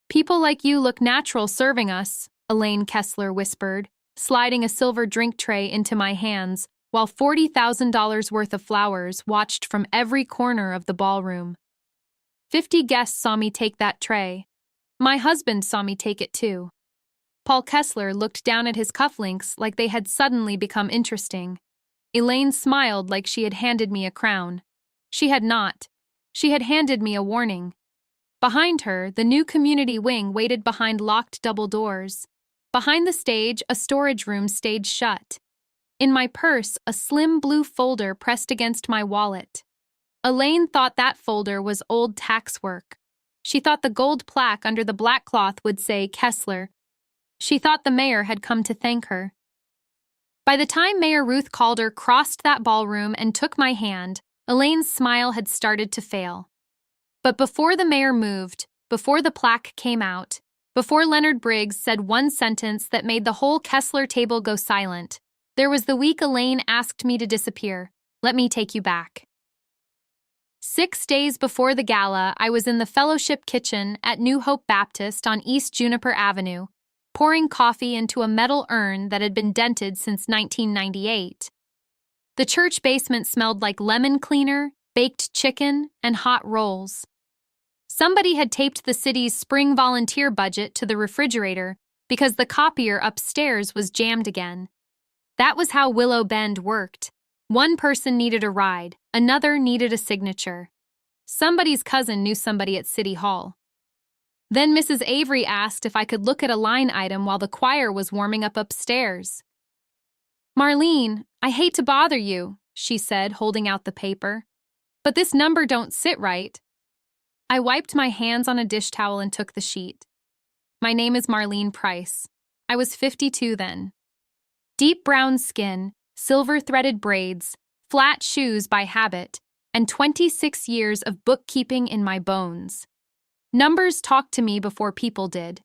People like you look natural serving us, Elaine Kessler whispered, sliding a silver drink tray into my hands, while $40,000 worth of flowers watched from every corner of the ballroom. 50 guests saw me take that tray. My husband saw me take it too. Paul Kessler looked down at his cufflinks like they had suddenly become interesting. Elaine smiled like she had handed me a crown. She had not. She had handed me a warning. Behind her, the new community wing waited behind locked double doors. Behind the stage, a storage room stayed shut. In my purse, a slim blue folder pressed against my wallet. Elaine thought that folder was old tax work. She thought the gold plaque under the black cloth would say Kessler. She thought the mayor had come to thank her. By the time Mayor Ruth Calder crossed that ballroom and took my hand, Elaine's smile had started to fail. But before the mayor moved, before the plaque came out, before Leonard Briggs said one sentence that made the whole Kessler table go silent, there was the week Elaine asked me to disappear. Let me take you back. 6 days before the gala, I was in the fellowship kitchen at New Hope Baptist on East Juniper Avenue, pouring coffee into a metal urn that had been dented since 1998. The church basement smelled like lemon cleaner, baked chicken, and hot rolls. Somebody had taped the city's spring volunteer budget to the refrigerator because the copier upstairs was jammed again. That was how Willow Bend worked. One person needed a ride, another needed a signature. Somebody's cousin knew somebody at City Hall. Then Mrs. Avery asked if I could look at a line item while the choir was warming up upstairs. "Marlene, I hate to bother you," she said, holding out the paper, "but this number don't sit right." I wiped my hands on a dish towel and took the sheet. My name is Marlene Price. I was 52 then. Deep brown skin, silver-threaded braids, flat shoes by habit, and 26 years of bookkeeping in my bones. Numbers talked to me before people did.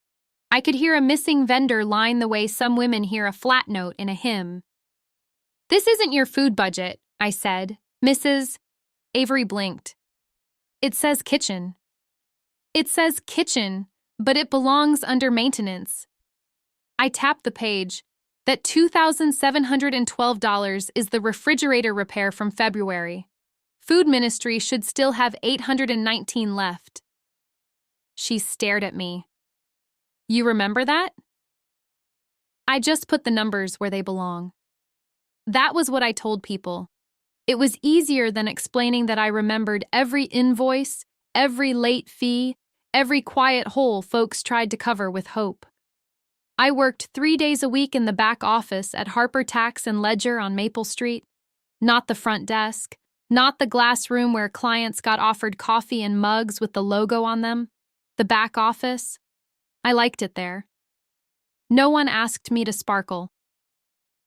I could hear a missing vendor line the way some women hear a flat note in a hymn. "This isn't your food budget," I said. "Mrs." Avery blinked. "It says kitchen." "It says kitchen, but it belongs under maintenance." I tapped the page. That $2,712 is the refrigerator repair from February. Food Ministry should still have $819 left. She stared at me. "You remember that?" I just put the numbers where they belong. That was what I told people. It was easier than explaining that I remembered every invoice, every late fee, every quiet hole folks tried to cover with hope. I worked 3 days a week in the back office at Harper Tax and Ledger on Maple Street. Not the front desk, not the glass room where clients got offered coffee in mugs with the logo on them. The back office. I liked it there. No one asked me to sparkle.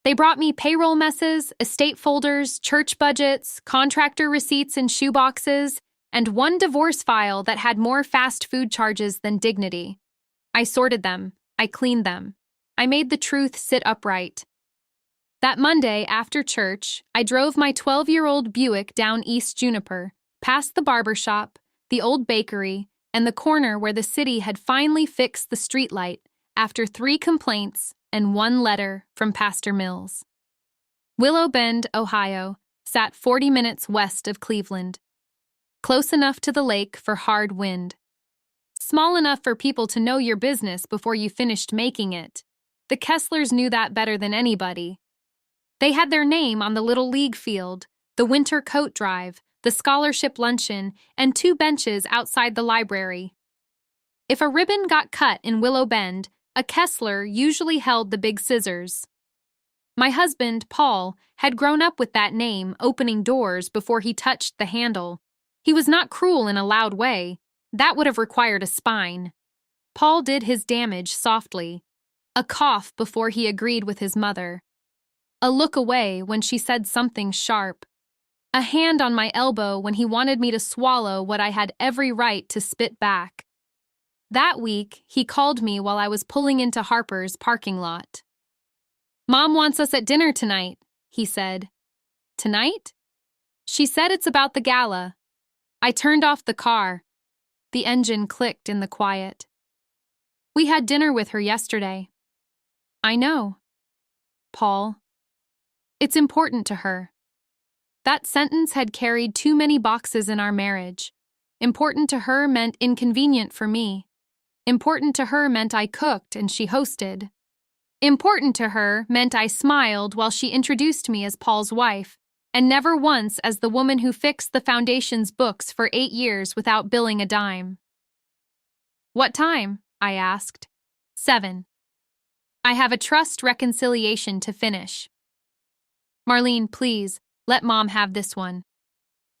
They brought me payroll messes, estate folders, church budgets, contractor receipts in shoeboxes, and one divorce file that had more fast food charges than dignity. I sorted them. I cleaned them. I made the truth sit upright. That Monday, after church, I drove my 12-year-old Buick down East Juniper, past the barber shop, the old bakery, and the corner where the city had finally fixed the streetlight after 3 complaints and 1 letter from Pastor Mills. Willow Bend, Ohio, sat 40 minutes west of Cleveland. Close enough to the lake for hard wind. Small enough for people to know your business before you finished making it. The Kesslers knew that better than anybody. They had their name on the Little League field, the winter coat drive, the scholarship luncheon, and 2 benches outside the library. If a ribbon got cut in Willow Bend, a Kessler usually held the big scissors. My husband, Paul, had grown up with that name opening doors before he touched the handle. He was not cruel in a loud way. That would have required a spine. Paul did his damage softly. A cough before he agreed with his mother. A look away when she said something sharp. A hand on my elbow when he wanted me to swallow what I had every right to spit back. That week, he called me while I was pulling into Harper's parking lot. "Mom wants us at dinner tonight," he said. "Tonight?" She said it's about the gala. I turned off the car. The engine clicked in the quiet. We had dinner with her yesterday. I know. Paul. It's important to her. That sentence had carried too many boxes in our marriage. Important to her meant inconvenient for me. Important to her meant I cooked and she hosted. Important to her meant I smiled while she introduced me as Paul's wife, and never once as the woman who fixed the foundation's books for 8 years without billing a dime. What time? I asked. 7. I have a trust reconciliation to finish. Marlene, please, let Mom have this one.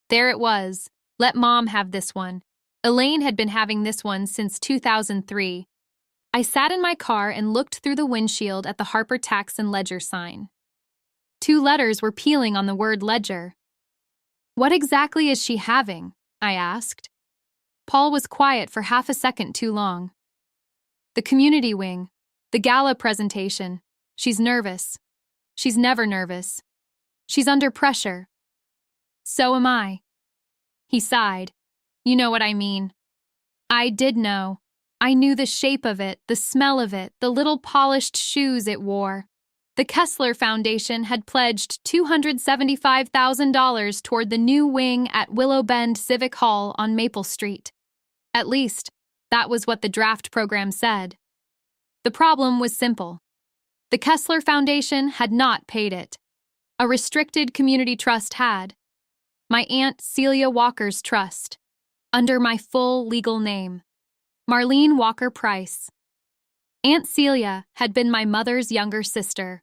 There it was. Let Mom have this one. Elaine had been having this one since 2003. I sat in my car and looked through the windshield at the Harper Tax and Ledger sign. 2 letters were peeling on the word ledger. What exactly is she having? I asked. Paul was quiet for half a second too long. The community wing. The gala presentation. She's nervous. She's never nervous. She's under pressure. So am I. He sighed. You know what I mean. I did know. I knew the shape of it, the smell of it, the little polished shoes it wore. The Kessler Foundation had pledged $275,000 toward the new wing at Willow Bend Civic Hall on Maple Street. At least, that was what the draft program said. The problem was simple. The Kessler Foundation had not paid it. A restricted community trust had. My Aunt Celia Walker's trust. Under my full legal name. Marlene Walker Price. Aunt Celia had been my mother's younger sister.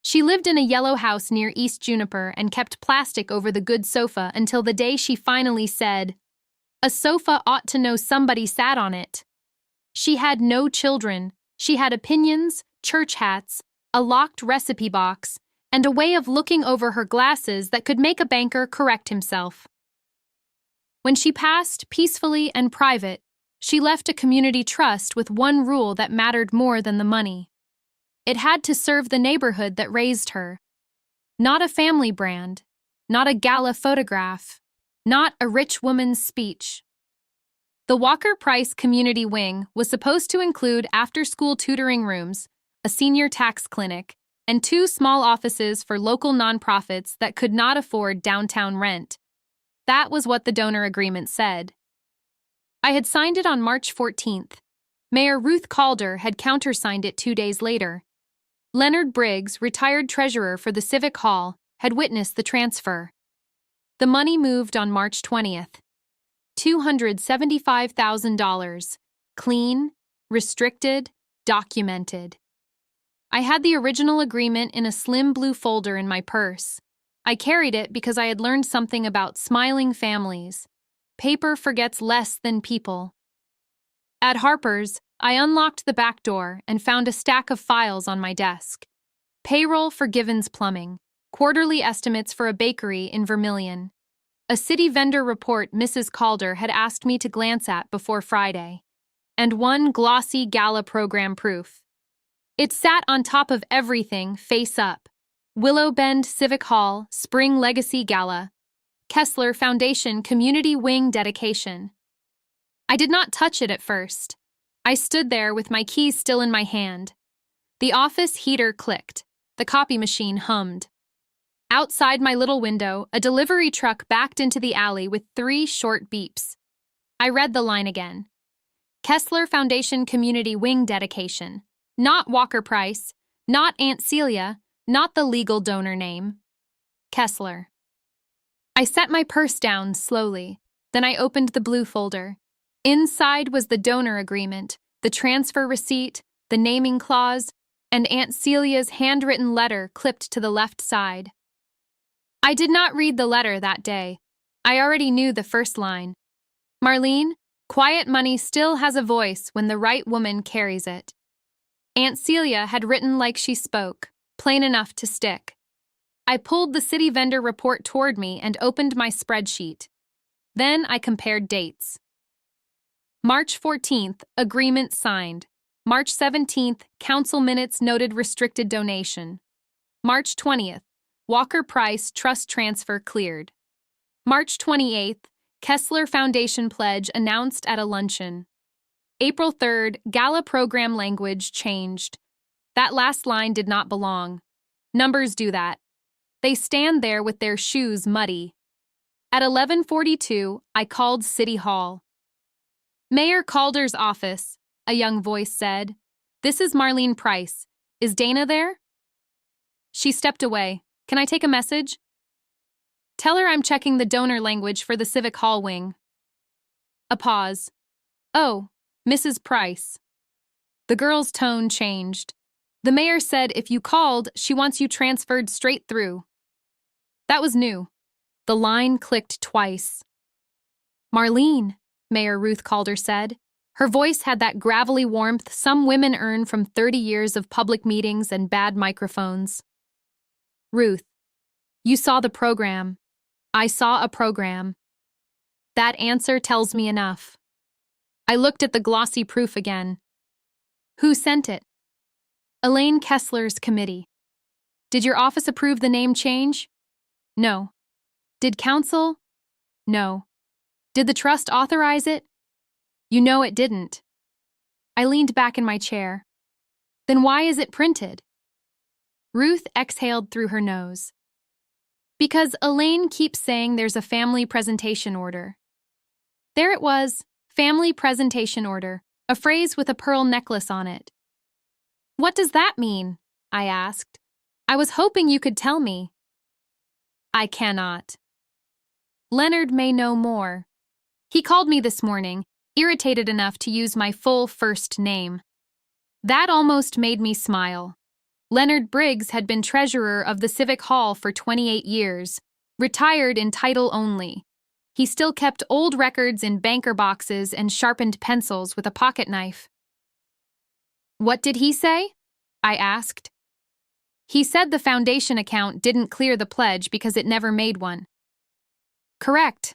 She lived in a yellow house near East Juniper and kept plastic over the good sofa until the day she finally said, "A sofa ought to know somebody sat on it." She had no children. She had opinions, church hats, a locked recipe box, and a way of looking over her glasses that could make a banker correct himself. When she passed, peacefully and private, she left a community trust with one rule that mattered more than the money. It had to serve the neighborhood that raised her. Not a family brand, not a gala photograph, not a rich woman's speech. The Walker Price Community Wing was supposed to include after-school tutoring rooms, a senior tax clinic, and 2 small offices for local nonprofits that could not afford downtown rent. That was what the donor agreement said. I had signed it on March 14th. Mayor Ruth Calder had countersigned it 2 days later. Leonard Briggs, retired treasurer for the Civic Hall, had witnessed the transfer. The money moved on March 20th. $275,000. Clean, restricted, documented. I had the original agreement in a slim blue folder in my purse. I carried it because I had learned something about smiling families. Paper forgets less than people. At Harper's, I unlocked the back door and found a stack of files on my desk. Payroll for Givens Plumbing, quarterly estimates for a bakery in Vermilion. A city vendor report Mrs. Calder had asked me to glance at before Friday. And one glossy gala program proof. It sat on top of everything, face up. Willow Bend Civic Hall, Spring Legacy Gala. Kessler Foundation Community Wing Dedication. I did not touch it at first. I stood there with my keys still in my hand. The office heater clicked. The copy machine hummed. Outside my little window, a delivery truck backed into the alley with 3 short beeps. I read the line again. Kessler Foundation Community Wing Dedication. Not Walker Price, not Aunt Celia, not the legal donor name. Kessler. I set my purse down slowly. Then I opened the blue folder. Inside was the donor agreement, the transfer receipt, the naming clause, and Aunt Celia's handwritten letter clipped to the left side. I did not read the letter that day. I already knew the first line. Marlene, quiet money still has a voice when the right woman carries it. Aunt Celia had written like she spoke, plain enough to stick. I pulled the city vendor report toward me and opened my spreadsheet. Then I compared dates. March 14th, agreement signed. March 17th, council minutes noted restricted donation. March 20th, Walker Price trust transfer cleared. March 28th, Kessler Foundation pledge announced at a luncheon. April 3rd, gala program language changed. That last line did not belong. Numbers do that. They stand there with their shoes muddy. At 11:42, I called City Hall. Mayor Calder's office, a young voice said. This is Marlene Price. Is Dana there? She stepped away. Can I take a message? Tell her I'm checking the donor language for the Civic Hall wing. A pause. Oh, Mrs. Price. The girl's tone changed. The mayor said if you called, she wants you transferred straight through. That was new. The line clicked twice. Marlene, Mayor Ruth Calder said. Her voice had that gravelly warmth some women earn from 30 years of public meetings and bad microphones. Ruth, you saw the program. I saw a program. That answer tells me enough. I looked at the glossy proof again. Who sent it? Elaine Kessler's committee. Did your office approve the name change? No. Did council? No. Did the trust authorize it? You know it didn't. I leaned back in my chair. Then why is it printed? Ruth exhaled through her nose. Because Elaine keeps saying there's a family presentation order. There it was, family presentation order, a phrase with a pearl necklace on it. What does that mean? I asked. I was hoping you could tell me. I cannot. Leonard may know more. He called me this morning, irritated enough to use my full first name. That almost made me smile. Leonard Briggs had been treasurer of the Civic Hall for 28 years, retired in title only. He still kept old records in banker boxes and sharpened pencils with a pocket knife. What did he say? I asked. He said the foundation account didn't clear the pledge because it never made one. Correct.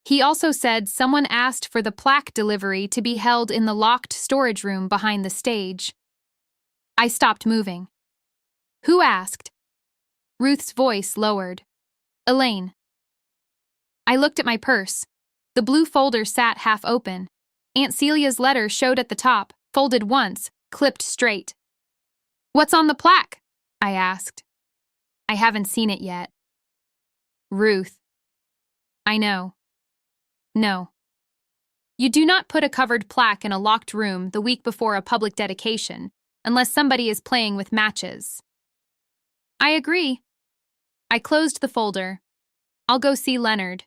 He also said someone asked for the plaque delivery to be held in the locked storage room behind the stage. I stopped moving. Who asked? Ruth's voice lowered. Elaine. I looked at my purse. The blue folder sat half open. Aunt Celia's letter showed at the top, folded once, clipped straight. What's on the plaque? I asked. I haven't seen it yet. Ruth. I know. No. You do not put a covered plaque in a locked room the week before a public dedication, unless somebody is playing with matches. I agree. I closed the folder. I'll go see Leonard.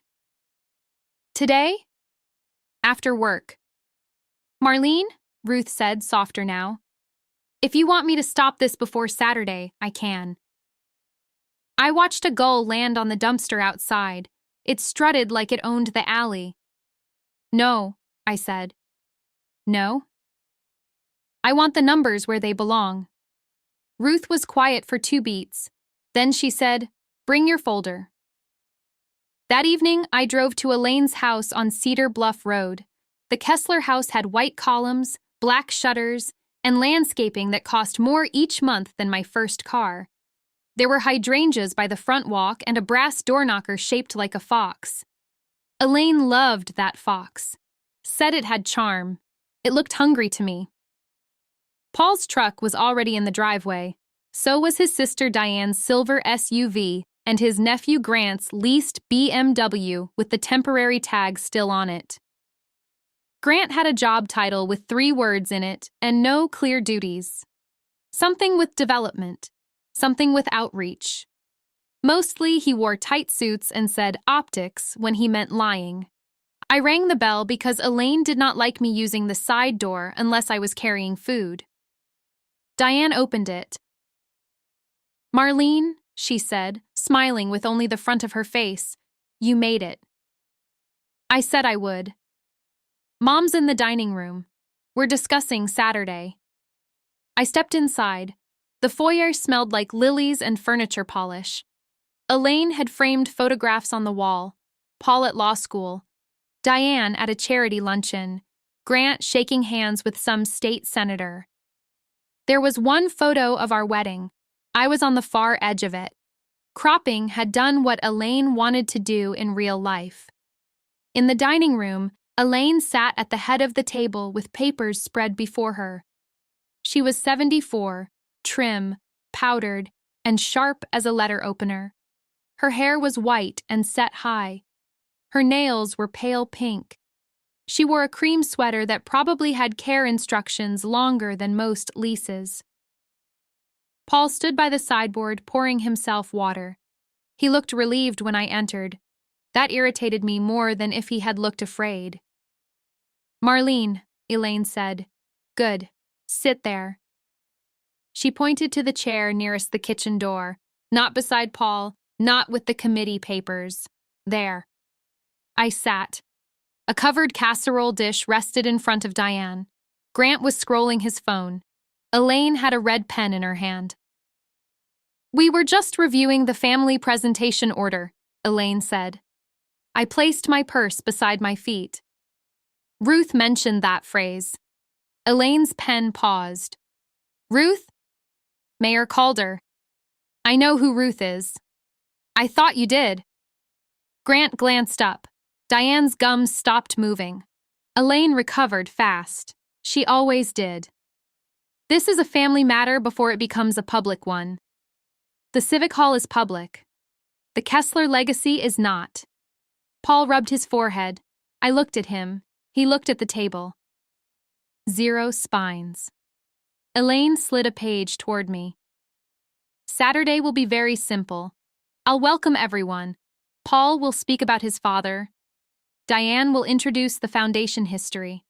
Today? After work. Marlene, Ruth said, softer now. If you want me to stop this before Saturday, I can. I watched a gull land on the dumpster outside. It strutted like it owned the alley. No, I said. No? I want the numbers where they belong. Ruth was quiet for 2 beats. Then she said, bring your folder. That evening, I drove to Elaine's house on Cedar Bluff Road. The Kessler house had white columns, black shutters, and landscaping that cost more each month than my first car. There were hydrangeas by the front walk and a brass door knocker shaped like a fox. Elaine loved that fox. Said it had charm. It looked hungry to me. Paul's truck was already in the driveway. So was his sister Diane's silver SUV and his nephew Grant's leased BMW with the temporary tag still on it. Grant had a job title with 3 words in it and no clear duties. Something with development, something with outreach. Mostly he wore tight suits and said optics when he meant lying. I rang the bell because Elaine did not like me using the side door unless I was carrying food. Diane opened it. Marlene, she said, smiling with only the front of her face, you made it. I said I would. Mom's in the dining room. We're discussing Saturday. I stepped inside. The foyer smelled like lilies and furniture polish. Elaine had framed photographs on the wall, Paul at law school, Diane at a charity luncheon, Grant shaking hands with some state senator. There was one photo of our wedding. I was on the far edge of it. Cropping had done what Elaine wanted to do in real life. In the dining room, Elaine sat at the head of the table with papers spread before her. She was 74, trim, powdered, and sharp as a letter opener. Her hair was white and set high. Her nails were pale pink. She wore a cream sweater that probably had care instructions longer than most Lisa's. Paul stood by the sideboard pouring himself water. He looked relieved when I entered. That irritated me more than if he had looked afraid. "Marlene," Elaine said. "Good. Sit there." She pointed to the chair nearest the kitchen door, not beside Paul, not with the committee papers. There. I sat. A covered casserole dish rested in front of Diane. Grant was scrolling his phone. Elaine had a red pen in her hand. "We were just reviewing the family presentation order," Elaine said. I placed my purse beside my feet. Ruth mentioned that phrase. Elaine's pen paused. "Ruth?" "Mayor Calder." "I know who Ruth is." "I thought you did." Grant glanced up. Diane's gums stopped moving. Elaine recovered fast. She always did. "This is a family matter before it becomes a public one. The Civic Hall is public. The Kessler legacy is not." Paul rubbed his forehead. I looked at him. He looked at the table. 0 spines. Elaine slid a page toward me. "Saturday will be very simple. I'll welcome everyone. Paul will speak about his father. Diane will introduce the foundation history.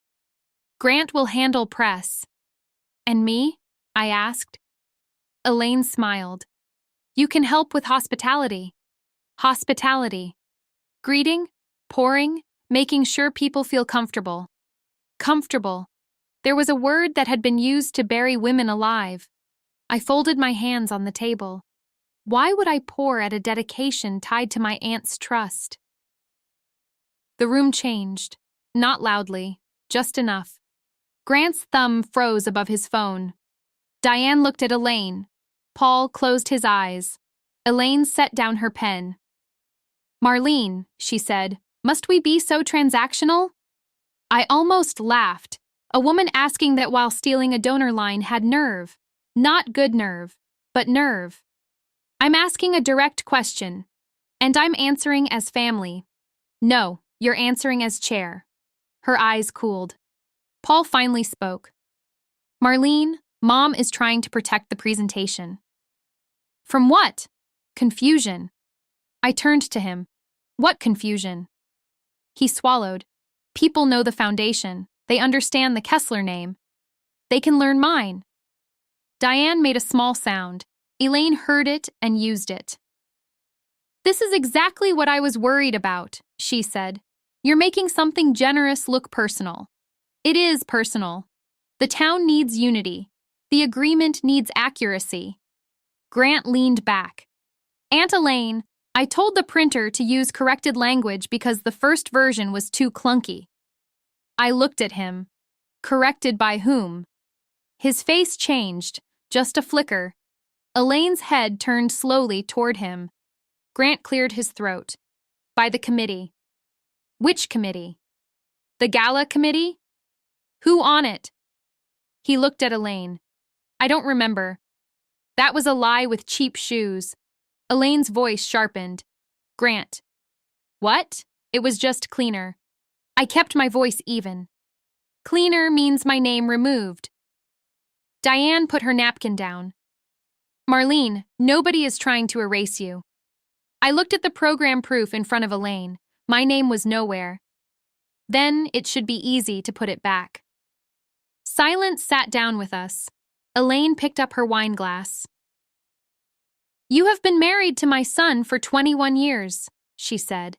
Grant will handle press." "And me?" I asked. Elaine smiled. "You can help with hospitality." Hospitality. Greeting, pouring, making sure people feel comfortable. Comfortable. There was a word that had been used to bury women alive. I folded my hands on the table. Why would I pour at a dedication tied to my aunt's trust? The room changed. Not loudly, just enough. Grant's thumb froze above his phone. Diane looked at Elaine. Paul closed his eyes. Elaine set down her pen. "Marlene," she said, "must we be so transactional?" I almost laughed. A woman asking that while stealing a donor line had nerve. Not good nerve, but nerve. "I'm asking a direct question, and I'm answering as family." "No, you're answering as chair." Her eyes cooled. Paul finally spoke. "Marlene, Mom is trying to protect the presentation." "From what?" "Confusion." I turned to him. "What confusion?" He swallowed. "People know the foundation. They understand the Kessler name. They can learn mine." Diane made a small sound. Elaine heard it and used it. "This is exactly what I was worried about," she said. "You're making something generous look personal." It is personal. The town needs unity. The agreement needs accuracy. Grant leaned back. "Aunt Elaine, I told the printer to use corrected language because the first version was too clunky." I looked at him. Corrected by whom? His face changed, just a flicker. Elaine's head turned slowly toward him. Grant cleared his throat. "By the committee." "Which committee?" "The gala committee." "Who on it?" He looked at Elaine. "I don't remember." That was a lie with cheap shoes. Elaine's voice sharpened. "Grant." "What?" It was just cleaner. I kept my voice even. "Cleaner means my name removed." Diane put her napkin down. "Marlene, nobody is trying to erase you." I looked at the program proof in front of Elaine. My name was nowhere. Then it should be easy to put it back. Silence sat down with us. Elaine picked up her wine glass. "You have been married to my son for 21 years, she said.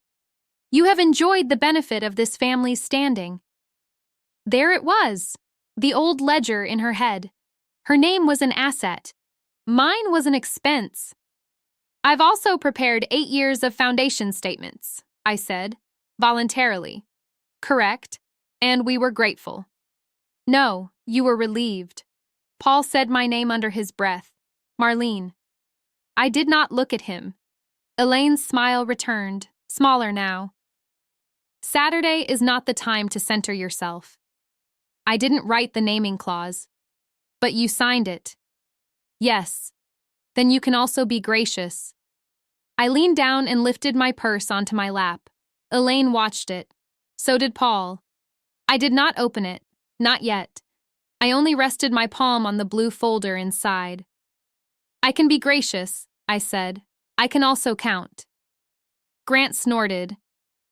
"You have enjoyed the benefit of this family's standing." There it was, the old ledger in her head. Her name was an asset. Mine was an expense. "I've also prepared 8 years of foundation statements," I said, voluntarily. "Correct, and we were grateful." "No, you were relieved." Paul said my name under his breath. "Marlene." I did not look at him. Elaine's smile returned, smaller now. Saturday is not the time to center yourself. I didn't write the naming clause, but you signed it. Yes. Then you can also be gracious. I leaned down and lifted my purse onto my lap. Elaine watched it. So did Paul. I did not open it. Not yet. I only rested my palm on the blue folder inside. I can be gracious, I said. I can also count. Grant snorted.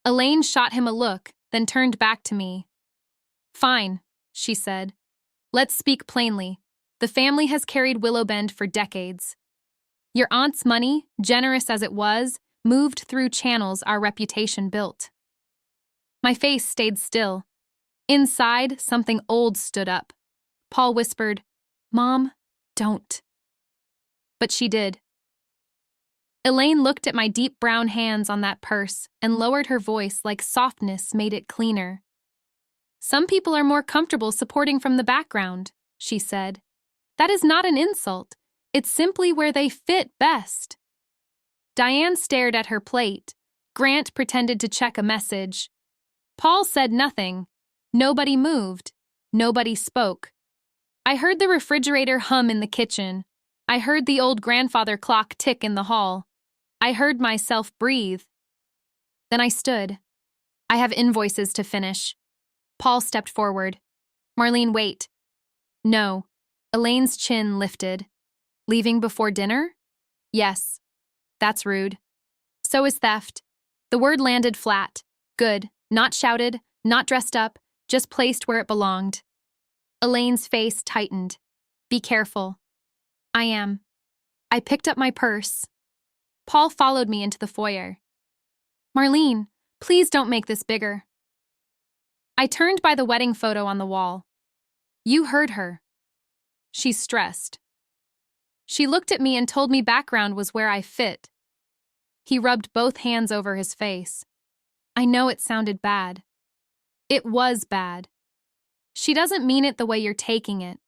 Elaine shot him a look, then turned back to me. Fine, she said. Let's speak plainly. The family has carried Willowbend for decades. Your aunt's money, generous as it was, moved through channels our reputation built. My face stayed still. Inside, something old stood up. Paul whispered, Mom, don't. But she did. Elaine looked at my deep brown hands on that purse and lowered her voice like softness made it cleaner. Some people are more comfortable supporting from the background, she said. That is not an insult. It's simply where they fit best. Diane stared at her plate. Grant pretended to check a message. Paul said nothing. Nobody moved. Nobody spoke. I heard the refrigerator hum in the kitchen. I heard the old grandfather clock tick in the hall. I heard myself breathe. Then I stood. I have invoices to finish. Paul stepped forward. Marlene, wait. No. Elaine's chin lifted. Leaving before dinner? Yes. That's rude. So is theft. The word landed flat. Good. Not shouted, not dressed up, just placed where it belonged. Elaine's face tightened. Be careful. I am. I picked up my purse. Paul followed me into the foyer. Marlene, please don't make this bigger. I turned by the wedding photo on the wall. You heard her. She's stressed. She looked at me and told me background was where I fit. He rubbed both hands over his face. I know it sounded bad. It was bad. She doesn't mean it the way you're taking it.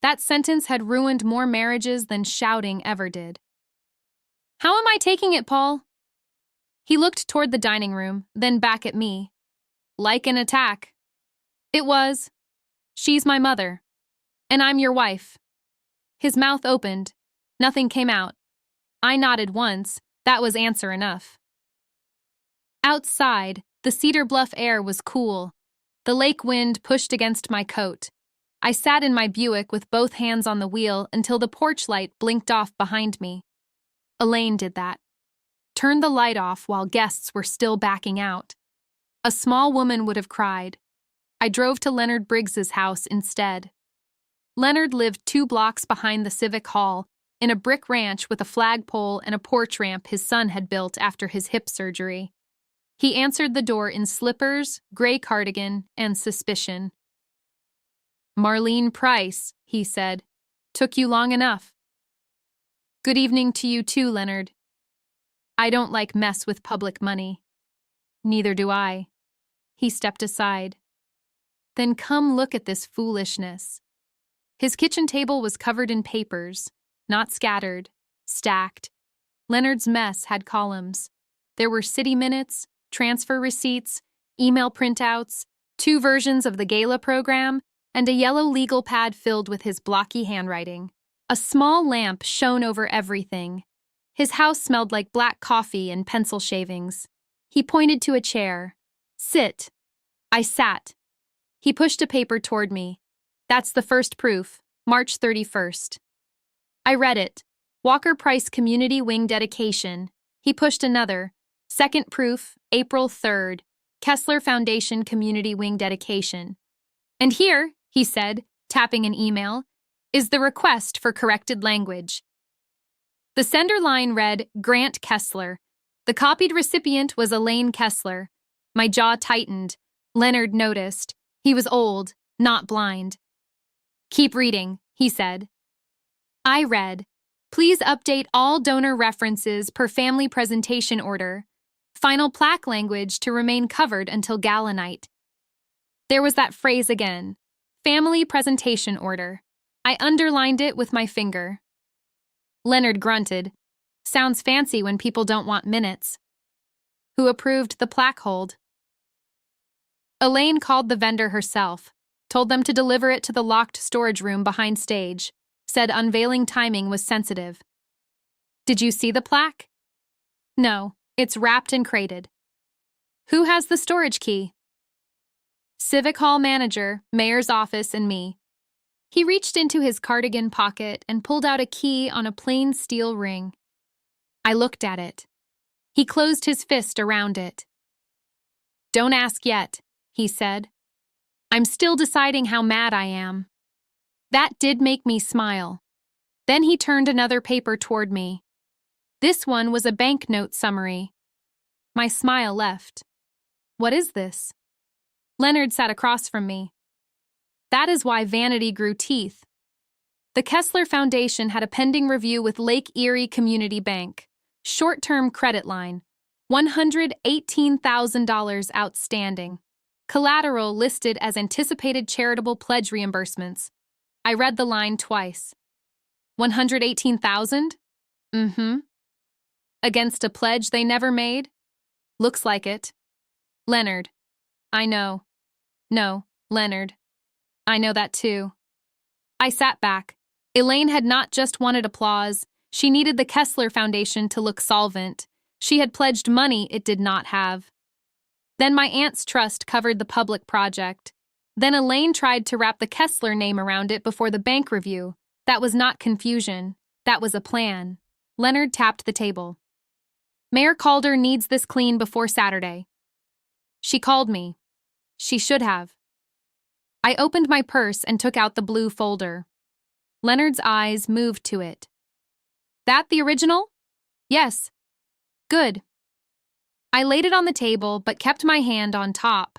That sentence had ruined more marriages than shouting ever did. How am I taking it, Paul? He looked toward the dining room, then back at me. Like an attack. It was. She's my mother. And I'm your wife. His mouth opened. Nothing came out. I nodded once. That was answer enough. Outside, the Cedar Bluff air was cool. The lake wind pushed against my coat. I sat in my Buick with both hands on the wheel until the porch light blinked off behind me. Elaine did that. Turned the light off while guests were still backing out. A small woman would have cried. I drove to Leonard Briggs's house instead. Leonard lived 2 blocks behind the Civic Hall, in a brick ranch with a flagpole and a porch ramp his son had built after his hip surgery. He answered the door in slippers, gray cardigan, and suspicion. Marlene Price, he said. Took you long enough. Good evening to you too, Leonard. I don't like mess with public money. Neither do I. He stepped aside. Then come look at this foolishness. His kitchen table was covered in papers, not scattered, stacked. Leonard's mess had columns. There were city minutes, transfer receipts, email printouts, 2 versions of the gala program, and a yellow legal pad filled with his blocky handwriting. A small lamp shone over everything. His house smelled like black coffee and pencil shavings. He pointed to a chair. Sit. I sat. He pushed a paper toward me. That's the first proof, March 31st. I read it. Walker Price Community Wing Dedication. He pushed another. Second proof, April 3rd. Kessler Foundation Community Wing Dedication. And here, he said, tapping an email, is the request for corrected language. The sender line read, Grant Kessler. The copied recipient was Elaine Kessler. My jaw tightened. Leonard noticed. He was old, not blind. Keep reading, he said. I read, please update all donor references per family presentation order. Final plaque language to remain covered until gala night. There was that phrase again. Family presentation order. I underlined it with my finger. Leonard grunted. Sounds fancy when people don't want minutes. Who approved the plaque hold? Elaine called the vendor herself, told them to deliver it to the locked storage room behind stage, said unveiling timing was sensitive. Did you see the plaque? No, it's wrapped and crated. Who has the storage key? Civic Hall manager, mayor's office, and me. He reached into his cardigan pocket and pulled out a key on a plain steel ring. I looked at it. He closed his fist around it. Don't ask yet, he said. I'm still deciding how mad I am. That did make me smile. Then he turned another paper toward me. This one was a banknote summary. My smile left. What is this? Leonard sat across from me. That is why vanity grew teeth. The Kessler Foundation had a pending review with Lake Erie Community Bank. Short-term credit line. $118,000 outstanding. Collateral listed as anticipated charitable pledge reimbursements. I read the line twice. 118,000? Mm-hmm. Against a pledge they never made? Looks like it. Leonard. I know. No, Leonard. I know that too. I sat back. Elaine had not just wanted applause. She needed the Kessler Foundation to look solvent. She had pledged money it did not have. Then my aunt's trust covered the public project. Then Elaine tried to wrap the Kessler name around it before the bank review. That was not confusion. That was a plan. Leonard tapped the table. Mayor Calder needs this clean before Saturday. She called me. She should have. I opened my purse and took out the blue folder. Leonard's eyes moved to it. That the original? Yes. Good. I laid it on the table but kept my hand on top.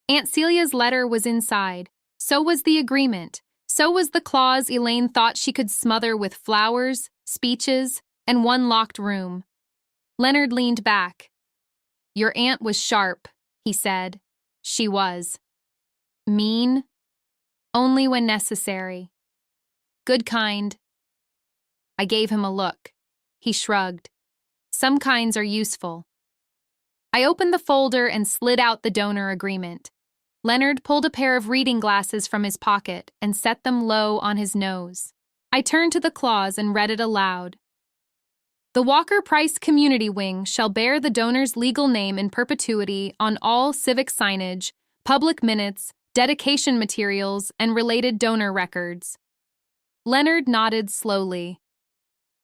Aunt Celia's letter was inside. So was the agreement. So was the clause Elaine thought she could smother with flowers, speeches, and one locked room. Leonard leaned back. Your aunt was sharp, he said. She was. Mean? Only when necessary. Good kind. I gave him a look. He shrugged. Some kinds are useful. I opened the folder and slid out the donor agreement. Leonard pulled a pair of reading glasses from his pocket and set them low on his nose. I turned to the clause and read it aloud. The Walker Price Community Wing shall bear the donor's legal name in perpetuity on all civic signage, public minutes, dedication materials, and related donor records. Leonard nodded slowly.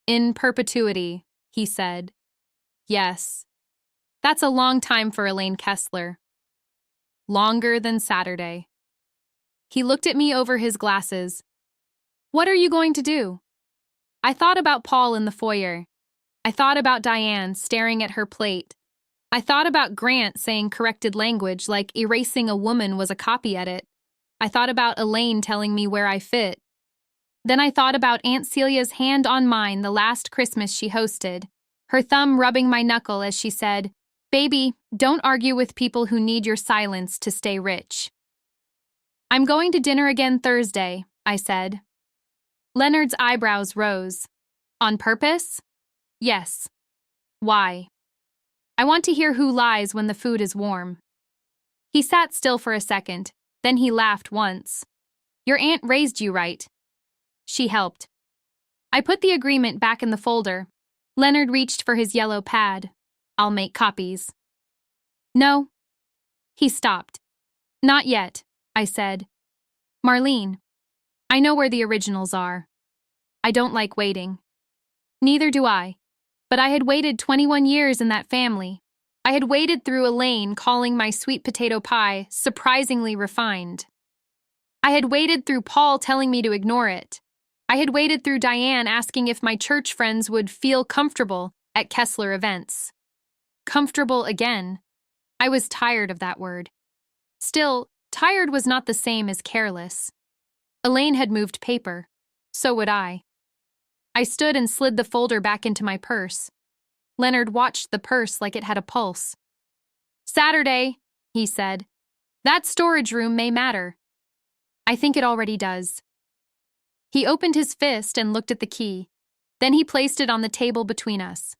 In perpetuity, he said. Yes. That's a long time for Elaine Kessler. Longer than Saturday. He looked at me over his glasses. What are you going to do? I thought about Paul in the foyer. I thought about Diane staring at her plate. I thought about Grant saying corrected language like erasing a woman was a copy edit. I thought about Elaine telling me where I fit. Then I thought about Aunt Celia's hand on mine the last Christmas she hosted, her thumb rubbing my knuckle as she said, Baby, don't argue with people who need your silence to stay rich. I'm going to dinner again Thursday, I said. Leonard's eyebrows rose. On purpose? Yes. Why? I want to hear who lies when the food is warm. He sat still for a second, then he laughed once. Your aunt raised you right. She helped. I put the agreement back in the folder. Leonard reached for his yellow pad. I'll make copies. No. He stopped. Not yet, I said. Marlene, I know where the originals are. I don't like waiting. Neither do I. But I had waited 21 years in that family. I had waited through Elaine calling my sweet potato pie surprisingly refined. I had waited through Paul telling me to ignore it. I had waited through Diane asking if my church friends would feel comfortable at Kessler events. Comfortable again. I was tired of that word. Still, tired was not the same as careless. Elaine had moved paper. So would I. I stood and slid the folder back into my purse. Leonard watched the purse like it had a pulse. Saturday, he said. That storage room may matter. I think it already does. He opened his fist and looked at the key. Then he placed it on the table between us.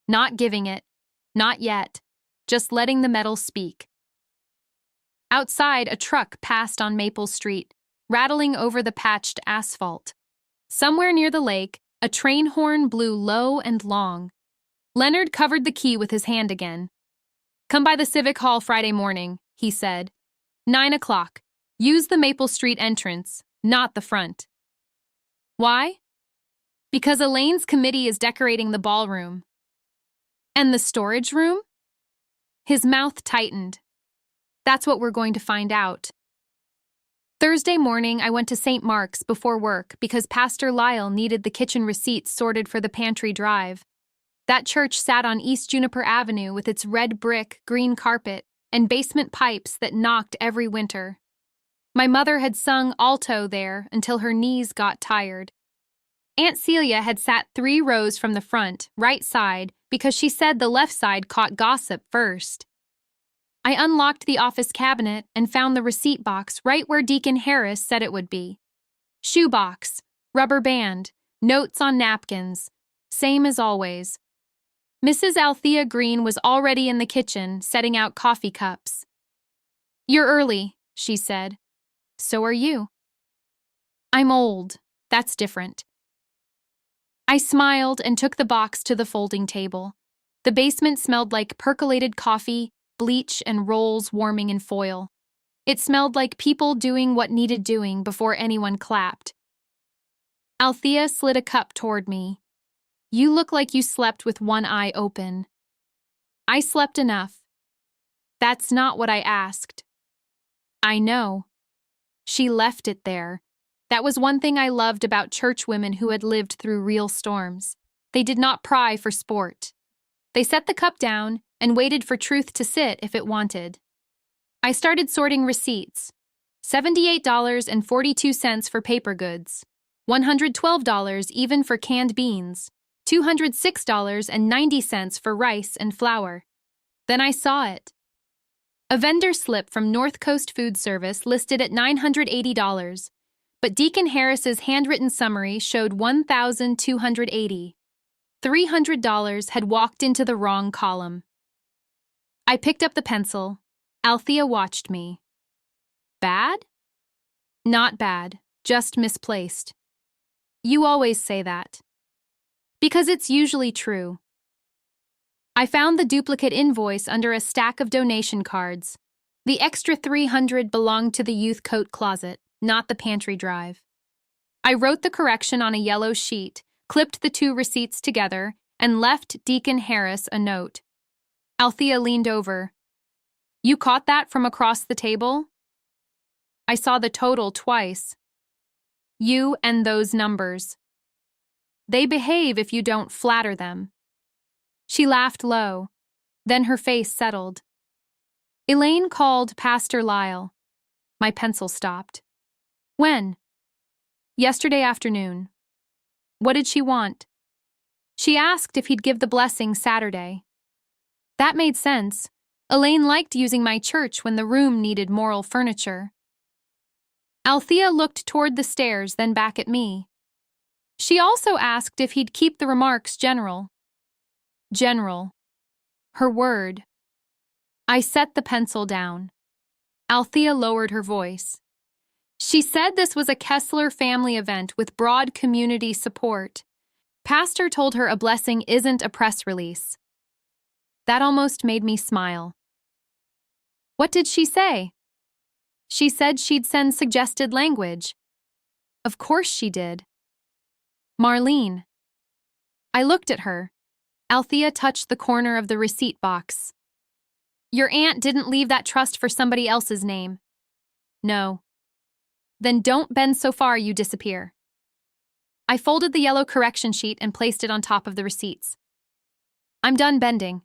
Not giving it. Not yet. Just letting the metal speak. Outside, a truck passed on Maple Street, rattling over the patched asphalt. Somewhere near the lake, a train horn blew low and long. Leonard covered the key with his hand again. "Come by the Civic Hall Friday morning," he said. 9 o'clock. Use the Maple Street entrance, not the front. Why? Because Elaine's committee is decorating the ballroom. And the storage room? His mouth tightened. That's what we're going to find out. Thursday morning, I went to St. Mark's before work because Pastor Lyle needed the kitchen receipts sorted for the pantry drive. That church sat on East Juniper Avenue with its red brick, green carpet, and basement pipes that knocked every winter. My mother had sung alto there until her knees got tired. Aunt Celia had sat 3 rows from the front, right side, because she said the left side caught gossip first. I unlocked the office cabinet and found the receipt box right where Deacon Harris said it would be. Shoebox, rubber band, notes on napkins, same as always. Mrs. Althea Green was already in the kitchen, setting out coffee cups. "You're early," she said. "So are you." "I'm old. That's different." I smiled and took the box to the folding table. The basement smelled like percolated coffee, bleach, and rolls warming in foil. It smelled like people doing what needed doing before anyone clapped. Althea slid a cup toward me. "You look like you slept with one eye open." "I slept enough." "That's not what I asked." "I know." She left it there. That was one thing I loved about churchwomen who had lived through real storms. They did not pry for sport. They set the cup down and waited for truth to sit if it wanted. I started sorting receipts. $78.42 for paper goods, $112 even for canned beans, $206.90 for rice and flour. Then I saw it. A vendor slip from North Coast Food Service listed at $980, but Deacon Harris's handwritten summary showed $1,280. $300 had walked into the wrong column. I picked up the pencil. Althea watched me. "Bad?" "Not bad, just misplaced." "You always say that." "Because it's usually true." I found the duplicate invoice under a stack of donation cards. The extra $300 belonged to the youth coat closet, not the pantry drive. I wrote the correction on a yellow sheet, clipped the 2 receipts together, and left Deacon Harris a note. Althea leaned over. "You caught that from across the table?" I saw the total twice. "You and those numbers. They behave if you don't flatter them." She laughed low. Then her face settled. "Elaine called Pastor Lyle." My pencil stopped. "When?" "Yesterday afternoon." "What did she want?" "She asked if he'd give the blessing Saturday." That made sense. Elaine liked using my church when the room needed moral furniture. Althea looked toward the stairs, then back at me. "She also asked if he'd keep the remarks general." General. Her word. I set the pencil down. Althea lowered her voice. "She said this was a Kessler family event with broad community support. Pastor told her a blessing isn't a press release." That almost made me smile. "What did she say?" "She said she'd send suggested language." "Of course she did." "Marlene." I looked at her. Althea touched the corner of the receipt box. "Your aunt didn't leave that trust for somebody else's name." "No." "Then don't bend so far you disappear." I folded the yellow correction sheet and placed it on top of the receipts. "I'm done bending."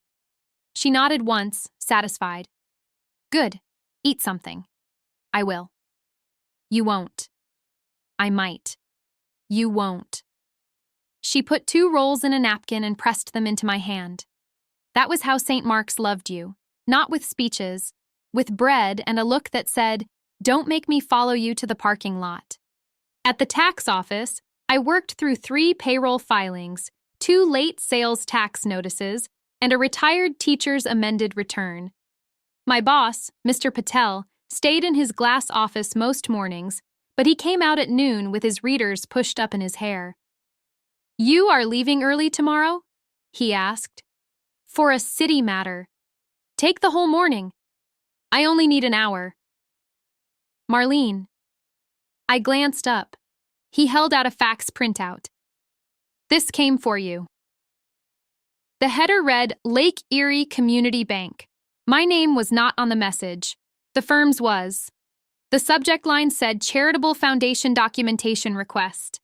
She nodded once, satisfied. "Good. Eat something." "I will." "You won't." "I might." "You won't." She put 2 rolls in a napkin and pressed them into my hand. That was how St. Mark's loved you. Not with speeches, with bread and a look that said, "Don't make me follow you to the parking lot." At the tax office, I worked through 3 payroll filings, 2 late sales tax notices, and a retired teacher's amended return. My boss, Mr. Patel, stayed in his glass office most mornings, but he came out at noon with his readers pushed up in his hair. "You are leaving early tomorrow?" he asked. "For a city matter. Take the whole morning. I only need an hour." "Marlene." I glanced up. He held out a fax printout. "This came for you." The header read Lake Erie Community Bank. My name was not on the message. The firm's was. The subject line said Charitable Foundation Documentation Request.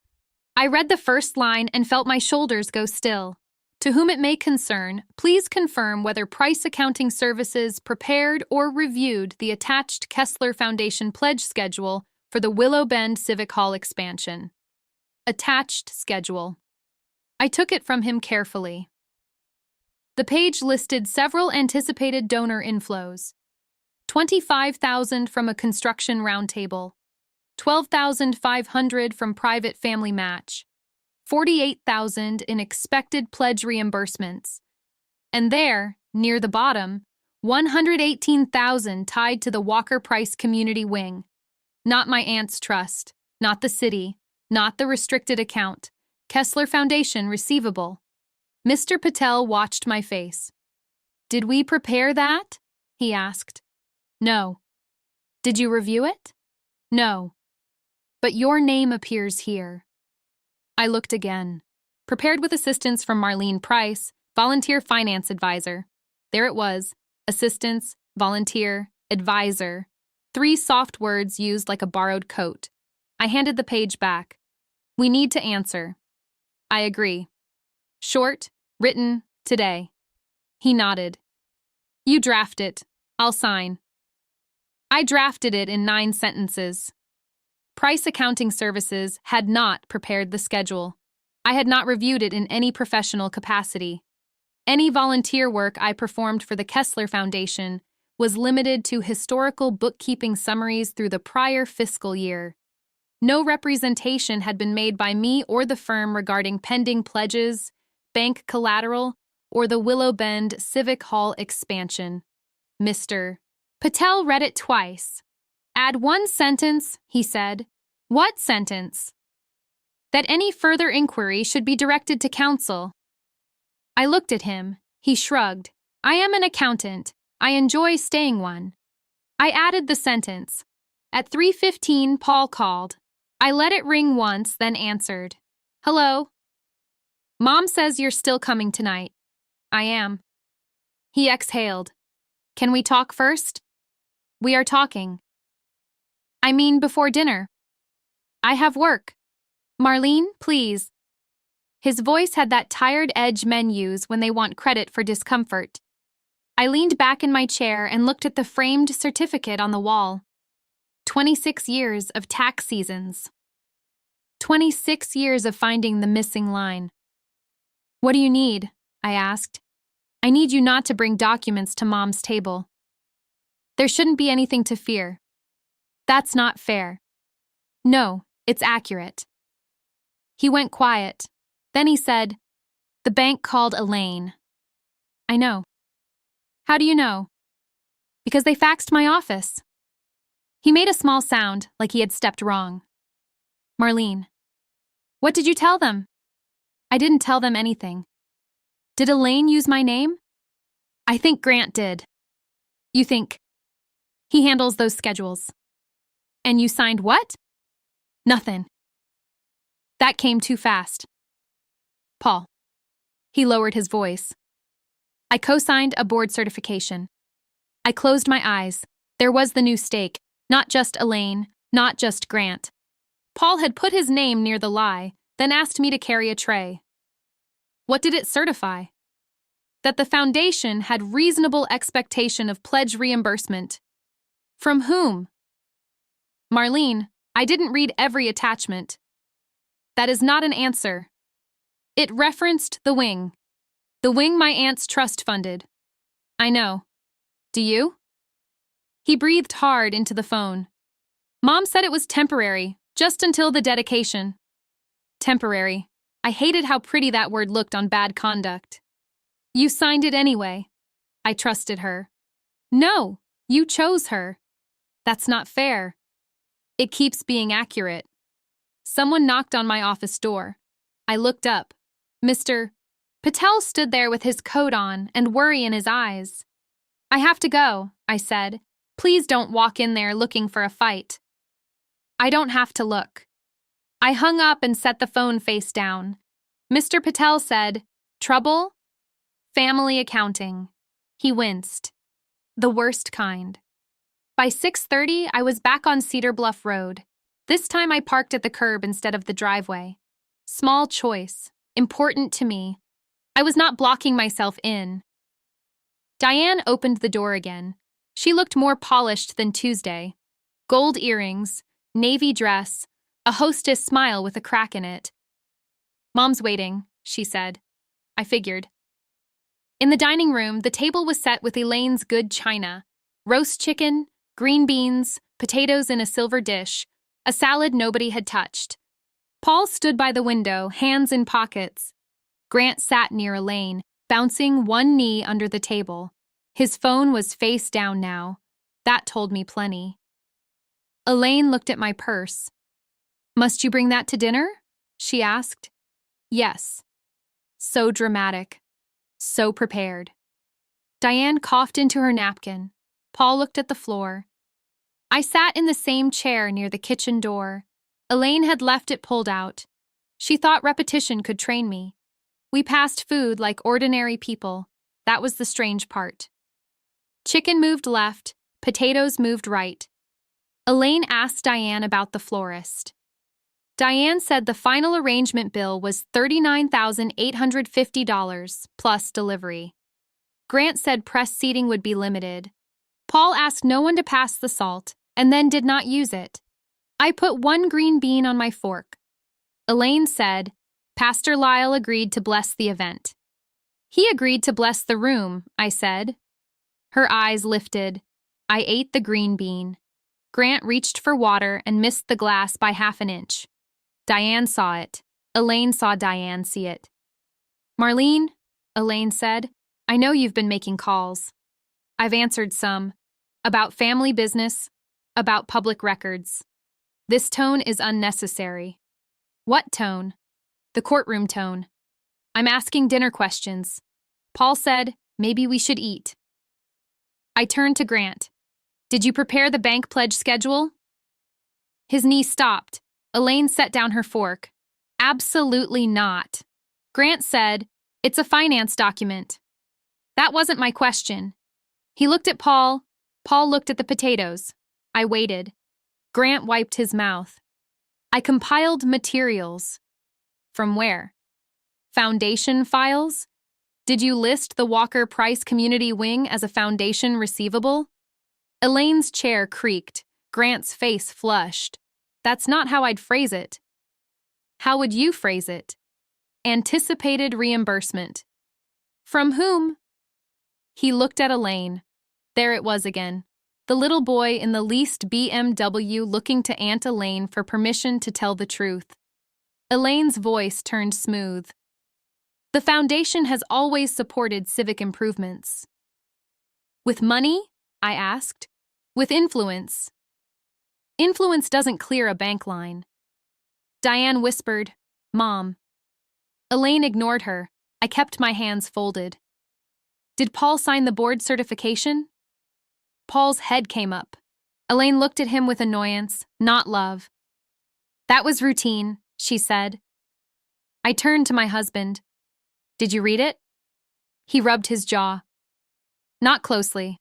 I read the first line and felt my shoulders go still. To whom it may concern, please confirm whether Price Accounting Services prepared or reviewed the attached Kessler Foundation pledge schedule for the Willow Bend Civic Hall expansion. Attached schedule. I took it from him carefully. The page listed several anticipated donor inflows. $25,000 from a construction roundtable, $12,500 from private family match, $48,000 in expected pledge reimbursements, and there, near the bottom, $118,000 tied to the Walker Price Community Wing. Not my aunt's trust, not the city, not the restricted account. Kessler Foundation receivable. Mr. Patel watched my face. "Did we prepare that?" he asked. "No." "Did you review it?" "No." "But your name appears here." I looked again. Prepared with assistance from Marlene Price, volunteer finance advisor. There it was. Assistance, volunteer, advisor. 3 soft words used like a borrowed coat. I handed the page back. "We need to answer." "I agree." "Short, written, today." He nodded. "You draft it. I'll sign." I drafted it in 9 sentences. Price Accounting Services had not prepared the schedule. I had not reviewed it in any professional capacity. Any volunteer work I performed for the Kessler Foundation was limited to historical bookkeeping summaries through the prior fiscal year. No representation had been made by me or the firm regarding pending pledges, bank collateral, or the Willow Bend Civic Hall expansion. Mr. Patel read it twice. "Add 1 sentence," he said. "What sentence?" "That any further inquiry should be directed to counsel." I looked at him. He shrugged. "I am an accountant. I enjoy staying one." I added the sentence. At 3:15, Paul called. I let it ring once, then answered. "Hello?" "Mom says you're still coming tonight." "I am." He exhaled. "Can we talk first?" "We are talking." "I mean before dinner." "I have work." "Marlene, please." His voice had that tired edge men use when they want credit for discomfort. I leaned back in my chair and looked at the framed certificate on the wall. 26 years of tax seasons. 26 years of finding the missing line. "What do you need?" I asked. "I need you not to bring documents to Mom's table." "There shouldn't be anything to fear." "That's not fair." "No, it's accurate." He went quiet. Then he said, "The bank called Elaine." "I know." "How do you know?" "Because they faxed my office." He made a small sound, like he had stepped wrong. "Marlene." "What did you tell them?" "I didn't tell them anything." "Did Elaine use my name?" "I think Grant did." "You think?" "He handles those schedules." "And you signed what?" "Nothing." That came too fast. "Paul." He lowered his voice. "I co-signed a board certification." I closed my eyes. There was the new stake. Not just Elaine, not just Grant. Paul had put his name near the lie, then asked me to carry a tray. What did it certify? That the foundation had reasonable expectation of pledge reimbursement. From whom? Marlene, I didn't read every attachment. That is not an answer. It referenced the wing. The wing my aunt's trust funded. I know. Do you? He breathed hard into the phone. Mom said it was temporary, just until the dedication. Temporary. I hated how pretty that word looked on bad conduct. You signed it anyway. I trusted her. No, you chose her. That's not fair. It keeps being accurate. Someone knocked on my office door. I looked up. Mr. Patel stood there with his coat on and worry in his eyes. I have to go, I said. Please don't walk in there looking for a fight. I don't have to look. I hung up and set the phone face down. Mr. Patel said, "Trouble? Family accounting." He winced. The worst kind. By 6:30, I was back on Cedar Bluff Road. This time I parked at the curb instead of the driveway. Small choice, important to me. I was not blocking myself in. Diane opened the door again. She looked more polished than Tuesday. Gold earrings, navy dress, a hostess smile with a crack in it. "Mom's waiting," she said. I figured. In the dining room, the table was set with Elaine's good china. Roast chicken, green beans, potatoes in a silver dish, a salad nobody had touched. Paul stood by the window, hands in pockets. Grant sat near Elaine, bouncing one knee under the table. His phone was face down now. That told me plenty. Elaine looked at my purse. "Must you bring that to dinner?" she asked. Yes. So dramatic. So prepared. Diane coughed into her napkin. Paul looked at the floor. I sat in the same chair near the kitchen door. Elaine had left it pulled out. She thought repetition could train me. We passed food like ordinary people. That was the strange part. Chicken moved left, potatoes moved right. Elaine asked Diane about the florist. Diane said the final arrangement bill was $39,850 plus delivery. Grant said press seating would be limited. Paul asked no one to pass the salt and then did not use it. I put one green bean on my fork. Elaine said, Pastor Lyle agreed to bless the event. He agreed to bless the room, I said. Her eyes lifted. I ate the green bean. Grant reached for water and missed the glass by half an inch. Diane saw it. Elaine saw Diane see it. Marlene, Elaine said, I know you've been making calls. I've answered some. About family business, about public records. This tone is unnecessary. What tone? The courtroom tone. I'm asking dinner questions. Paul said, maybe we should eat. I turned to Grant. Did you prepare the bank pledge schedule? His knee stopped. Elaine set down her fork. Absolutely not. Grant said, it's a finance document. That wasn't my question. He looked at Paul. Paul looked at the potatoes. I waited. Grant wiped his mouth. I compiled materials. From where? Foundation files? Did you list the Walker Price Community Wing as a foundation receivable? Elaine's chair creaked. Grant's face flushed. That's not how I'd phrase it. How would you phrase it? Anticipated reimbursement. From whom? He looked at Elaine. There it was again. The little boy in the leased BMW looking to Aunt Elaine for permission to tell the truth. Elaine's voice turned smooth. The foundation has always supported civic improvements. With money? I asked. With influence. Influence doesn't clear a bank line. Diane whispered, Mom. Elaine ignored her. I kept my hands folded. Did Paul sign the board certification? Paul's head came up. Elaine looked at him with annoyance, not love. That was routine, she said. I turned to my husband. Did you read it? He rubbed his jaw. Not closely.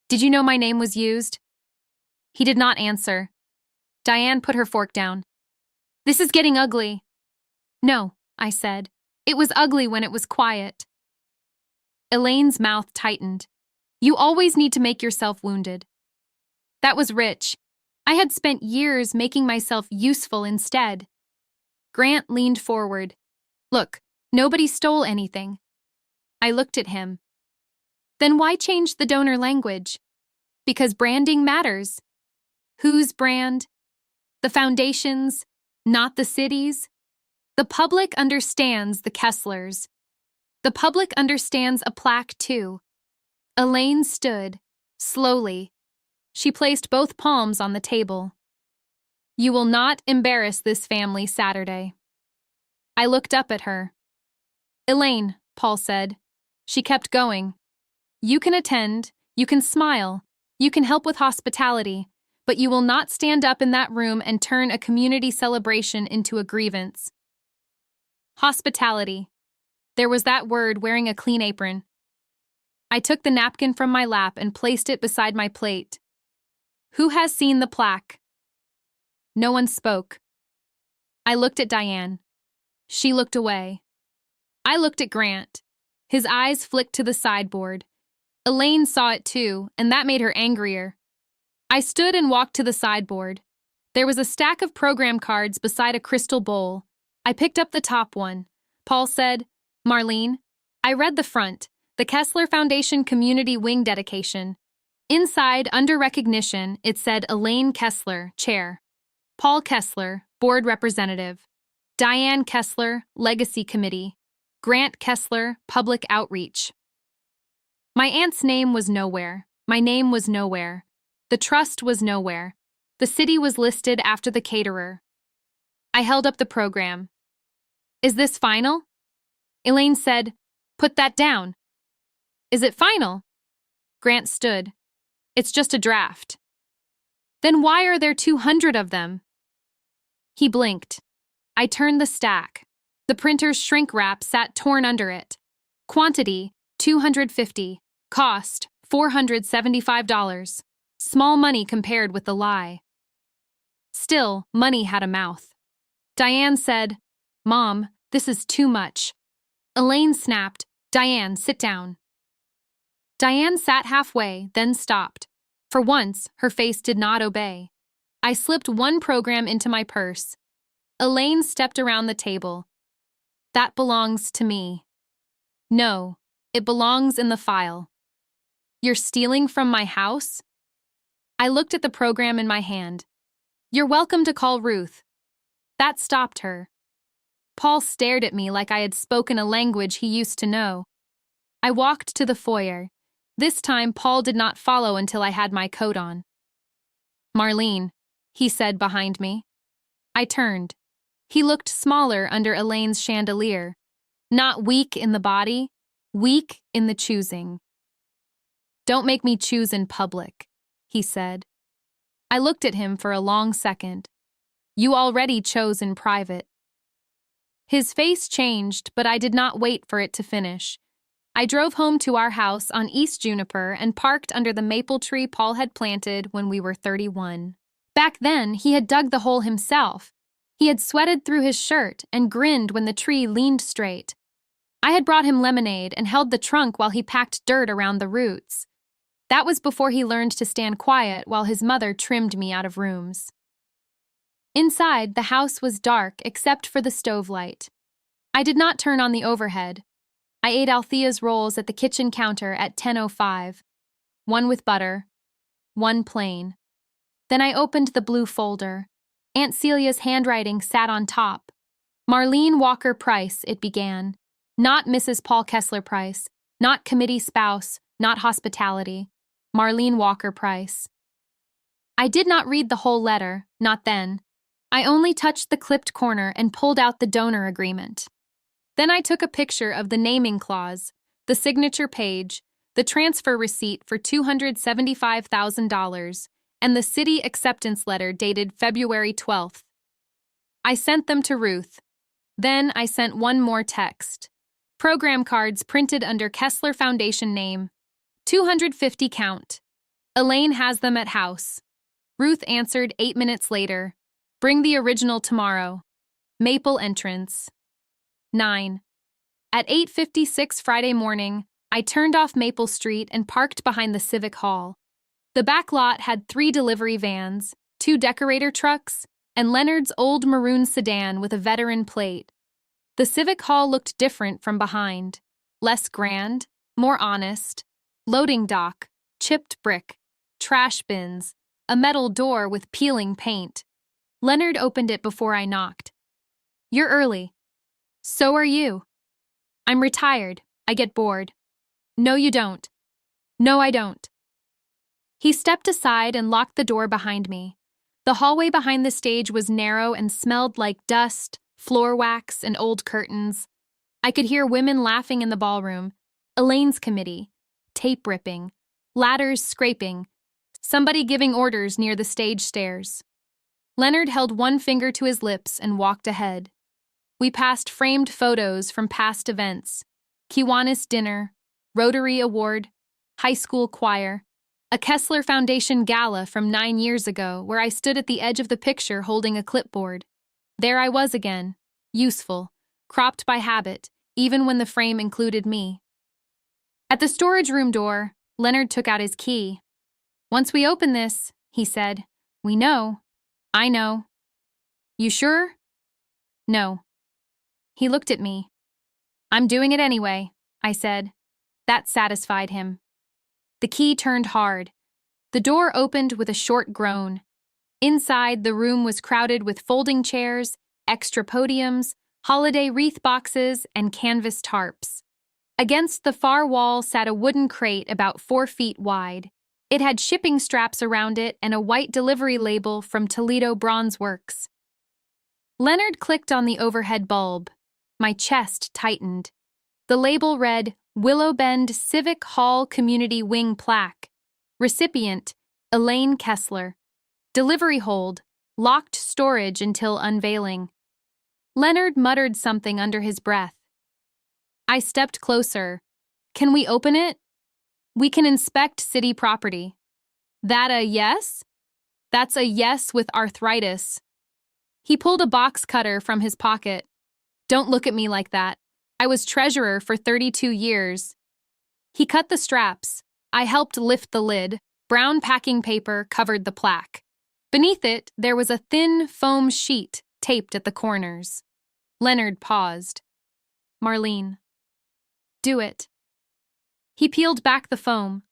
Did you know my name was used? He did not answer. Diane put her fork down. This is getting ugly. No, I said. It was ugly when it was quiet. Elaine's mouth tightened. You always need to make yourself wounded. That was rich. I had spent years making myself useful instead. Grant leaned forward. Look, nobody stole anything. I looked at him. Then why change the donor language? Because branding matters. Whose brand? The foundation's, not the city's. The public understands the Kesslers. The public understands a plaque too. Elaine stood, slowly. She placed both palms on the table. You will not embarrass this family Saturday. I looked up at her. Elaine, Paul said. She kept going. You can attend, you can smile, you can help with hospitality, but you will not stand up in that room and turn a community celebration into a grievance. Hospitality. There was that word wearing a clean apron. I took the napkin from my lap and placed it beside my plate. Who has seen the plaque? No one spoke. I looked at Diane. She looked away. I looked at Grant. His eyes flicked to the sideboard. Elaine saw it too, and that made her angrier. I stood and walked to the sideboard. There was a stack of program cards beside a crystal bowl. I picked up the top one. Paul said, Marlene. I read the front, the Kessler Foundation Community Wing Dedication. Inside, under recognition, it said Elaine Kessler, Chair. Paul Kessler, Board Representative. Diane Kessler, Legacy Committee. Grant Kessler, Public Outreach. My aunt's name was nowhere. My name was nowhere. The trust was nowhere. The city was listed after the caterer. I held up the program. Is this final? Elaine said, Put that down. Is it final? Grant stood. It's just a draft. Then why are there 200 of them? He blinked. I turned the stack. The printer's shrink wrap sat torn under it. Quantity, 250. Cost, $475. Small money compared with the lie. Still, money had a mouth. Diane said, Mom, this is too much. Elaine snapped, Diane, sit down. Diane sat halfway, then stopped. For once, her face did not obey. I slipped one program into my purse. Elaine stepped around the table. That belongs to me. No, it belongs in the file. You're stealing from my house? I looked at the program in my hand. You're welcome to call Ruth. That stopped her. Paul stared at me like I had spoken a language he used to know. I walked to the foyer. This time, Paul did not follow until I had my coat on. Marlene, he said behind me. I turned. He looked smaller under Elaine's chandelier. Not weak in the body, weak in the choosing. Don't make me choose in public, he said. I looked at him for a long second. You already chose in private. His face changed, but I did not wait for it to finish. I drove home to our house on East Juniper and parked under the maple tree Paul had planted when we were 31. Back then, he had dug the hole himself. He had sweated through his shirt and grinned when the tree leaned straight. I had brought him lemonade and held the trunk while he packed dirt around the roots. That was before he learned to stand quiet while his mother trimmed me out of rooms. Inside, the house was dark except for the stove light. I did not turn on the overhead. I ate Althea's rolls at the kitchen counter at 10:05. One with butter, one plain. Then I opened the blue folder. Aunt Celia's handwriting sat on top. Marlene Walker Price, it began. Not Mrs. Paul Kessler Price, not committee spouse, not hospitality. Marlene Walker Price. I did not read the whole letter, not then. I only touched the clipped corner and pulled out the donor agreement. Then I took a picture of the naming clause, the signature page, the transfer receipt for $275,000, and the city acceptance letter dated February 12th. I sent them to Ruth. Then I sent one more text. Program cards printed under Kessler Foundation name. 250 count. Elaine has them at house. Ruth answered 8 minutes later. Bring the original tomorrow. Maple entrance. 9. At 8:56 Friday morning, I turned off Maple Street and parked behind the Civic Hall. The back lot had 3 delivery vans, 2 decorator trucks, and Leonard's old maroon sedan with a veteran plate. The Civic Hall looked different from behind. Less grand, more honest. Loading dock, chipped brick, trash bins, a metal door with peeling paint. Leonard opened it before I knocked. You're early. So are you. I'm retired. I get bored. No, you don't. No, I don't. He stepped aside and locked the door behind me. The hallway behind the stage was narrow and smelled like dust, floor wax, and old curtains. I could hear women laughing in the ballroom, Elaine's committee, tape ripping, ladders scraping, somebody giving orders near the stage stairs. Leonard held one finger to his lips and walked ahead. We passed framed photos from past events, Kiwanis dinner, Rotary Award, high school choir, a Kessler Foundation gala from 9 years ago where I stood at the edge of the picture holding a clipboard. There I was again, useful, cropped by habit, even when the frame included me. At the storage room door, Leonard took out his key. "Once we open this," he said, "we know. I know." "You sure?" "No." He looked at me. "I'm doing it anyway," I said. That satisfied him. The key turned hard. The door opened with a short groan. Inside, the room was crowded with folding chairs, extra podiums, holiday wreath boxes, and canvas tarps. Against the far wall sat a wooden crate about 4 feet wide. It had shipping straps around it and a white delivery label from Toledo Bronze Works. Leonard clicked on the overhead bulb. My chest tightened. The label read, Willow Bend Civic Hall Community Wing Plaque. Recipient, Elaine Kessler. Delivery hold, locked storage until unveiling. Leonard muttered something under his breath. I stepped closer. "Can we open it?" "We can inspect city property." "That a yes?" "That's a yes with arthritis." He pulled a box cutter from his pocket. "Don't look at me like that. I was treasurer for 32 years. He cut the straps. I helped lift the lid. Brown packing paper covered the plaque. Beneath it, there was a thin foam sheet taped at the corners. Leonard paused. "Marlene." "Do it." He peeled back the foam.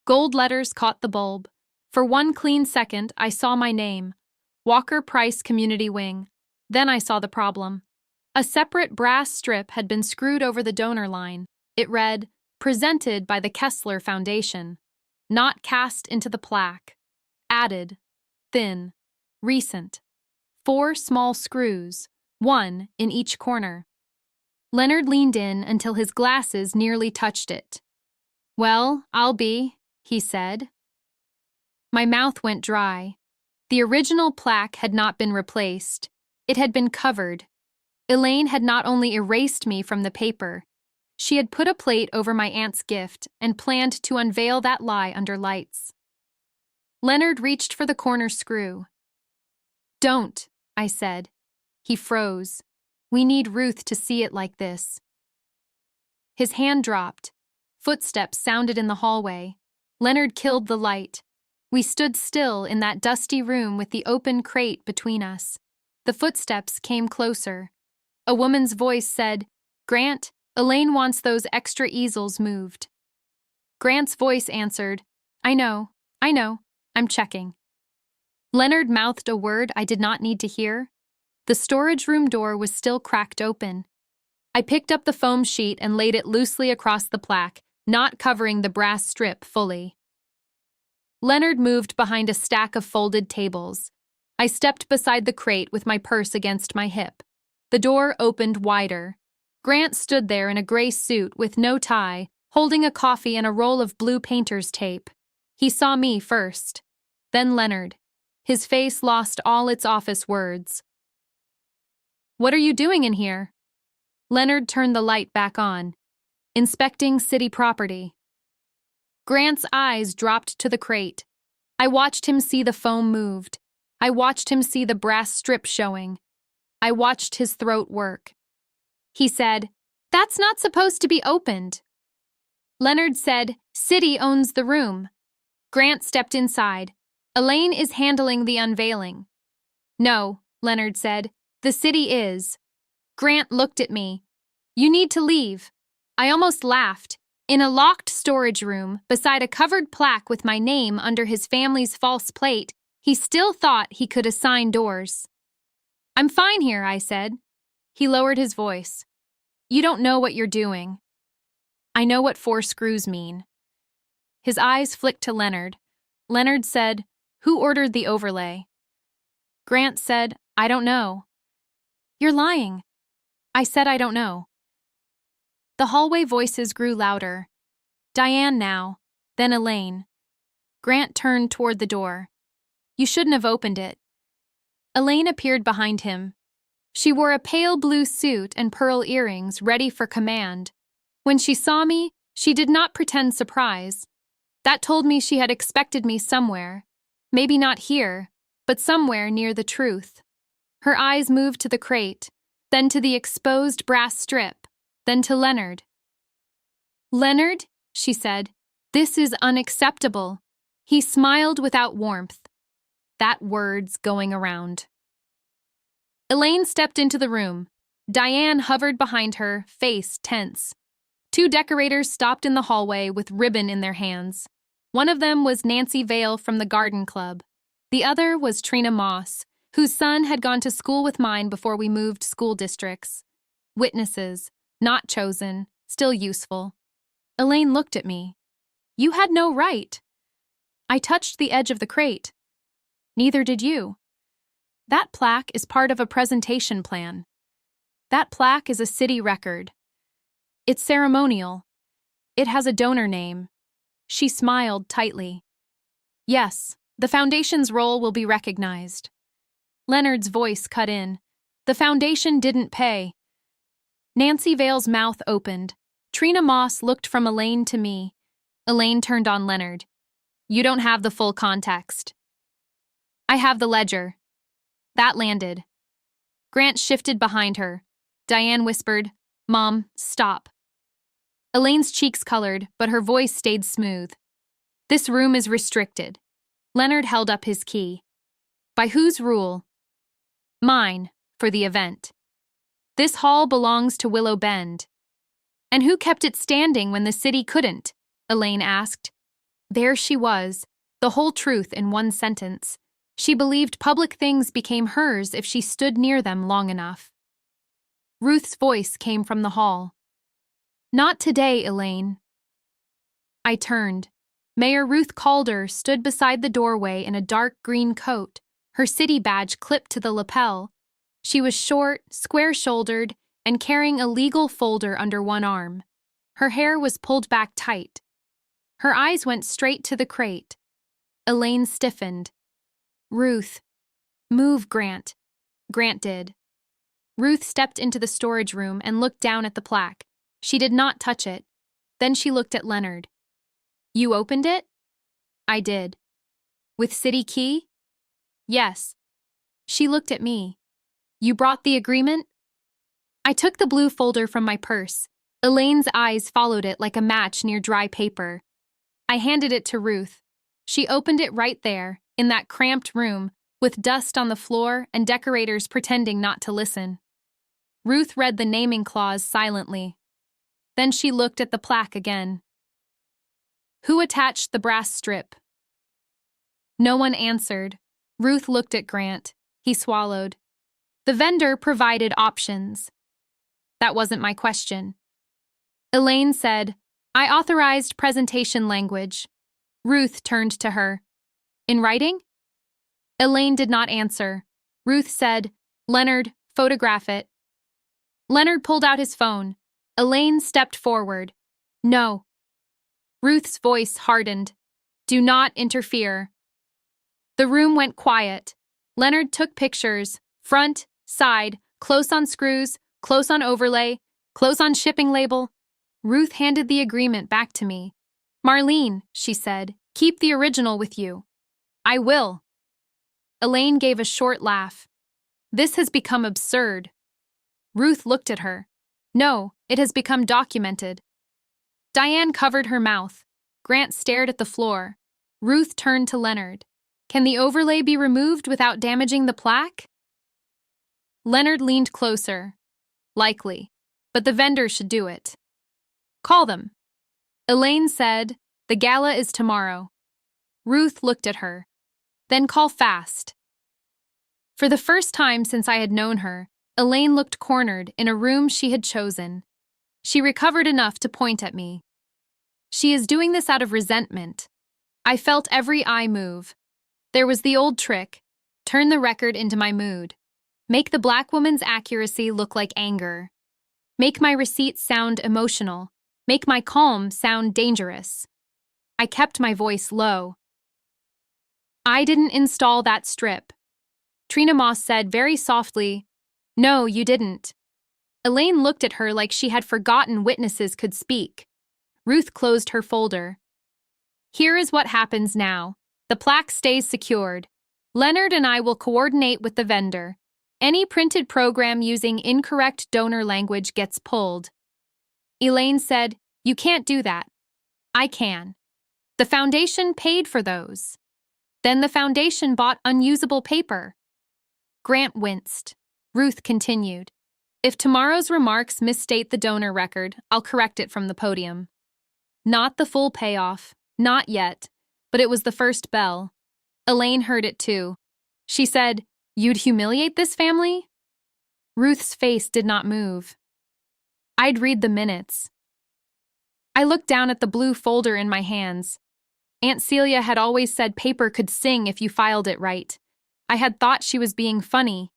Gold letters caught the bulb. For one clean second, I saw my name, Walker Price Community Wing. Then I saw the problem. A separate brass strip had been screwed over the donor line. It read, "Presented by the Kessler Foundation." Not cast into the plaque. Added. Thin. Recent. 4 small screws, 1 in each corner. Leonard leaned in until his glasses nearly touched it. "Well, I'll be," he said. My mouth went dry. The original plaque had not been replaced. It had been covered. Elaine had not only erased me from the paper, she had put a plate over my aunt's gift and planned to unveil that lie under lights. Leonard reached for the corner screw. "Don't," I said. He froze. "We need Ruth to see it like this." His hand dropped. Footsteps sounded in the hallway. Leonard killed the light. We stood still in that dusty room with the open crate between us. The footsteps came closer. A woman's voice said, "Grant, Elaine wants those extra easels moved." Grant's voice answered, I know, I'm checking." Leonard mouthed a word I did not need to hear. The storage room door was still cracked open. I picked up the foam sheet and laid it loosely across the plaque, not covering the brass strip fully. Leonard moved behind a stack of folded tables. I stepped beside the crate with my purse against my hip. The door opened wider. Grant stood there in a gray suit with no tie, holding a coffee and a roll of blue painter's tape. He saw me first, then Leonard. His face lost all its office words. "What are you doing in here?" Leonard turned the light back on. "Inspecting city property." Grant's eyes dropped to the crate. I watched him see the foam moved. I watched him see the brass strip showing. I watched his throat work. He said, "That's not supposed to be opened." Leonard said, "City owns the room." Grant stepped inside. "Elaine is handling the unveiling." "No," Leonard said, "the city is." Grant looked at me. "You need to leave." I almost laughed. In a locked storage room, beside a covered plaque with my name under his family's false plate, he still thought he could assign doors. "I'm fine here," I said. He lowered his voice. "You don't know what you're doing." "I know what 4 screws mean." His eyes flicked to Leonard. Leonard said, "Who ordered the overlay?" Grant said, "I don't know." "You're lying." I said, "I don't know." The hallway voices grew louder. Diane now, then Elaine. Grant turned toward the door. "You shouldn't have opened it." Elaine appeared behind him. She wore a pale blue suit and pearl earrings, ready for command. When she saw me, she did not pretend surprise. That told me she had expected me somewhere. Maybe not here, but somewhere near the truth. Her eyes moved to the crate, then to the exposed brass strip, then to Leonard. "Leonard," she said, "this is unacceptable." He smiled without warmth. That word's going around. Elaine stepped into the room. Diane hovered behind her, face tense. Two decorators stopped in the hallway with ribbon in their hands. One of them was Nancy Vale from the Garden Club. The other was Trina Moss, whose son had gone to school with mine before we moved school districts. Witnesses, not chosen, still useful. Elaine looked at me. "You had no right." I touched the edge of the crate. "Neither did you." "That plaque is part of a presentation plan. That plaque is a city record. It's ceremonial. It has a donor name." She smiled tightly. "Yes, the foundation's role will be recognized." Leonard's voice cut in. "The foundation didn't pay." Nancy Vale's mouth opened. Trina Moss looked from Elaine to me. Elaine turned on Leonard. "You don't have the full context." "I have the ledger." That landed. Grant shifted behind her. Diane whispered, "Mom, stop." Elaine's cheeks colored, but her voice stayed smooth. "This room is restricted." Leonard held up his key. "By whose rule?" "Mine, for the event. This hall belongs to Willow Bend." "And who kept it standing when the city couldn't?" Elaine asked. There she was, the whole truth in one sentence. She believed public things became hers if she stood near them long enough. Ruth's voice came from the hall. "Not today, Elaine." I turned. Mayor Ruth Calder stood beside the doorway in a dark green coat, her city badge clipped to the lapel. She was short, square-shouldered, and carrying a legal folder under one arm. Her hair was pulled back tight. Her eyes went straight to the crate. Elaine stiffened. "Ruth." "Move, Grant." Grant did. Ruth stepped into the storage room and looked down at the plaque. She did not touch it. Then she looked at Leonard. "You opened it?" "I did." "With city key?" "Yes." She looked at me. "You brought the agreement?" I took the blue folder from my purse. Elaine's eyes followed it like a match near dry paper. I handed it to Ruth. She opened it right there, in that cramped room, with dust on the floor and decorators pretending not to listen. Ruth read the naming clause silently. Then she looked at the plaque again. "Who attached the brass strip?" No one answered. Ruth looked at Grant. He swallowed. "The vendor provided options." That wasn't my question. Elaine said, "I authorized presentation language." Ruth turned to her. "In writing?" Elaine did not answer. Ruth said, "Leonard, photograph it." Leonard pulled out his phone. Elaine stepped forward. "No." Ruth's voice hardened. "Do not interfere." The room went quiet. Leonard took pictures, front, side, close on screws, close on overlay, close on shipping label. Ruth handed the agreement back to me. "Marlene," she said, "keep the original with you." "I will." Elaine gave a short laugh. "This has become absurd." Ruth looked at her. "No, it has become documented." Diane covered her mouth. Grant stared at the floor. Ruth turned to Leonard. "Can the overlay be removed without damaging the plaque?" Leonard leaned closer. "Likely, but the vendor should do it." "Call them." Elaine said, "The gala is tomorrow." Ruth looked at her. "Then call fast." For the first time since I had known her, Elaine looked cornered in a room she had chosen. She recovered enough to point at me. "She is doing this out of resentment." I felt every eye move. There was the old trick. Turn the record into my mood. Make the black woman's accuracy look like anger. Make my receipts sound emotional. Make my calm sound dangerous. I kept my voice low. I didn't install that strip. Trina Moss said very softly, "No, you didn't." Elaine looked at her like she had forgotten witnesses could speak. Ruth closed her folder. "Here is what happens now. The plaque stays secured. Leonard and I will coordinate with the vendor. Any printed program using incorrect donor language gets pulled." Elaine said, "You can't do that." "I can. The foundation paid for those. Then the foundation bought unusable paper." Grant winced. Ruth continued, "If tomorrow's remarks misstate the donor record, I'll correct it from the podium." Not the full payoff, not yet, but it was the first bell. Elaine heard it too. She said, "You'd humiliate this family?" Ruth's face did not move. "I'd read the minutes." I looked down at the blue folder in my hands. Aunt Celia had always said paper could sing if you filed it right. I had thought she was being funny.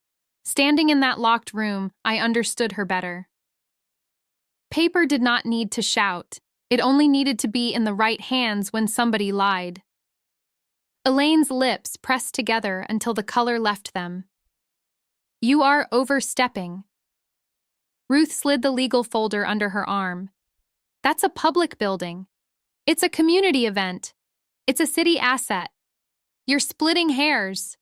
Standing in that locked room, I understood her better. Paper did not need to shout. It only needed to be in the right hands when somebody lied. Elaine's lips pressed together until the color left them. "You are overstepping." Ruth slid the legal folder under her arm. "That's a public building. It's a community event. It's a city asset. You're splitting hairs."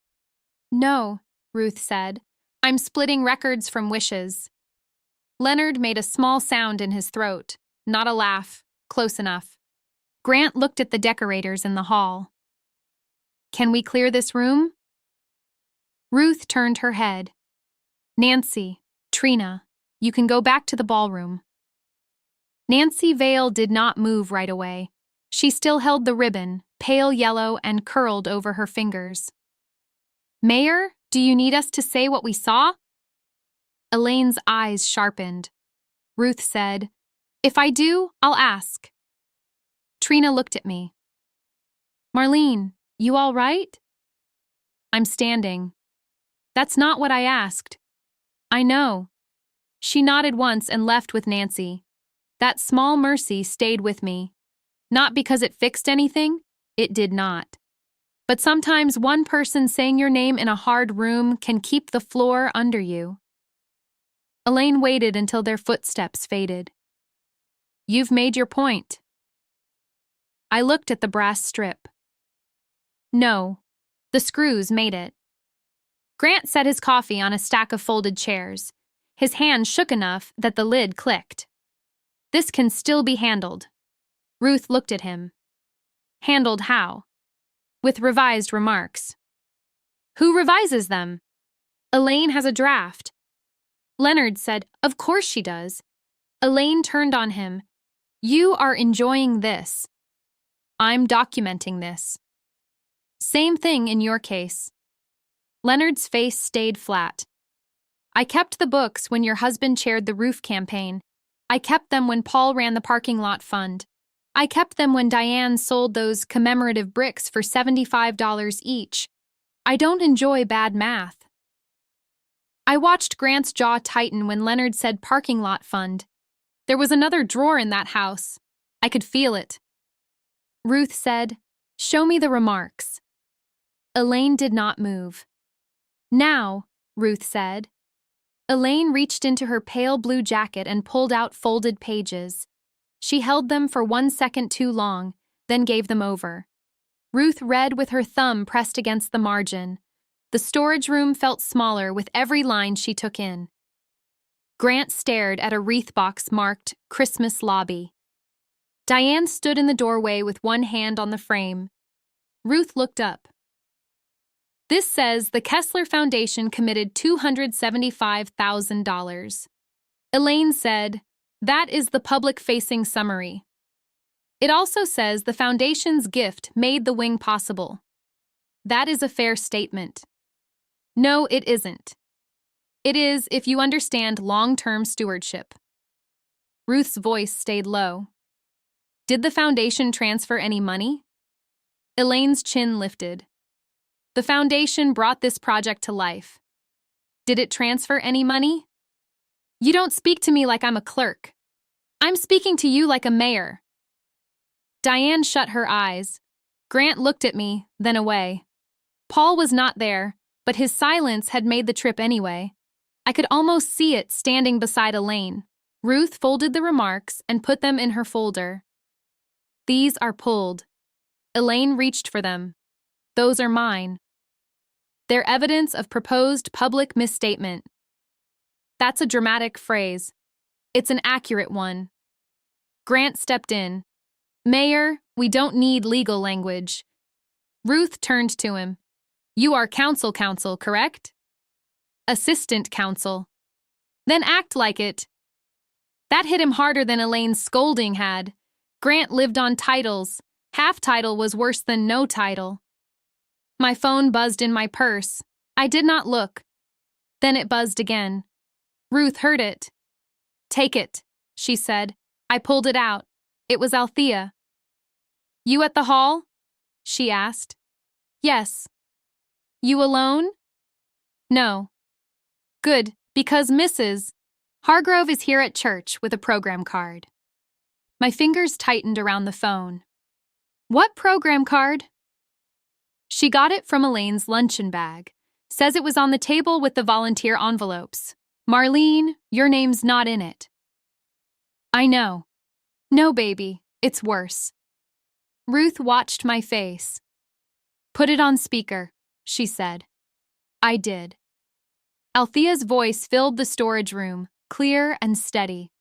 "No," Ruth said. "I'm splitting records from wishes." Leonard made a small sound in his throat. Not a laugh. Close enough. Grant looked at the decorators in the hall. "Can we clear this room?" Ruth turned her head. "Nancy, Trina, you can go back to the ballroom." Nancy Vale did not move right away. She still held the ribbon, pale yellow and curled over her fingers. "Mayor, do you need us to say what we saw?" Elaine's eyes sharpened. Ruth said, "If I do, I'll ask." Trina looked at me. "Marlene, you all right?" "I'm standing." "That's not what I asked." "I know." She nodded once and left with Nancy. That small mercy stayed with me. Not because it fixed anything, it did not. But sometimes one person saying your name in a hard room can keep the floor under you. Elaine waited until their footsteps faded. "You've made your point." I looked at the brass strip. "No, the screws made it." Grant set his coffee on a stack of folded chairs. His hand shook enough that the lid clicked. "This can still be handled." Ruth looked at him. "Handled how?" "With revised remarks." "Who revises them?" "Elaine has a draft." Leonard said, "Of course she does." Elaine turned on him. "You are enjoying this." "I'm documenting this." "Same thing in your case." Leonard's face stayed flat. "I kept the books when your husband chaired the roof campaign. I kept them when Paul ran the parking lot fund. I kept them when Diane sold those commemorative bricks for $75 each. I don't enjoy bad math." I watched Grant's jaw tighten when Leonard said parking lot fund. There was another drawer in that house. I could feel it. Ruth said, "Show me the remarks." Elaine did not move. "Now," Ruth said. Elaine reached into her pale blue jacket and pulled out folded pages. She held them for 1 second too long, then gave them over. Ruth read with her thumb pressed against the margin. The storage room felt smaller with every line she took in. Grant stared at a wreath box marked Christmas Lobby. Diane stood in the doorway with one hand on the frame. Ruth looked up. "This says the Kessler Foundation committed $275,000. Elaine said, "That is the public-facing summary." It also says the foundation's gift made the wing possible. That is a fair statement. No, it isn't. It is if you understand long-term stewardship. Ruth's voice stayed low. "Did the foundation transfer any money?" Elaine's chin lifted. The foundation brought this project to life. Did it transfer any money? You don't speak to me like I'm a clerk. I'm speaking to you like a mayor. Diane shut her eyes. Grant looked at me, then away. Paul was not there, but his silence had made the trip anyway. I could almost see it standing beside Elaine. Ruth folded the remarks and put them in her folder. These are pulled. Elaine reached for them. Those are mine. They're evidence of proposed public misstatement. That's a dramatic phrase. It's an accurate one. Grant stepped in. Mayor, we don't need legal language. Ruth turned to him. You are counsel, correct? Assistant counsel. Then act like it. That hit him harder than Elaine's scolding had. Grant lived on titles. Half title was worse than no title. My phone buzzed in my purse. I did not look. Then it buzzed again. Ruth heard it. Take it, she said. I pulled it out. It was Althea. You at the hall? She asked. Yes. You alone? No. Good, because Mrs. Hargrove is here at church with a program card. My fingers tightened around the phone. What program card? She got it from Elaine's luncheon bag. Says it was on the table with the volunteer envelopes. Marlene, your name's not in it. I know. No, baby, it's worse. Ruth watched my face. Put it on speaker, she said. I did. Althea's voice filled the storage room, clear and steady.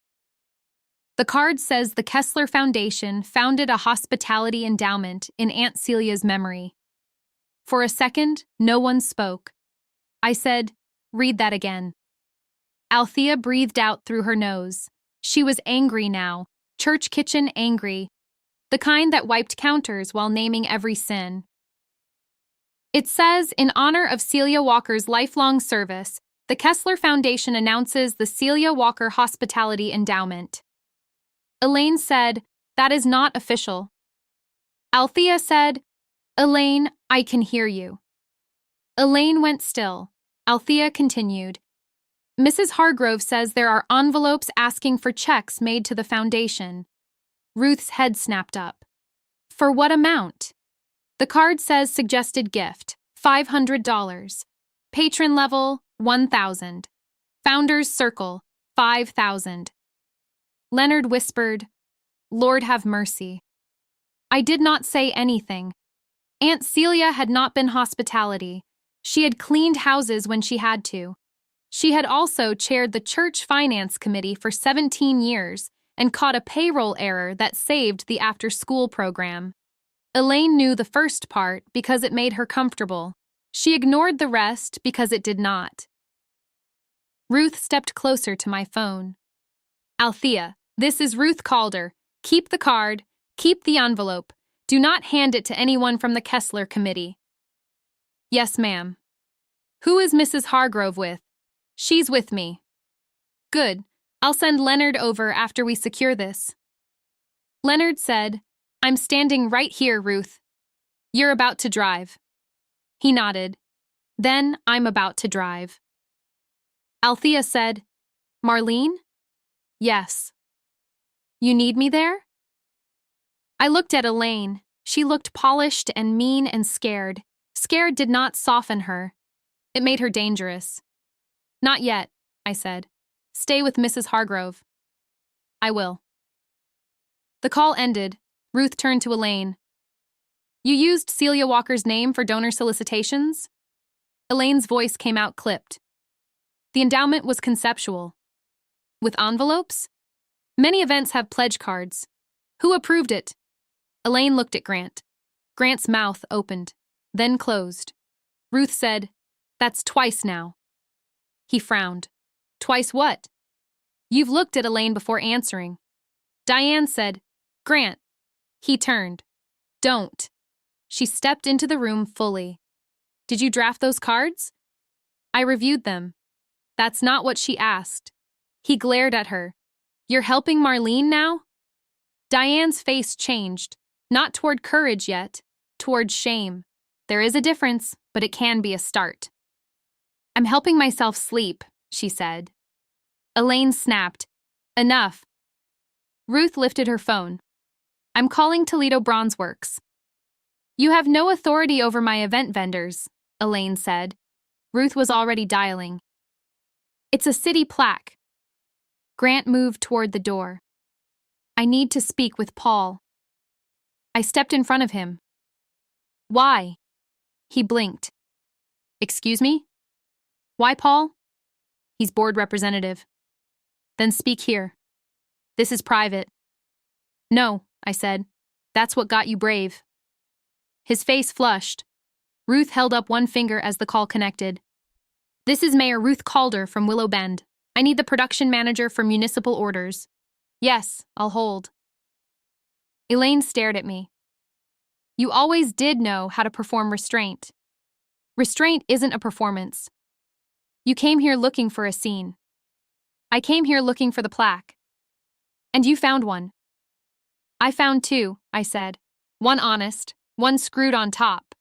The card says the Kessler Foundation founded a hospitality endowment in Aunt Celia's memory. For a second, no one spoke. I said, read that again. Althea breathed out through her nose. She was angry now, church kitchen angry, the kind that wiped counters while naming every sin. It says, in honor of Celia Walker's lifelong service, the Kessler Foundation announces the Celia Walker Hospitality Endowment. Elaine said, that is not official. Althea said, Elaine, I can hear you. Elaine went still. Althea continued, Mrs. Hargrove says there are envelopes asking for checks made to the foundation. Ruth's head snapped up. For what amount? The card says suggested gift, $500. Patron level, $1,000. Founder's circle, $5,000. Leonard whispered, Lord have mercy. I did not say anything. Aunt Celia had not been hospitality. She had cleaned houses when she had to. She had also chaired the church finance committee for 17 years and caught a payroll error that saved the after-school program. Elaine knew the first part because it made her comfortable. She ignored the rest because it did not. Ruth stepped closer to my phone. Althea, this is Ruth Calder. Keep the card. Keep the envelope. Do not hand it to anyone from the Kessler committee. Yes, ma'am. Who is Mrs. Hargrove with? She's with me. Good. I'll send Leonard over after we secure this. Leonard said, I'm standing right here, Ruth. You're about to drive. He nodded. Then I'm about to drive. Althea said, Marlene? Yes. You need me there? I looked at Elaine. She looked polished and mean and scared. Scared did not soften her. It made her dangerous. Not yet, I said. Stay with Mrs. Hargrove. I will. The call ended. Ruth turned to Elaine. You used Celia Walker's name for donor solicitations? Elaine's voice came out clipped. The endowment was conceptual. With envelopes? Many events have pledge cards. Who approved it? Elaine looked at Grant. Grant's mouth opened, then closed. Ruth said, That's twice now. He frowned. Twice what? You've looked at Elaine before answering. Diane said, Grant. He turned. Don't. She stepped into the room fully. Did you draft those cards? I reviewed them. That's not what she asked. He glared at her. You're helping Marlene now? Diane's face changed, not toward courage yet, towards shame. There is a difference, but it can be a start. I'm helping myself sleep, she said. Elaine snapped. Enough. Ruth lifted her phone. I'm calling Toledo Bronze Works. You have no authority over my event vendors, Elaine said. Ruth was already dialing. It's a city plaque. Grant moved toward the door. I need to speak with Paul. I stepped in front of him. Why? He blinked. Excuse me? Why, Paul? He's board representative. Then speak here. This is private. No, I said. That's what got you brave. His face flushed. Ruth held up one finger as the call connected. This is Mayor Ruth Calder from Willow Bend. I need the production manager for municipal orders. Yes, I'll hold. Elaine stared at me. You always did know how to perform restraint. Restraint isn't a performance. You came here looking for a scene. I came here looking for the plaque. And you found one. I found two, I said. One honest, one screwed on top.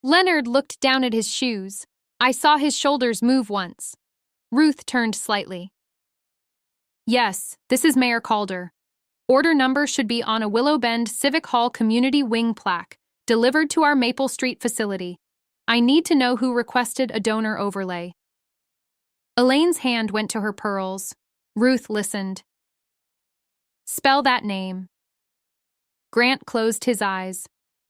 Leonard looked down at his shoes. I saw his shoulders move once. Ruth turned slightly. Yes, this is Mayor Calder. Order number should be on a Willow Bend Civic Hall Community Wing plaque, delivered to our Maple Street facility. I need to know who requested a donor overlay. Elaine's hand went to her pearls. Ruth listened. Spell that name. Grant closed his eyes.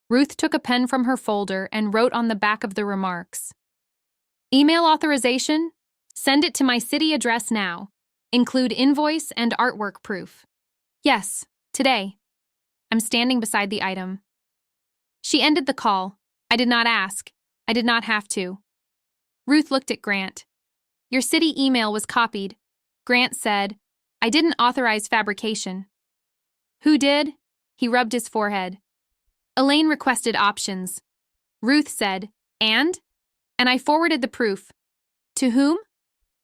Ruth took a pen from her folder and wrote on the back of the remarks. Email authorization? Send it to my city address now. Include invoice and artwork proof. Yes, today. I'm standing beside the item. She ended the call. I did not ask. I did not have to. Ruth looked at Grant. Your city email was copied. Grant said, I didn't authorize fabrication. Who did? He rubbed his forehead. Elaine requested options. Ruth said, and I forwarded the proof. To whom?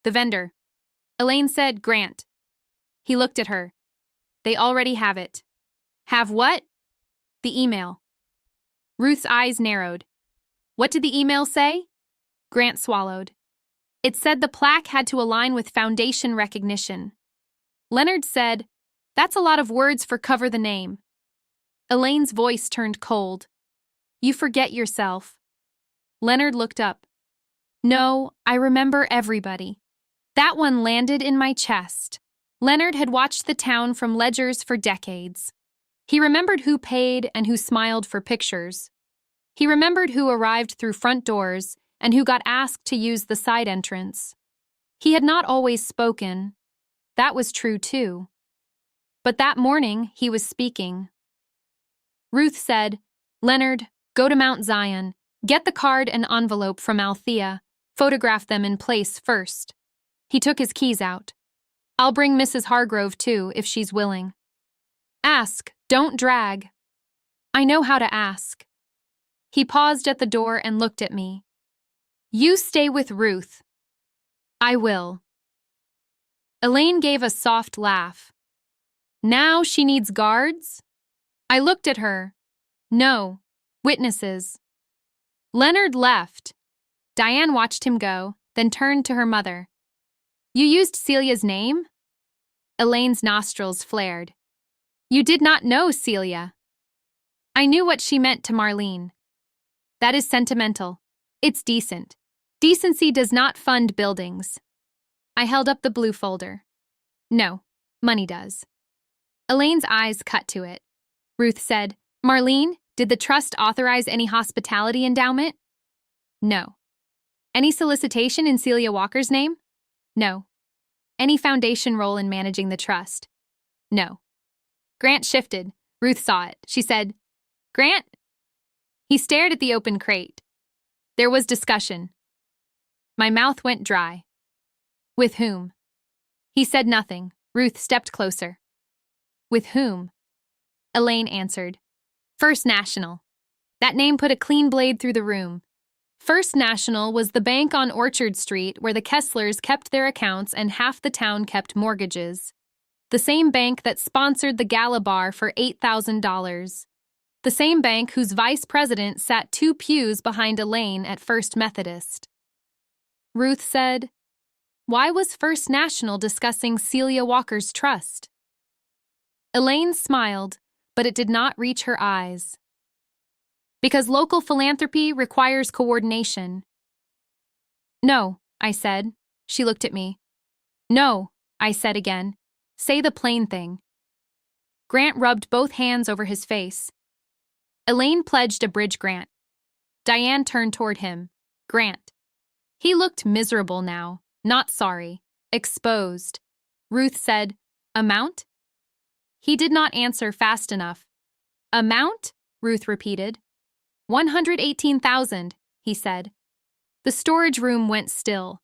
The vendor. Elaine said, Grant. He looked at her. They already have it. Have what? The email. Ruth's eyes narrowed. What did the email say? Grant swallowed. It said the plaque had to align with foundation recognition. Leonard said, that's a lot of words for cover the name. Elaine's voice turned cold. You forget yourself. Leonard looked up. No, I remember everybody. That one landed in my chest. Leonard had watched the town from ledgers for decades. He remembered who paid and who smiled for pictures. He remembered who arrived through front doors and who got asked to use the side entrance. He had not always spoken. That was true too. But that morning, he was speaking. Ruth said, Leonard, go to Mount Zion. Get the card and envelope from Althea. Photograph them in place first. He took his keys out. I'll bring Mrs. Hargrove too, if she's willing. Ask, don't drag. I know how to ask. He paused at the door and looked at me. You stay with Ruth. I will. Elaine gave a soft laugh. Now she needs guards? I looked at her. No, witnesses. Leonard left. Diane watched him go, then turned to her mother. You used Celia's name? Elaine's nostrils flared. You did not know Celia. I knew what she meant to Marlene. That is sentimental. It's decent. Decency does not fund buildings. I held up the blue folder. No, money does. Elaine's eyes cut to it. Ruth said, Marlene, did the trust authorize any hospitality endowment? No. Any solicitation in Celia Walker's name? No. Any foundation role in managing the trust? No. Grant shifted. Ruth saw it. She said, Grant? He stared at the open crate. There was discussion. My mouth went dry. With whom? He said nothing. Ruth stepped closer. With whom? Elaine answered. First National. That name put a clean blade through the room. First National was the bank on Orchard Street where the Kesslers kept their accounts and half the town kept mortgages. The same bank that sponsored the gala bar for $8,000. The same bank whose vice president sat 2 pews behind Elaine at First Methodist. Ruth said, "Why was First National discussing Celia Walker's trust?" Elaine smiled, but it did not reach her eyes. "Because local philanthropy requires coordination." "No," I said. She looked at me. "No," I said again. "Say the plain thing." Grant rubbed both hands over his face. Elaine pledged a bridge grant. Diane turned toward him. "Grant." He looked miserable now, not sorry, exposed. Ruth said, "Amount?" He did not answer fast enough. "Amount?" Ruth repeated. 118,000, he said. The storage room went still.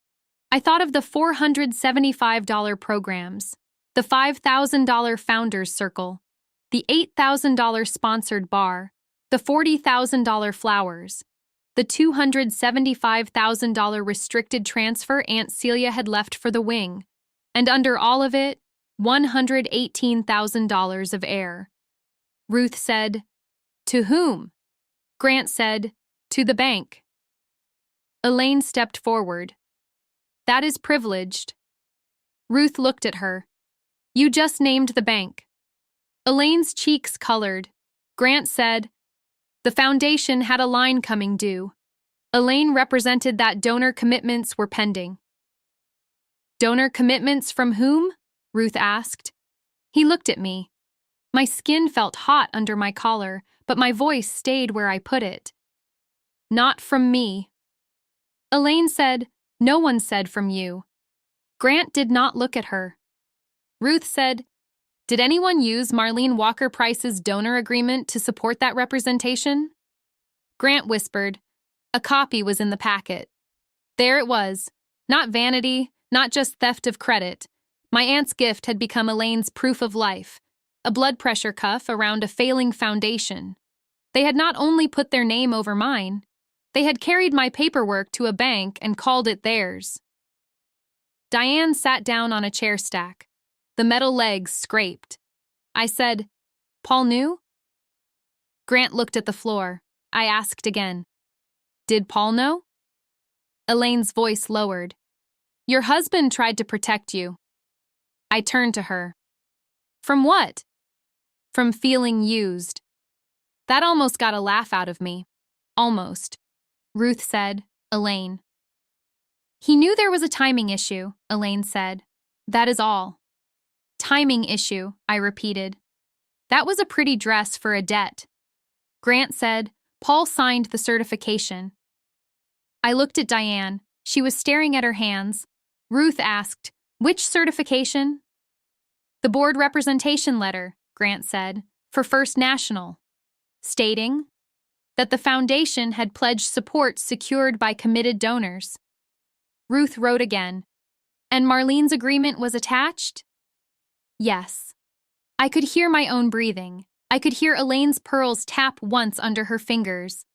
I thought of the $475 programs, the $5,000 Founders Circle, the $8,000 sponsored bar, the $40,000 flowers, the $275,000 restricted transfer Aunt Celia had left for the wing, and under all of it, $118,000 of air. Ruth said, "To whom?" Grant said, "To the bank." Elaine stepped forward. "That is privileged." Ruth looked at her. "You just named the bank." Elaine's cheeks colored. Grant said, "The foundation had a line coming due." Elaine represented that donor commitments were pending. "Donor commitments from whom?" Ruth asked. He looked at me. My skin felt hot under my collar, but my voice stayed where I put it. "Not from me." Elaine said, "No one said from you." Grant did not look at her. Ruth said, "Did anyone use Marlene Walker Price's donor agreement to support that representation?" Grant whispered, "A copy was in the packet." There it was. Not vanity, not just theft of credit. My aunt's gift had become Elaine's proof of life, a blood pressure cuff around a failing foundation. They had not only put their name over mine, they had carried my paperwork to a bank and called it theirs. Diane sat down on a chair stack. The metal legs scraped. I said, "Paul knew?" Grant looked at the floor. I asked again, "Did Paul know?" Elaine's voice lowered. "Your husband tried to protect you." I turned to her. "From what?" "From feeling used." That almost got a laugh out of me. Almost. Ruth said, "Elaine." "He knew there was a timing issue," Elaine said. "That is all." "Timing issue," I repeated. "That was a pretty dress for a debt." Grant said, "Paul signed the certification." I looked at Diane. She was staring at her hands. Ruth asked, "Which certification?" "The board representation letter," Grant said, "for First National," stating that the foundation had pledged support secured by committed donors. Ruth wrote again, "And Marlene's agreement was attached?" Yes. I could hear my own breathing. I could hear Elaine's pearls tap once under her fingers.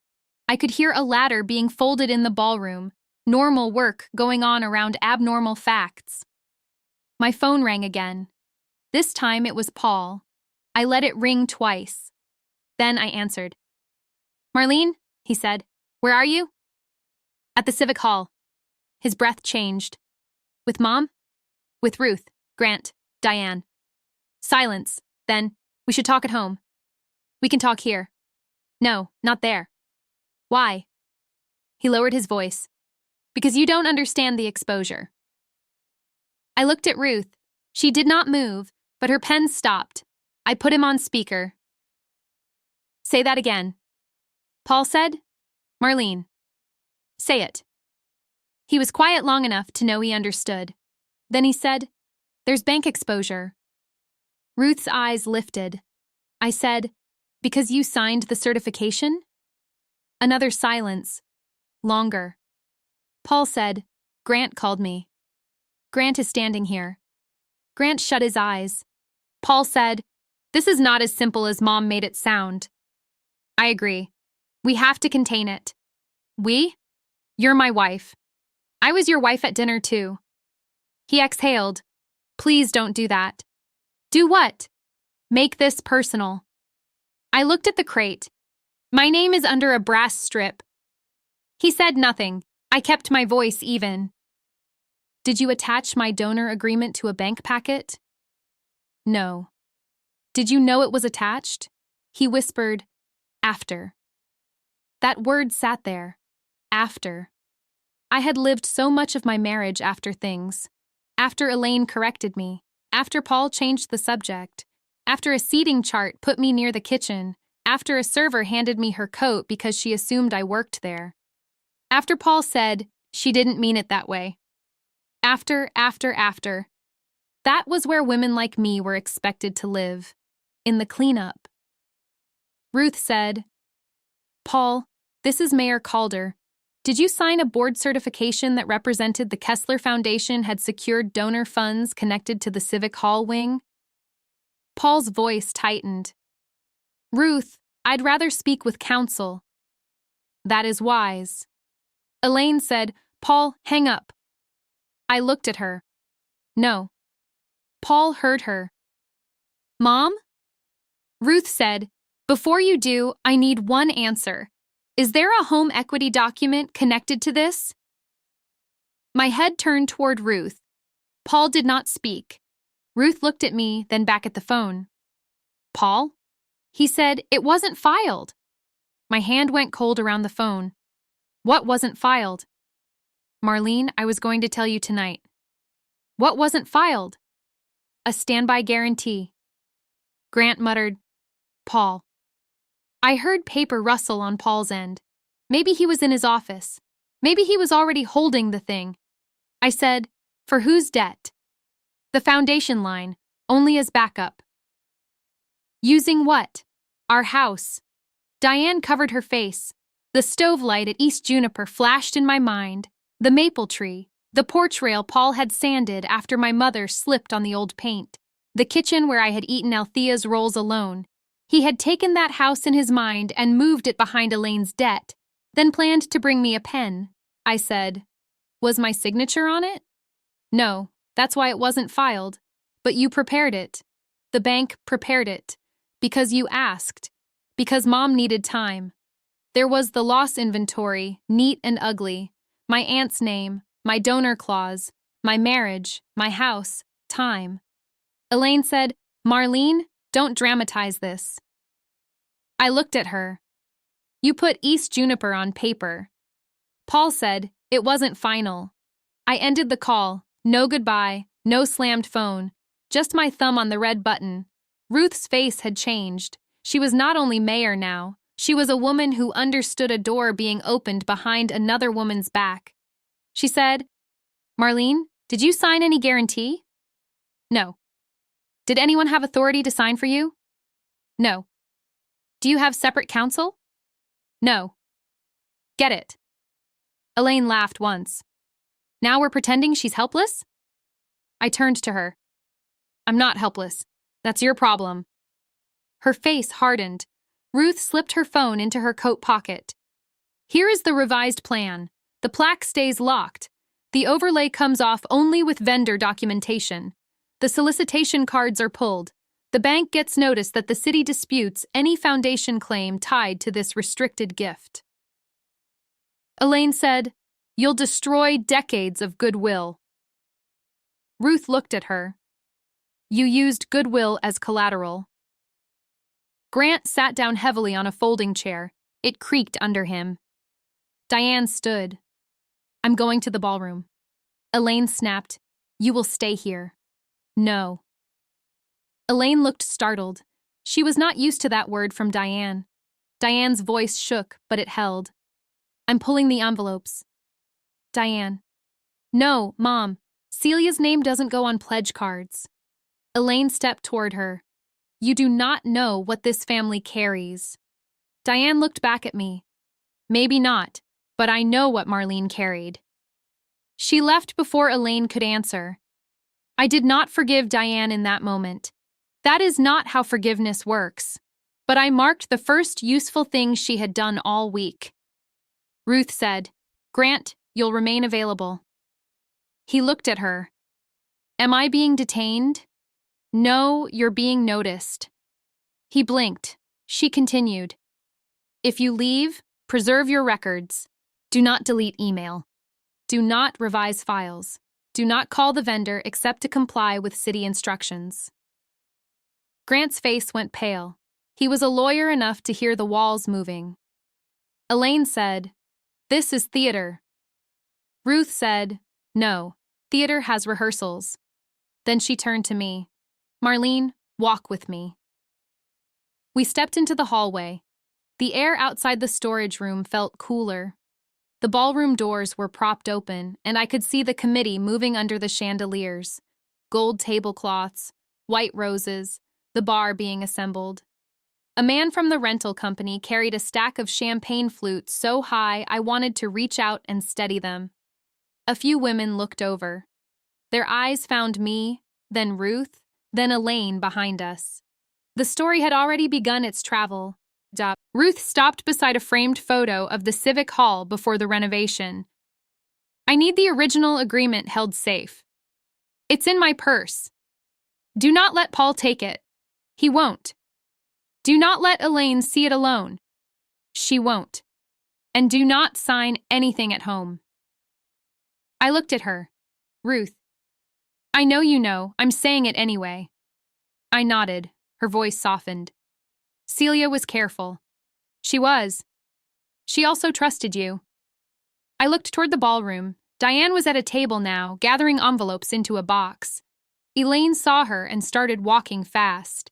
I could hear a ladder being folded in the ballroom, normal work going on around abnormal facts. My phone rang again. This time it was Paul. I let it ring twice. Then I answered. "Marlene," he said, "where are you?" "At the Civic Hall." His breath changed. "With Mom?" "With Ruth, Grant, Diane." Silence. Then, "We should talk at home." "We can talk here." "No, not there." "Why?" He lowered his voice. "Because you don't understand the exposure." I looked at Ruth. She did not move, but her pen stopped. I put him on speaker. "Say that again." Paul said, "Marlene." "Say it." He was quiet long enough to know he understood. Then he said, "There's bank exposure." Ruth's eyes lifted. I said, "Because you signed the certification?" Another silence. Longer. Paul said, "Grant called me." "Grant is standing here." Grant shut his eyes. Paul said, "This is not as simple as Mom made it sound." "I agree. We have to contain it." "We? You're my wife. I was your wife at dinner, too." He exhaled. "Please don't do that." "Do what?" "Make this personal." I looked at the crate. My name is under a brass strip. He said nothing. I kept my voice even. Did you attach my donor agreement to a bank packet? No. Did you know it was attached? He whispered, after. That word sat there. After. I had lived so much of my marriage after things. After Elaine corrected me. After Paul changed the subject. After a seating chart put me near the kitchen. After a server handed me her coat because she assumed I worked there. After Paul said, she didn't mean it that way. After. That was where women like me were expected to live. In the cleanup. Ruth said, Paul, this is Mayor Calder. Did you sign a board certification that represented the Kessler Foundation had secured donor funds connected to the Civic Hall wing? Paul's voice tightened. Ruth, I'd rather speak with counsel. That is wise. Elaine said, Paul, hang up. I looked at her. No. Paul heard her. Mom? Ruth said, before you do, I need one answer. Is there a home equity document connected to this? My head turned toward Ruth. Paul did not speak. Ruth looked at me, then back at the phone. Paul? He said, it wasn't filed. My hand went cold around the phone. What wasn't filed? Marlene, I was going to tell you tonight. What wasn't filed? A standby guarantee. Grant muttered, Paul. I heard paper rustle on Paul's end. Maybe he was in his office. Maybe he was already holding the thing. I said, for whose debt? The foundation line, only as backup. Using what? Our house. Diane covered her face. The stove light at East Juniper flashed in my mind. The maple tree. The porch rail Paul had sanded after my mother slipped on the old paint. The kitchen where I had eaten Althea's rolls alone. He had taken that house in his mind and moved it behind Elaine's debt, then planned to bring me a pen. I said, was my signature on it? No, that's why it wasn't filed. But you prepared it. The bank prepared it. Because you asked. Because Mom needed time. There was the loss inventory, neat and ugly. My aunt's name, my donor clause, my marriage, my house, time. Elaine said, Marlene, don't dramatize this. I looked at her. You put East Juniper on paper. Paul said, it wasn't final. I ended the call. No goodbye, no slammed phone. Just my thumb on the red button. Ruth's face had changed. She was not only mayor now, she was a woman who understood a door being opened behind another woman's back. She said, Marlene, did you sign any guarantee? No. Did anyone have authority to sign for you? No. Do you have separate counsel? No. Get it. Elaine laughed once. Now we're pretending she's helpless? I turned to her. I'm not helpless. That's your problem. Her face hardened. Ruth slipped her phone into her coat pocket. Here is the revised plan. The plaque stays locked. The overlay comes off only with vendor documentation. The solicitation cards are pulled. The bank gets notice that the city disputes any foundation claim tied to this restricted gift. Elaine said, You'll destroy decades of goodwill. Ruth looked at her. You used goodwill as collateral. Grant sat down heavily on a folding chair. It creaked under him. Diane stood. I'm going to the ballroom. Elaine snapped, You will stay here. No. Elaine looked startled. She was not used to that word from Diane. Diane's voice shook, but it held. I'm pulling the envelopes. Diane. No, Mom. Celia's name doesn't go on pledge cards. Elaine stepped toward her. You do not know what this family carries. Diane looked back at me. Maybe not, but I know what Marlene carried. She left before Elaine could answer. I did not forgive Diane in that moment. That is not how forgiveness works. But I marked the first useful thing she had done all week. Ruth said, Grant, you'll remain available. He looked at her. Am I being detained? No, you're being noticed. He blinked. She continued, "If you leave, preserve your records. Do not delete email. Do not revise files. Do not call the vendor except to comply with city instructions." Grant's face went pale. He was a lawyer enough to hear the walls moving. Elaine said, "This is theater." Ruth said, "No, theater has rehearsals." Then she turned to me. "Marlene, walk with me." We stepped into the hallway. The air outside the storage room felt cooler. The ballroom doors were propped open, and I could see the committee moving under the chandeliers, gold tablecloths, white roses, the bar being assembled. A man from the rental company carried a stack of champagne flutes so high I wanted to reach out and steady them. A few women looked over. Their eyes found me, then Ruth, then Elaine behind us. The story had already begun its travel. Ruth stopped beside a framed photo of the Civic Hall before the renovation. "I need the original agreement held safe. It's in my purse. Do not let Paul take it. He won't. Do not let Elaine see it alone. She won't. And do not sign anything at home." I looked at her. "Ruth, I know you know. I'm saying it anyway." I nodded. Her voice softened. "Celia was careful." "She was. She also trusted you." I looked toward the ballroom. Diane was at a table now, gathering envelopes into a box. Elaine saw her and started walking fast.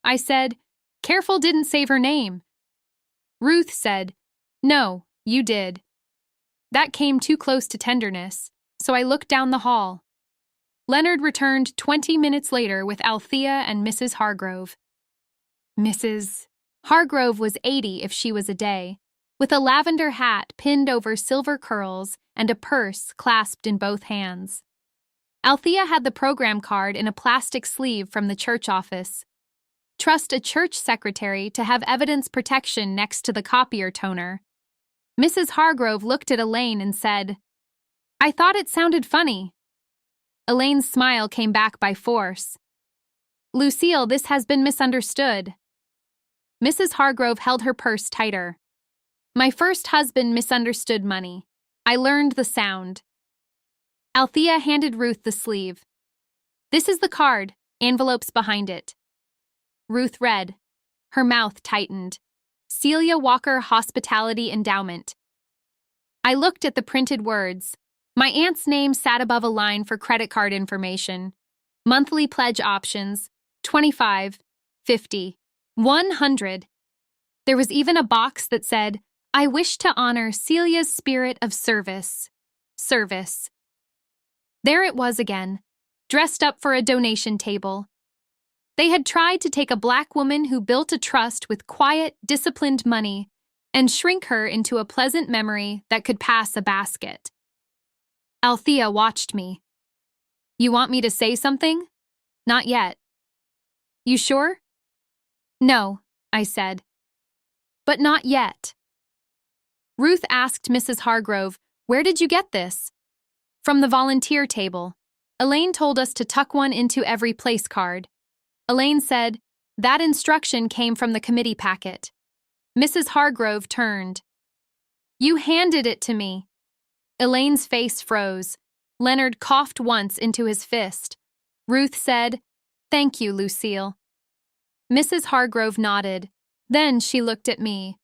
I said, "Careful didn't save her name." Ruth said, "No, you did." That came too close to tenderness, so I looked down the hall. Leonard returned 20 minutes later with Althea and Mrs. Hargrove. Mrs. Hargrove was 80 if she was a day, with a lavender hat pinned over silver curls and a purse clasped in both hands. Althea had the program card in a plastic sleeve from the church office. Trust a church secretary to have evidence protection next to the copier toner. Mrs. Hargrove looked at Elaine and said, "I thought it sounded funny." Elaine's smile came back by force. "Lucille, this has been misunderstood." Mrs. Hargrove held her purse tighter. "My first husband misunderstood money. I learned the sound." Althea handed Ruth the sleeve. "This is the card, envelopes behind it." Ruth read. Her mouth tightened. "Celia Walker Hospitality Endowment." I looked at the printed words. My aunt's name sat above a line for credit card information. Monthly pledge options, 25, 50, 100. There was even a box that said, "I wish to honor Celia's spirit of service." Service. There it was again, dressed up for a donation table. They had tried to take a black woman who built a trust with quiet, disciplined money and shrink her into a pleasant memory that could pass a basket. Althea watched me. "You want me to say something?" "Not yet." "You sure?" "No," I said. "But not yet." Ruth asked Mrs. Hargrove, "Where did you get this?" "From the volunteer table. Elaine told us to tuck one into every place card." Elaine said, "That instruction came from the committee packet." Mrs. Hargrove turned. "You handed it to me." Elaine's face froze. Leonard coughed once into his fist. Ruth said, "Thank you, Lucille." Mrs. Hargrove nodded. Then she looked at me.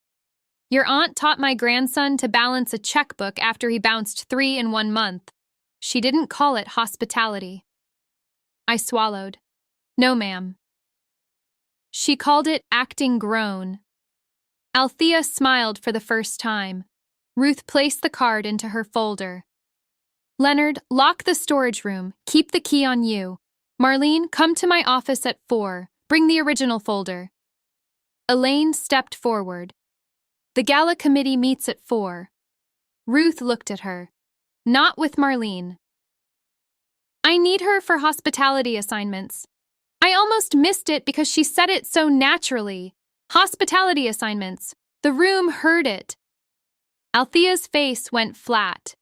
"Your aunt taught my grandson to balance a checkbook after he bounced 3 in 1 month. She didn't call it hospitality." I swallowed. "No, ma'am." "She called it acting grown." Althea smiled for the first time. Ruth placed the card into her folder. "Leonard, lock the storage room. Keep the key on you. Marlene, come to my office at 4. Bring the original folder." Elaine stepped forward. "The gala committee meets at 4. Ruth looked at her. "Not with Marlene." "I need her for hospitality assignments." I almost missed it because she said it so naturally. Hospitality assignments. The room heard it. Althea's face went flat.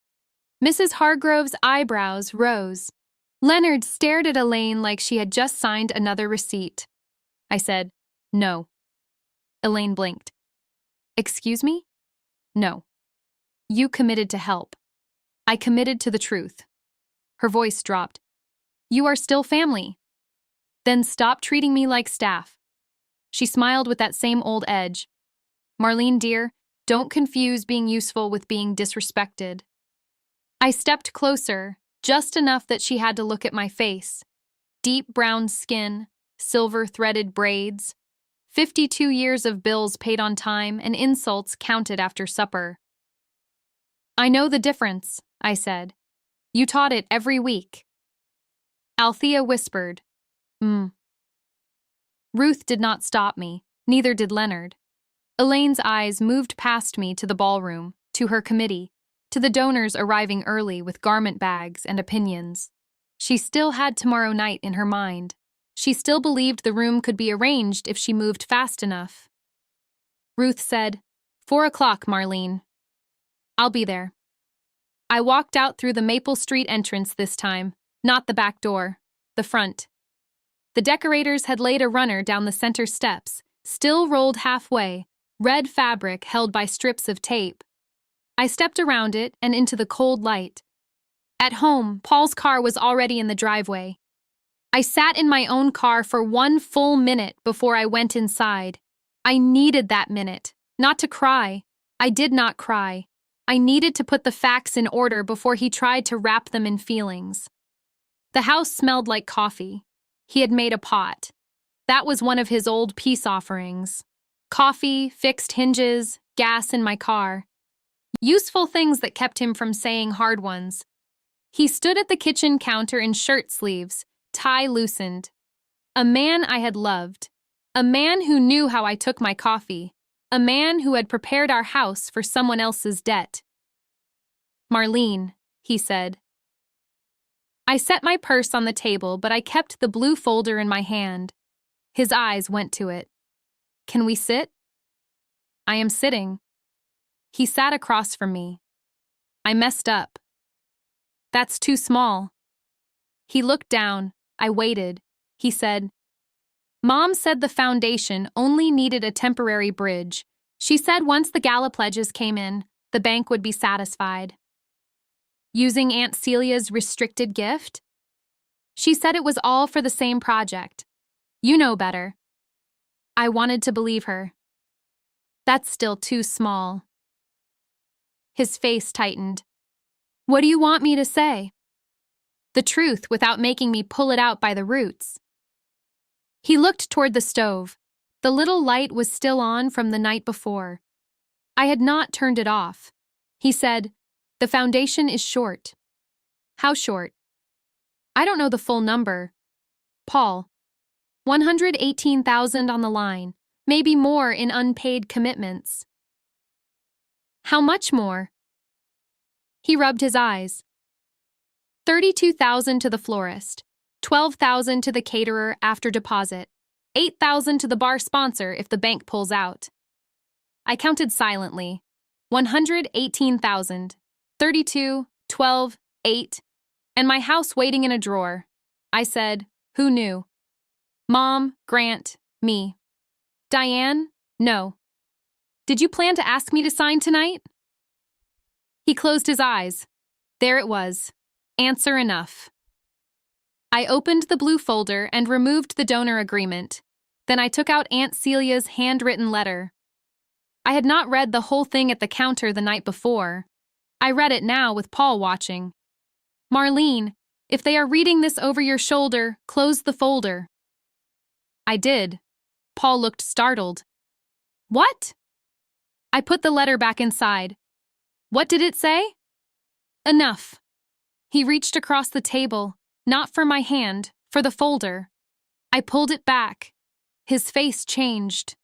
Mrs. Hargrove's eyebrows rose. Leonard stared at Elaine like she had just signed another receipt. I said, "No." Elaine blinked. Excuse me? No. You committed to help. I committed to the truth. Her voice dropped. You are still family. Then stop treating me like staff. She smiled with that same old edge. Marlene, dear, don't confuse being useful with being disrespected. I stepped closer, just enough that she had to look at my face. Deep brown skin, silver-threaded braids, 52 years of bills paid on time and insults counted after supper. I know the difference, I said. You taught it every week. Althea whispered, Ruth did not stop me, neither did Leonard. Elaine's eyes moved past me to the ballroom, to her committee, to the donors arriving early with garment bags and opinions. She still had tomorrow night in her mind. She still believed the room could be arranged if she moved fast enough. Ruth said, 4 o'clock, Marlene. I'll be there. I walked out through the Maple Street entrance this time, not the back door, the front. The decorators had laid a runner down the center steps, still rolled halfway, red fabric held by strips of tape. I stepped around it and into the cold light. At home, Paul's car was already in the driveway. I sat in my own car for 1 full minute before I went inside. I needed that minute, not to cry. I did not cry. I needed to put the facts in order before he tried to wrap them in feelings. The house smelled like coffee. He had made a pot. That was one of his old peace offerings. Coffee, fixed hinges, gas in my car. Useful things that kept him from saying hard ones. He stood at the kitchen counter in shirt sleeves, tie loosened. A man I had loved. A man who knew how I took my coffee. A man who had prepared our house for someone else's debt. Marlene, he said. I set my purse on the table, but I kept the blue folder in my hand. His eyes went to it. Can we sit? I am sitting. He sat across from me. I messed up. That's too small. He looked down. I waited. He said, Mom said the foundation only needed a temporary bridge. She said once the gala pledges came in, the bank would be satisfied. Using Aunt Celia's restricted gift? She said it was all for the same project. You know better. I wanted to believe her. That's still too small. His face tightened. What do you want me to say? The truth without making me pull it out by the roots. He looked toward the stove. The little light was still on from the night before. I had not turned it off. He said, the foundation is short. How short? I don't know the full number. Paul. 118,000 on the line, maybe more in unpaid commitments. How much more? He rubbed his eyes. 32,000 to the florist, 12,000 to the caterer after deposit, 8,000 to the bar sponsor if the bank pulls out. I counted silently. 118,000, 32, 12, 8, and my house waiting in a drawer. I said, who knew? Mom, Grant, me. Diane? No. Did you plan to ask me to sign tonight? He closed his eyes. There it was. Answer enough. I opened the blue folder and removed the donor agreement. Then I took out Aunt Celia's handwritten letter. I had not read the whole thing at the counter the night before. I read it now with Paul watching. Marlene, if they are reading this over your shoulder, close the folder. I did. Paul looked startled. What? I put the letter back inside. What did it say? Enough. He reached across the table, not for my hand, for the folder. I pulled it back. His face changed.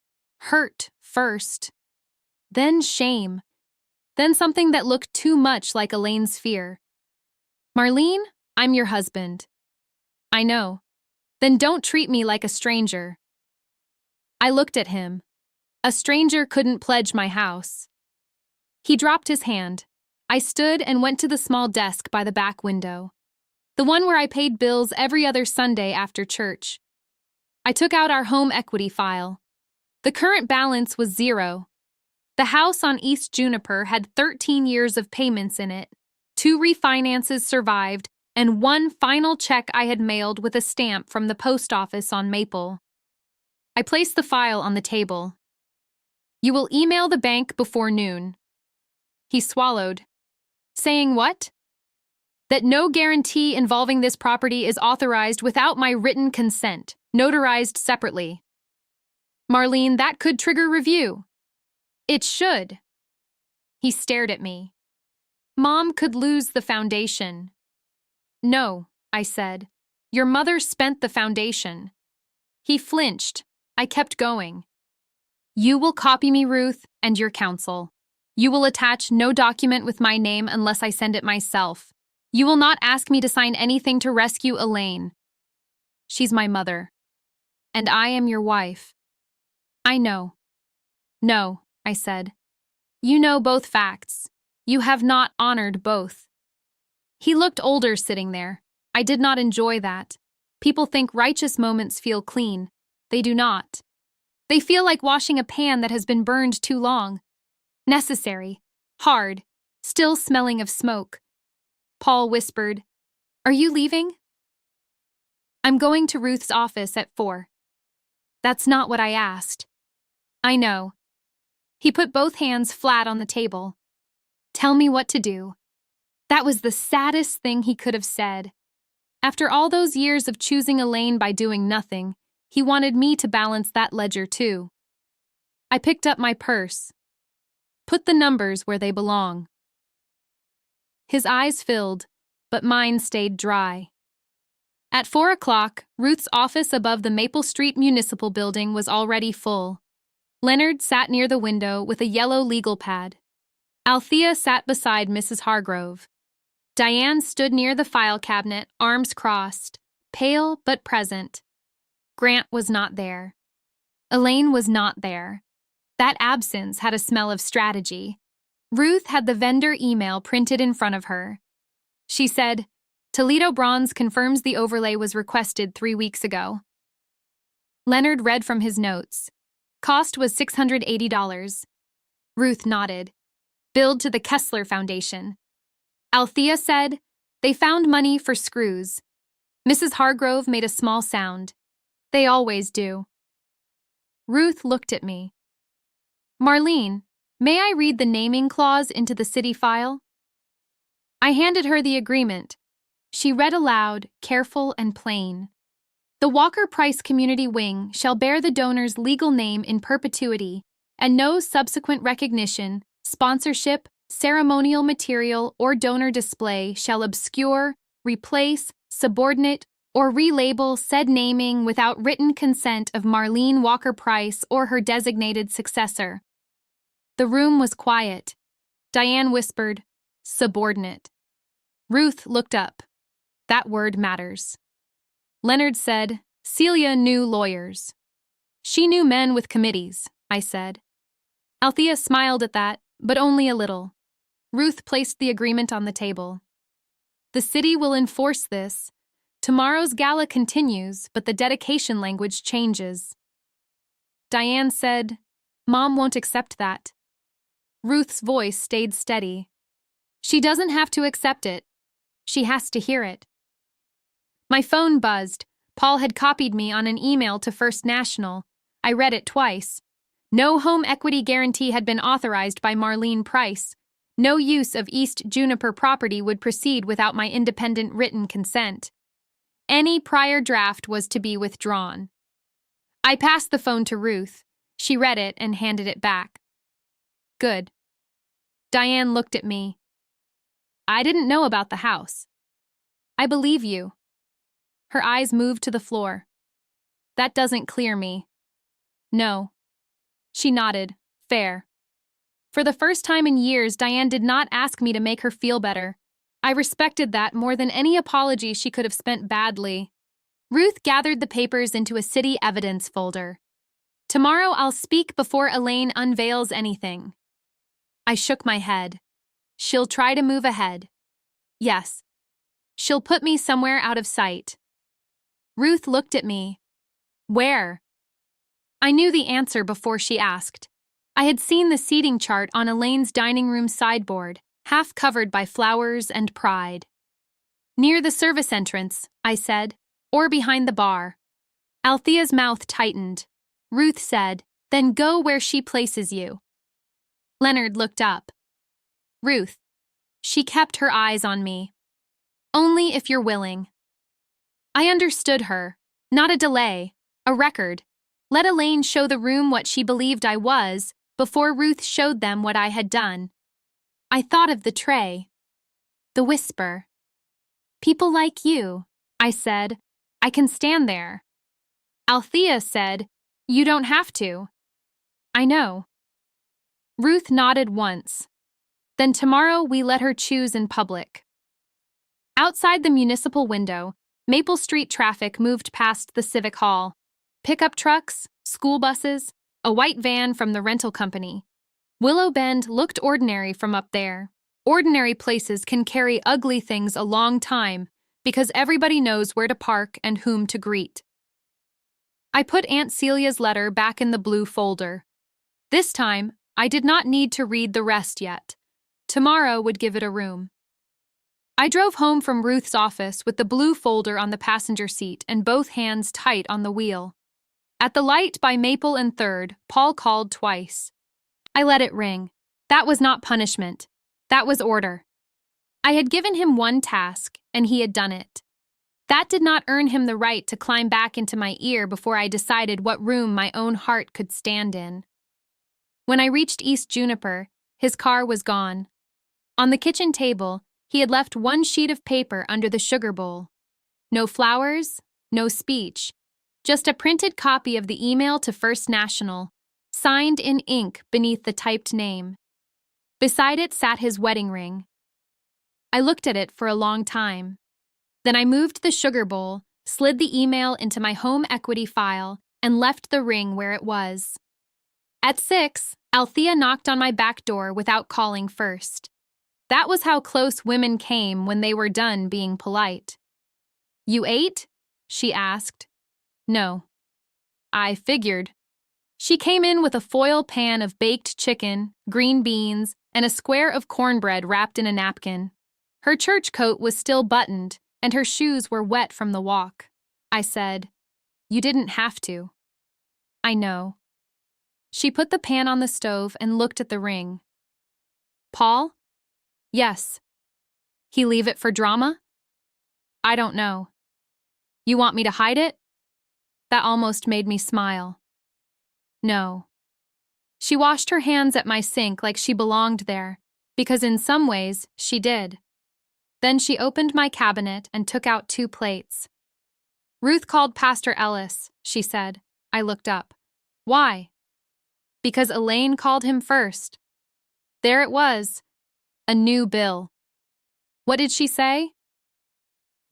Hurt first. Then shame. Then something that looked too much like Elaine's fear. Marlene, I'm your husband. I know. Then don't treat me like a stranger. I looked at him. A stranger couldn't pledge my house. He dropped his hand. I stood and went to the small desk by the back window, the one where I paid bills every other Sunday after church. I took out our home equity file. The current balance was zero. The house on East Juniper had 13 years of payments in it. 2 refinances survived, and one final check I had mailed with a stamp from the post office on Maple. I placed the file on the table. "You will email the bank before noon." He swallowed. "Saying what?" "That no guarantee involving this property is authorized without my written consent, notarized separately." "Marlene, that could trigger review." "It should." He stared at me. "Mom could lose the foundation." "No," I said. "Your mother spent the foundation." He flinched. I kept going. "You will copy me, Ruth, and your counsel. You will attach no document with my name unless I send it myself. You will not ask me to sign anything to rescue Elaine. She's my mother. And I am your wife." "I know." "No," I said. "You know both facts. You have not honored both." He looked older sitting there. I did not enjoy that. People think righteous moments feel clean. They do not. They feel like washing a pan that has been burned too long. Necessary, hard, still smelling of smoke. Paul whispered, "Are you leaving?" "I'm going to Ruth's office at 4. "That's not what I asked." "I know." He put both hands flat on the table. "Tell me what to do." That was the saddest thing he could have said. After all those years of choosing Elaine by doing nothing, he wanted me to balance that ledger too. I picked up my purse. "Put the numbers where they belong." His eyes filled, but mine stayed dry. At 4 o'clock, Ruth's office above the Maple Street Municipal Building was already full. Leonard sat near the window with a yellow legal pad. Althea sat beside Mrs. Hargrove. Diane stood near the file cabinet, arms crossed, pale but present. Grant was not there. Elaine was not there. That absence had a smell of strategy. Ruth had the vendor email printed in front of her. She said, "Toledo Bronze confirms the overlay was requested 3 weeks ago." Leonard read from his notes. Cost was $680. Ruth nodded. Billed to the Kessler Foundation. Althea said, "They found money for screws." Mrs. Hargrove made a small sound. "They always do." Ruth looked at me. "Marlene, may I read the naming clause into the city file?" I handed her the agreement. She read aloud, careful and plain. "The Walker Price Community Wing shall bear the donor's legal name in perpetuity, and no subsequent recognition, sponsorship, ceremonial material, or donor display shall obscure, replace, subordinate, or relabel said naming without written consent of Marlene Walker Price or her designated successor." The room was quiet. Diane whispered, "Subordinate." Ruth looked up. That word matters. Leonard said, "Celia knew lawyers." "She knew men with committees," I said. Althea smiled at that, but only a little. Ruth placed the agreement on the table. "The city will enforce this. Tomorrow's gala continues, but the dedication language changes." Diane said, "Mom won't accept that." Ruth's voice stayed steady. "She doesn't have to accept it. She has to hear it." My phone buzzed. Paul had copied me on an email to First National. I read it twice. No home equity guarantee had been authorized by Marlene Price. No use of East Juniper property would proceed without my independent written consent. Any prior draft was to be withdrawn. I passed the phone to Ruth. She read it and handed it back. "Good." Diane looked at me. "I didn't know about the house." "I believe you." Her eyes moved to the floor. "That doesn't clear me." "No." She nodded. "Fair." For the first time in years, Diane did not ask me to make her feel better. I respected that more than any apology she could have spent badly. Ruth gathered the papers into a city evidence folder. "Tomorrow I'll speak before Elaine unveils anything." I shook my head. "She'll try to move ahead." "Yes." "She'll put me somewhere out of sight." Ruth looked at me. "Where?" I knew the answer before she asked. I had seen the seating chart on Elaine's dining room sideboard, half covered by flowers and pride. Near the service entrance, I said, or behind the bar. Althea's mouth tightened. Ruth said, then go where she places you. Leonard looked up. Ruth. She kept her eyes on me. Only if you're willing. I understood her. Not a delay. A record. Let Elaine show the room what she believed I was, before Ruth showed them what I had done. I thought of the tray. The whisper. People like you, I said. I can stand there. Althea said, you don't have to. I know. Ruth nodded once. Then tomorrow we let her choose in public. Outside the municipal window, Maple Street traffic moved past the Civic Hall. Pickup trucks, school buses, a white van from the rental company. Willow Bend looked ordinary from up there. Ordinary places can carry ugly things a long time because everybody knows where to park and whom to greet. I put Aunt Celia's letter back in the blue folder. This time, I did not need to read the rest yet. Tomorrow would give it a room. I drove home from Ruth's office with the blue folder on the passenger seat and both hands tight on the wheel. At the light by Maple and 3rd, Paul called twice. I let it ring. That was not punishment. That was order. I had given him one task, and he had done it. That did not earn him the right to climb back into my ear before I decided what room my own heart could stand in. When I reached East Juniper, his car was gone. On the kitchen table, he had left one sheet of paper under the sugar bowl. No flowers, no speech, just a printed copy of the email to First National, signed in ink beneath the typed name. Beside it sat his wedding ring. I looked at it for a long time. Then I moved the sugar bowl, slid the email into my home equity file, and left the ring where it was. At 6, Althea knocked on my back door without calling first. That was how close women came when they were done being polite. You ate? She asked. No. I figured. She came in with a foil pan of baked chicken, green beans, and a square of cornbread wrapped in a napkin. Her church coat was still buttoned, and her shoes were wet from the walk. I said, you didn't have to. I know. She put the pan on the stove and looked at the ring. Paul? Yes. He leave it for drama? I don't know. You want me to hide it? That almost made me smile. No. She washed her hands at my sink like she belonged there, because in some ways she did. Then she opened my cabinet and took out 2 plates. Ruth called Pastor Ellis, she said. I looked up. Why? Because Elaine called him first. There it was. A new bill. What did she say?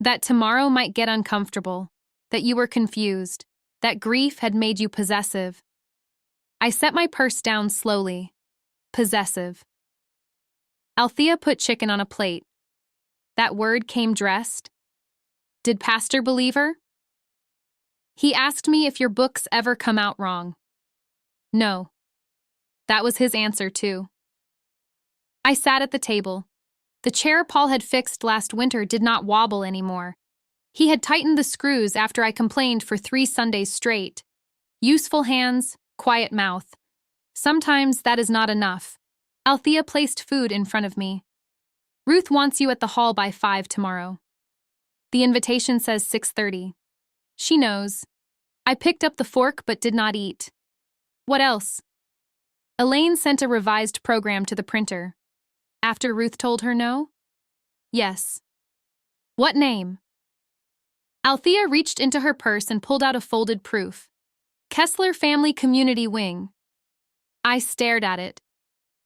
That tomorrow might get uncomfortable, that you were confused, that grief had made you possessive. I set my purse down slowly. Possessive. Althea put chicken on a plate. That word came dressed. Did Pastor believe her? He asked me if your books ever come out wrong. No. That was his answer, too. I sat at the table. The chair Paul had fixed last winter did not wobble anymore. He had tightened the screws after I complained for 3 Sundays straight. Useful hands, quiet mouth. Sometimes that is not enough. Althea placed food in front of me. Ruth wants you at the hall by 5 tomorrow. The invitation says 6:30. She knows. I picked up the fork but did not eat. What else? Elaine sent a revised program to the printer. After Ruth told her no? Yes. What name? Althea reached into her purse and pulled out a folded proof. Kessler Family Community Wing. I stared at it.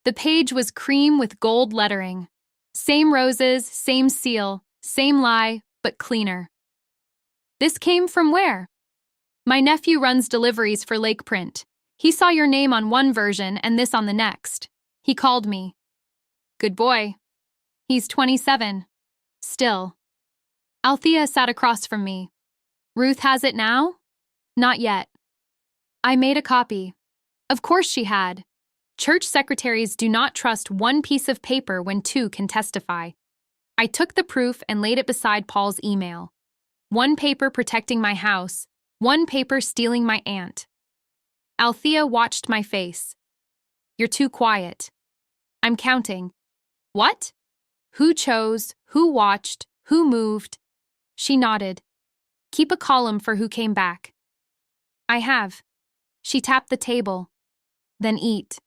The page was cream with gold lettering. Same roses, same seal, same lie, but cleaner. This came from where? My nephew runs deliveries for Lake Print. He saw your name on one version and this on the next. He called me. Good boy. He's 27. Still. Althea sat across from me. Ruth has it now? Not yet. I made a copy. Of course she had. Church secretaries do not trust one piece of paper when two can testify. I took the proof and laid it beside Paul's email. One paper protecting my house, one paper stealing my aunt. Althea watched my face. You're too quiet. I'm counting. What? Who chose, who watched, who moved? She nodded. Keep a column for who came back. I have. She tapped the table. Then eat.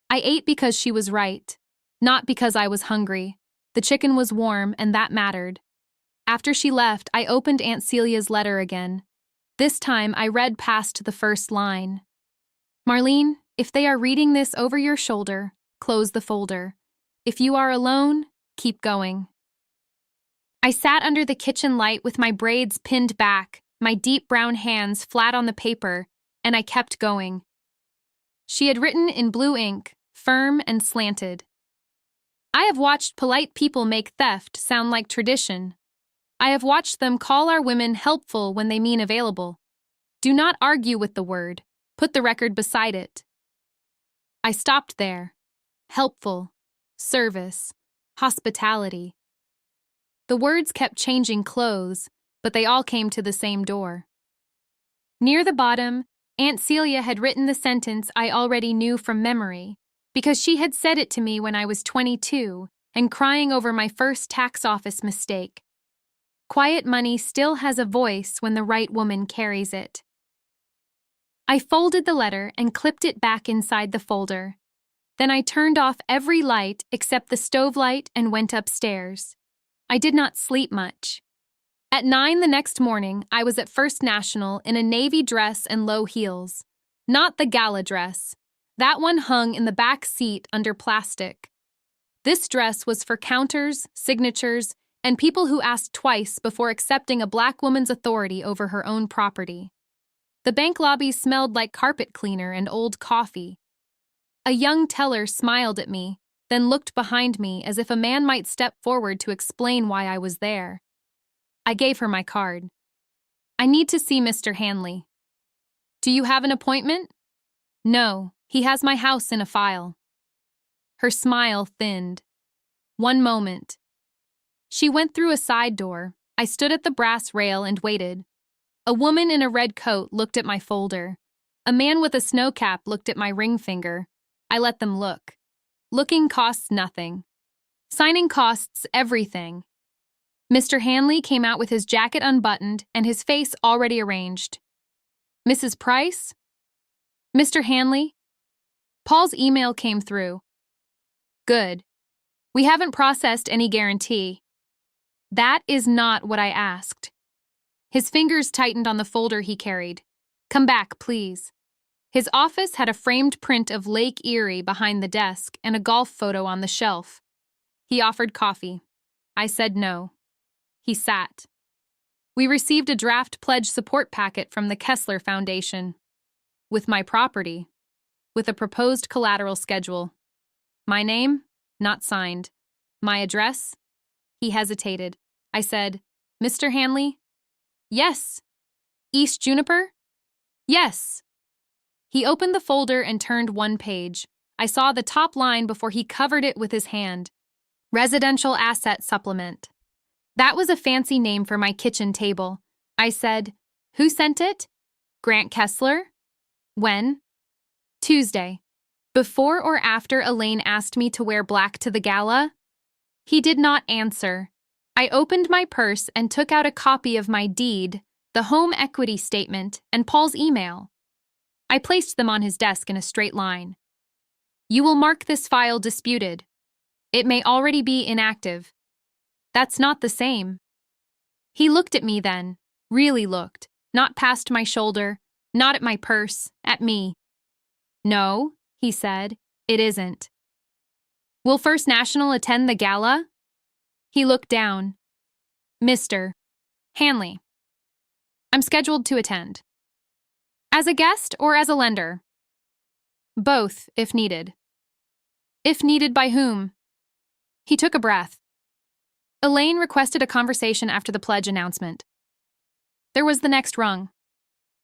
I ate because she was right, not because I was hungry. The chicken was warm, and that mattered. After she left, I opened Aunt Celia's letter again. This time, I read past the first line. Marlene, if they are reading this over your shoulder, close the folder. If you are alone, keep going. I sat under the kitchen light with my braids pinned back, my deep brown hands flat on the paper, and I kept going. She had written in blue ink, firm and slanted. I have watched polite people make theft sound like tradition. I have watched them call our women helpful when they mean available. Do not argue with the word. Put the record beside it. I stopped there. Helpful, service, hospitality. The words kept changing clothes, but they all came to the same door. Near the bottom, Aunt Celia had written the sentence I already knew from memory, because she had said it to me when I was 22 and crying over my first tax office mistake. Quiet money still has a voice when the right woman carries it. I folded the letter and clipped it back inside the folder. Then I turned off every light except the stove light and went upstairs. I did not sleep much. At 9 the next morning, I was at First National in a navy dress and low heels. Not the gala dress. That one hung in the back seat under plastic. This dress was for counters, signatures, and people who asked twice before accepting a black woman's authority over her own property. The bank lobby smelled like carpet cleaner and old coffee. A young teller smiled at me, then looked behind me as if a man might step forward to explain why I was there. I gave her my card. I need to see Mr. Hanley. Do you have an appointment? No, he has my house in a file. Her smile thinned. One moment. She went through a side door. I stood at the brass rail and waited. A woman in a red coat looked at my folder. A man with a snow cap looked at my ring finger. I let them look. Looking costs nothing. Signing costs everything. Mr. Hanley came out with his jacket unbuttoned and his face already arranged. Mrs. Price? Mr. Hanley? Paul's email came through. Good. We haven't processed any guarantee. That is not what I asked. His fingers tightened on the folder he carried. Come back, please. His office had a framed print of Lake Erie behind the desk and a golf photo on the shelf. He offered coffee. I said no. He sat. We received a draft pledge support packet from the Kessler Foundation. With my property. With a proposed collateral schedule. My name? Not signed. My address? He hesitated. I said, Mr. Hanley? Yes. East Juniper? Yes. He opened the folder and turned one page. I saw the top line before he covered it with his hand. Residential Asset Supplement. That was a fancy name for my kitchen table. I said, Who sent it? Grant Kessler. When? Tuesday. Before or after Elaine asked me to wear black to the gala? He did not answer. I opened my purse and took out a copy of my deed, the home equity statement, and Paul's email. I placed them on his desk in a straight line. You will mark this file disputed. It may already be inactive. That's not the same. He looked at me then, really looked, not past my shoulder, not at my purse, at me. No, he said, it isn't. Will First National attend the gala? He looked down. Mr. Hanley. I'm scheduled to attend. As a guest or as a lender? Both, if needed. If needed by whom? He took a breath. Elaine requested a conversation after the pledge announcement. There was the next rung.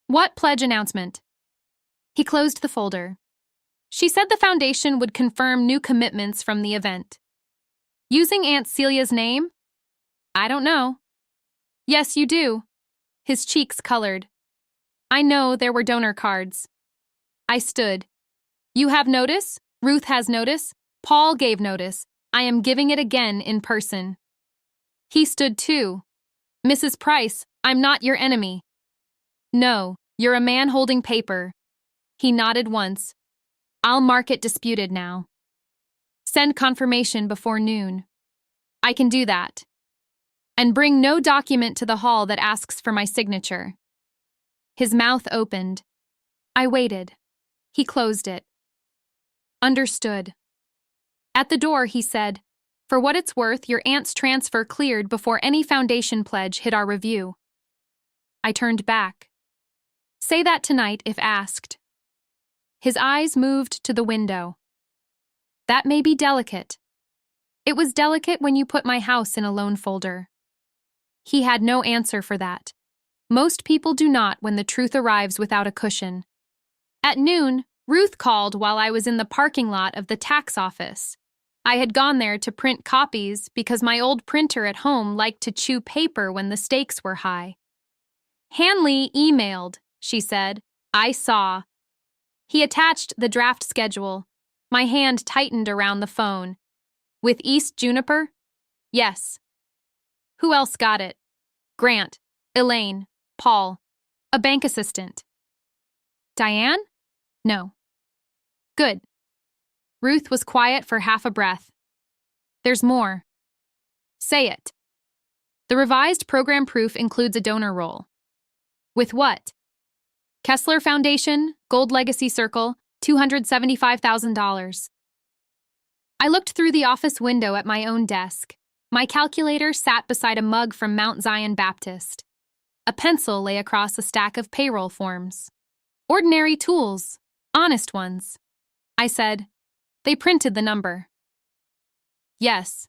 What pledge announcement? He closed the folder. She said the foundation would confirm new commitments from the event. Using Aunt Celia's name? I don't know. Yes, you do. His cheeks colored. I know there were donor cards. I stood. You have notice? Ruth has notice. Paul gave notice. I am giving it again in person. He stood too. Mrs. Price, I'm not your enemy. No, you're a man holding paper. He nodded once. I'll mark it disputed now. Send confirmation before noon. I can do that. And bring no document to the hall that asks for my signature. His mouth opened. I waited. He closed it. Understood. At the door, he said, For what it's worth, your aunt's transfer cleared before any foundation pledge hit our review. I turned back. Say that tonight if asked. His eyes moved to the window. That may be delicate. It was delicate when you put my house in a loan folder. He had no answer for that. Most people do not when the truth arrives without a cushion. At noon, Ruth called while I was in the parking lot of the tax office. I had gone there to print copies because my old printer at home liked to chew paper when the stakes were high. Hanley emailed, she said. I saw. He attached the draft schedule. My hand tightened around the phone. With East Juniper? Yes. Who else got it? Grant, Elaine, Paul, a bank assistant. Diane? No. Good. Ruth was quiet for half a breath. There's more. Say it. The revised program proof includes a donor role. With what? Kessler Foundation, Gold Legacy Circle, $275,000. I looked through the office window at my own desk. My calculator sat beside a mug from Mount Zion Baptist. A pencil lay across a stack of payroll forms. Ordinary tools, honest ones. I said, They printed the number. Yes.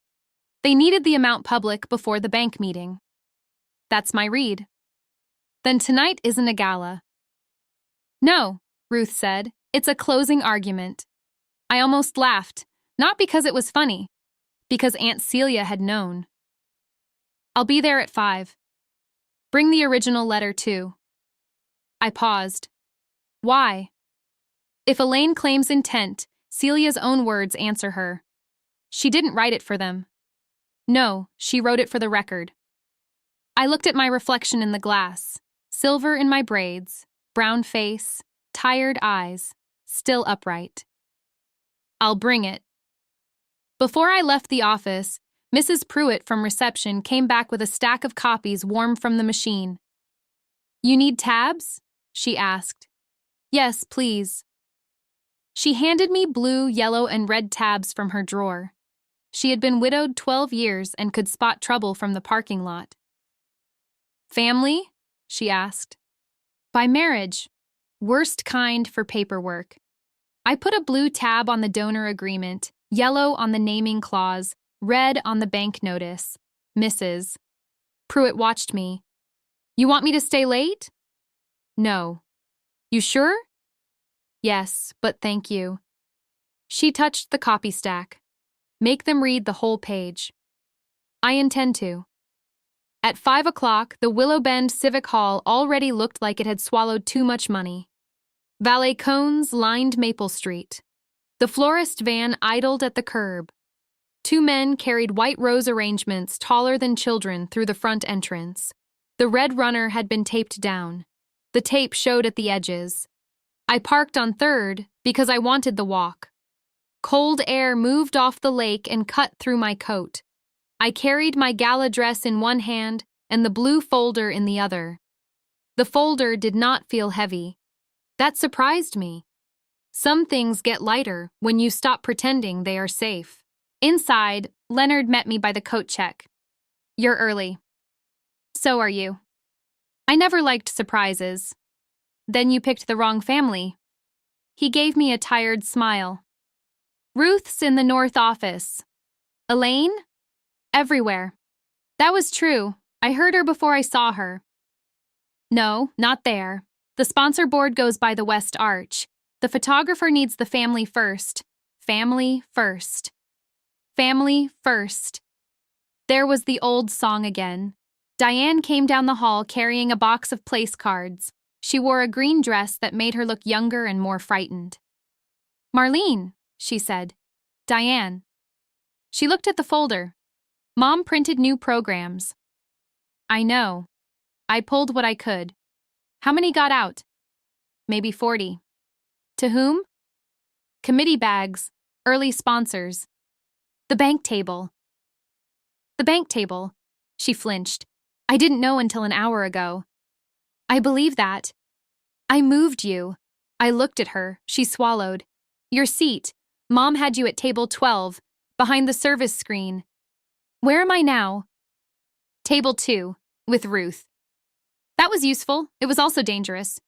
They needed the amount public before the bank meeting. That's my read. Then tonight isn't a gala. No, Ruth said. It's a closing argument. I almost laughed, not because it was funny, because Aunt Celia had known. I'll be there at 5. Bring the original letter, too. I paused. Why? If Elaine claims intent, Celia's own words answer her. She didn't write it for them. No, she wrote it for the record. I looked at my reflection in the glass. Silver in my braids, brown face, tired eyes, still upright. I'll bring it. Before I left the office, Mrs. Pruitt from reception came back with a stack of copies warm from the machine. You need tabs? She asked. Yes, please. She handed me blue, yellow, and red tabs from her drawer. She had been widowed 12 years and could spot trouble from the parking lot. Family? She asked. By marriage. Worst kind for paperwork. I put a blue tab on the donor agreement, yellow on the naming clause, red on the bank notice. Mrs. Pruitt watched me. You want me to stay late? No. You sure? Yes, but thank you. She touched the copy stack. Make them read the whole page. I intend to. At 5 o'clock, the Willow Bend Civic Hall already looked like it had swallowed too much money. Valet cones lined Maple Street. The florist van idled at the curb. 2 men carried white rose arrangements taller than children through the front entrance. The red runner had been taped down. The tape showed at the edges. I parked on 3rd because I wanted the walk. Cold air moved off the lake and cut through my coat. I carried my gala dress in one hand and the blue folder in the other. The folder did not feel heavy. That surprised me. Some things get lighter when you stop pretending they are safe. Inside, Leonard met me by the coat check. You're early. So are you. I never liked surprises. Then you picked the wrong family. He gave me a tired smile. Ruth's in the north office. Elaine? Everywhere. That was true. I heard her before I saw her. No, not there. The sponsor board goes by the West Arch. The photographer needs the family first. Family first. Family first. There was the old song again. Diane came down the hall carrying a box of place cards. She wore a green dress that made her look younger and more frightened. "Marlene," she said. "Diane." She looked at the folder. Mom printed new programs. "I know. I pulled what I could. How many got out?" "Maybe 40. "To whom?" "Committee bags, early sponsors." "The bank table." "The bank table." She flinched. "I didn't know until an hour ago." "I believe that." "I moved you." I looked at her. She swallowed. "Your seat. Mom had you at table 12, behind the service screen." "Where am I now?" "Table 2, with Ruth." "That was useful. It was also dangerous."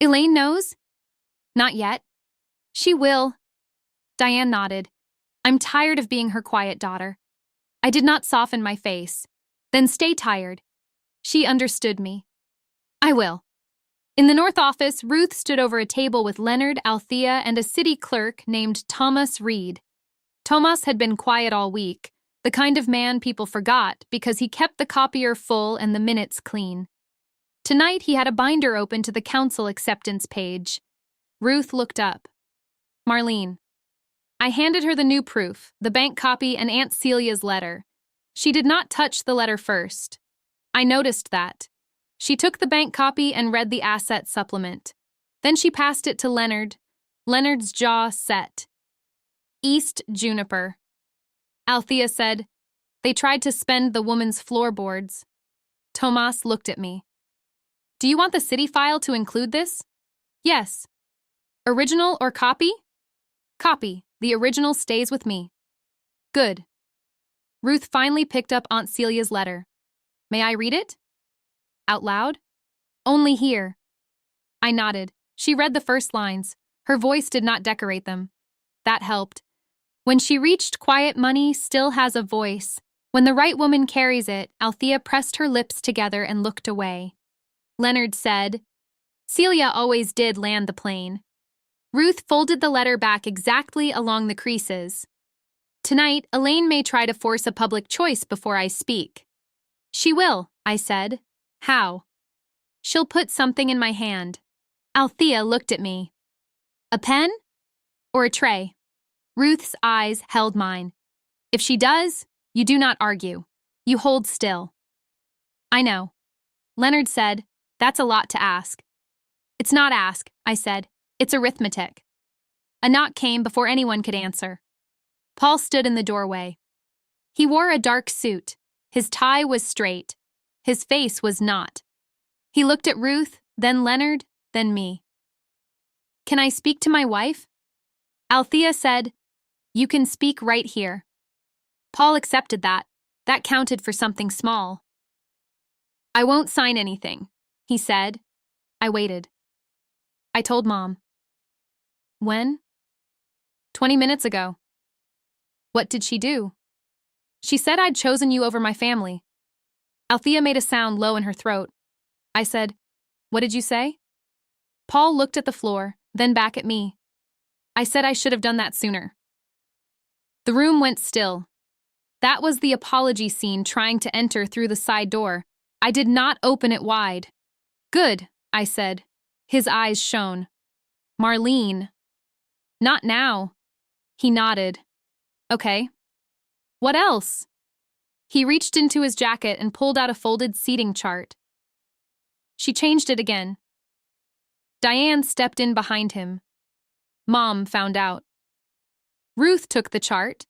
"Elaine knows?" "Not yet." "She will." Diane nodded. "I'm tired of being her quiet daughter." I did not soften my face. "Then stay tired." She understood me. "I will." In the North Office, Ruth stood over a table with Leonard, Althea, and a city clerk named Thomas Reed. Thomas had been quiet all week, the kind of man people forgot because he kept the copier full and the minutes clean. Tonight he had a binder open to the council acceptance page. Ruth looked up. "Marlene." I handed her the new proof, the bank copy and Aunt Celia's letter. She did not touch the letter first. I noticed that. She took the bank copy and read the asset supplement. Then she passed it to Leonard. Leonard's jaw set. "East Juniper." Althea said, "They tried to spend the woman's floorboards." Tomas looked at me. "Do you want the city file to include this?" "Yes." "Original or copy?" "Copy. The original stays with me." "Good." Ruth finally picked up Aunt Celia's letter. "May I read it?" "Out loud?" "Only here." I nodded. She read the first lines. Her voice did not decorate them. That helped. "When she reached quiet money still has a voice. When the right woman carries it," Althea pressed her lips together and looked away. Leonard said, "Celia always did land the plane." Ruth folded the letter back exactly along the creases. "Tonight, Elaine may try to force a public choice before I speak." "She will," I said. "How?" "She'll put something in my hand." Althea looked at me. "A pen? Or a tray?" Ruth's eyes held mine. "If she does, you do not argue. You hold still." "I know." Leonard said, "That's a lot to ask." "It's not ask," I said. "It's arithmetic." A knock came before anyone could answer. Paul stood in the doorway. He wore a dark suit. His tie was straight. His face was not. He looked at Ruth, then Leonard, then me. "Can I speak to my wife?" Althea said, "You can speak right here." Paul accepted that. That counted for something small. "I won't sign anything," he said. I waited. I told Mom. "When?" 20 minutes ago." "What did she do?" "She said I'd chosen you over my family." Althea made a sound low in her throat. I said, "What did you say?" Paul looked at the floor, then back at me. I said I should have done that sooner. The room went still. That was the apology scene trying to enter through the side door. I did not open it wide. "Good," I said. His eyes shone. "Marlene." "Not now." He nodded. "Okay. What else?" He reached into his jacket and pulled out a folded seating chart. She changed it again. Diane stepped in behind him. Mom found out. Ruth took the chart.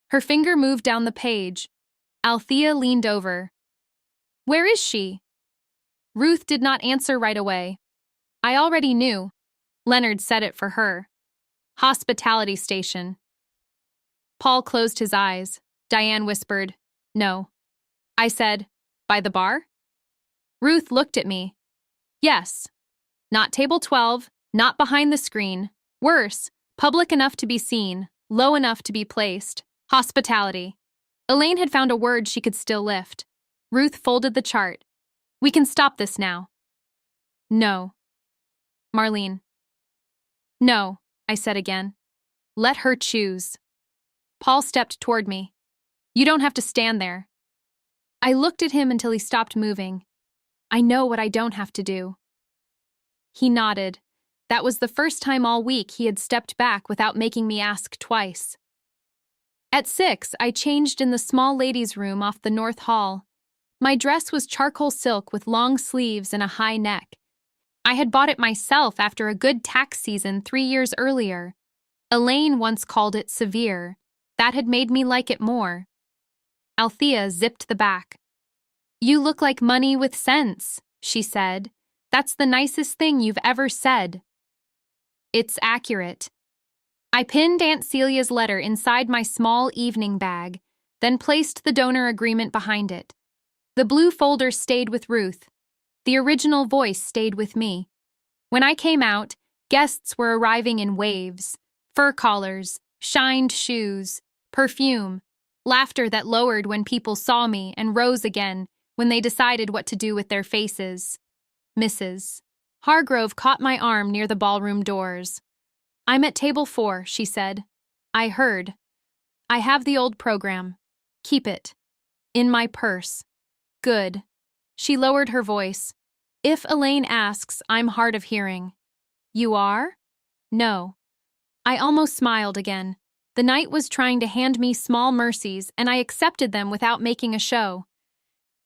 Her finger moved down the page. Althea leaned over. "Where is she?" Ruth did not answer right away. I already knew. Leonard said it for her. "Hospitality station." Paul closed his eyes. Diane whispered, "No." I said, "By the bar?" Ruth looked at me. "Yes. Not table 12, not behind the screen. Worse, public enough to be seen, low enough to be placed. Hospitality." Elaine had found a word she could still lift. Ruth folded the chart. "We can stop this now." "No." "Marlene." No, I said again. Let her choose. Paul stepped toward me. You don't have to stand there. I looked at him until he stopped moving. I know what I don't have to do. He nodded. That was the first time all week he had stepped back without making me ask twice. At 6, I changed in the small ladies' room off the north hall. My dress was charcoal silk with long sleeves and a high neck. I had bought it myself after a good tax season 3 years earlier. Elaine once called it severe. That had made me like it more. Althea zipped the back. You look like money with sense, she said. That's the nicest thing you've ever said. It's accurate. I pinned Aunt Celia's letter inside my small evening bag, then placed the donor agreement behind it. The blue folder stayed with Ruth. The original voice stayed with me. When I came out, guests were arriving in waves. Fur collars, shined shoes, perfume, laughter that lowered when people saw me and rose again when they decided what to do with their faces. Mrs. Hargrove caught my arm near the ballroom doors. I'm at table 4, she said. I heard. I have the old program. Keep it. In my purse. Good. She lowered her voice. If Elaine asks, I'm hard of hearing. You are? No. I almost smiled again. The night was trying to hand me small mercies, and I accepted them without making a show.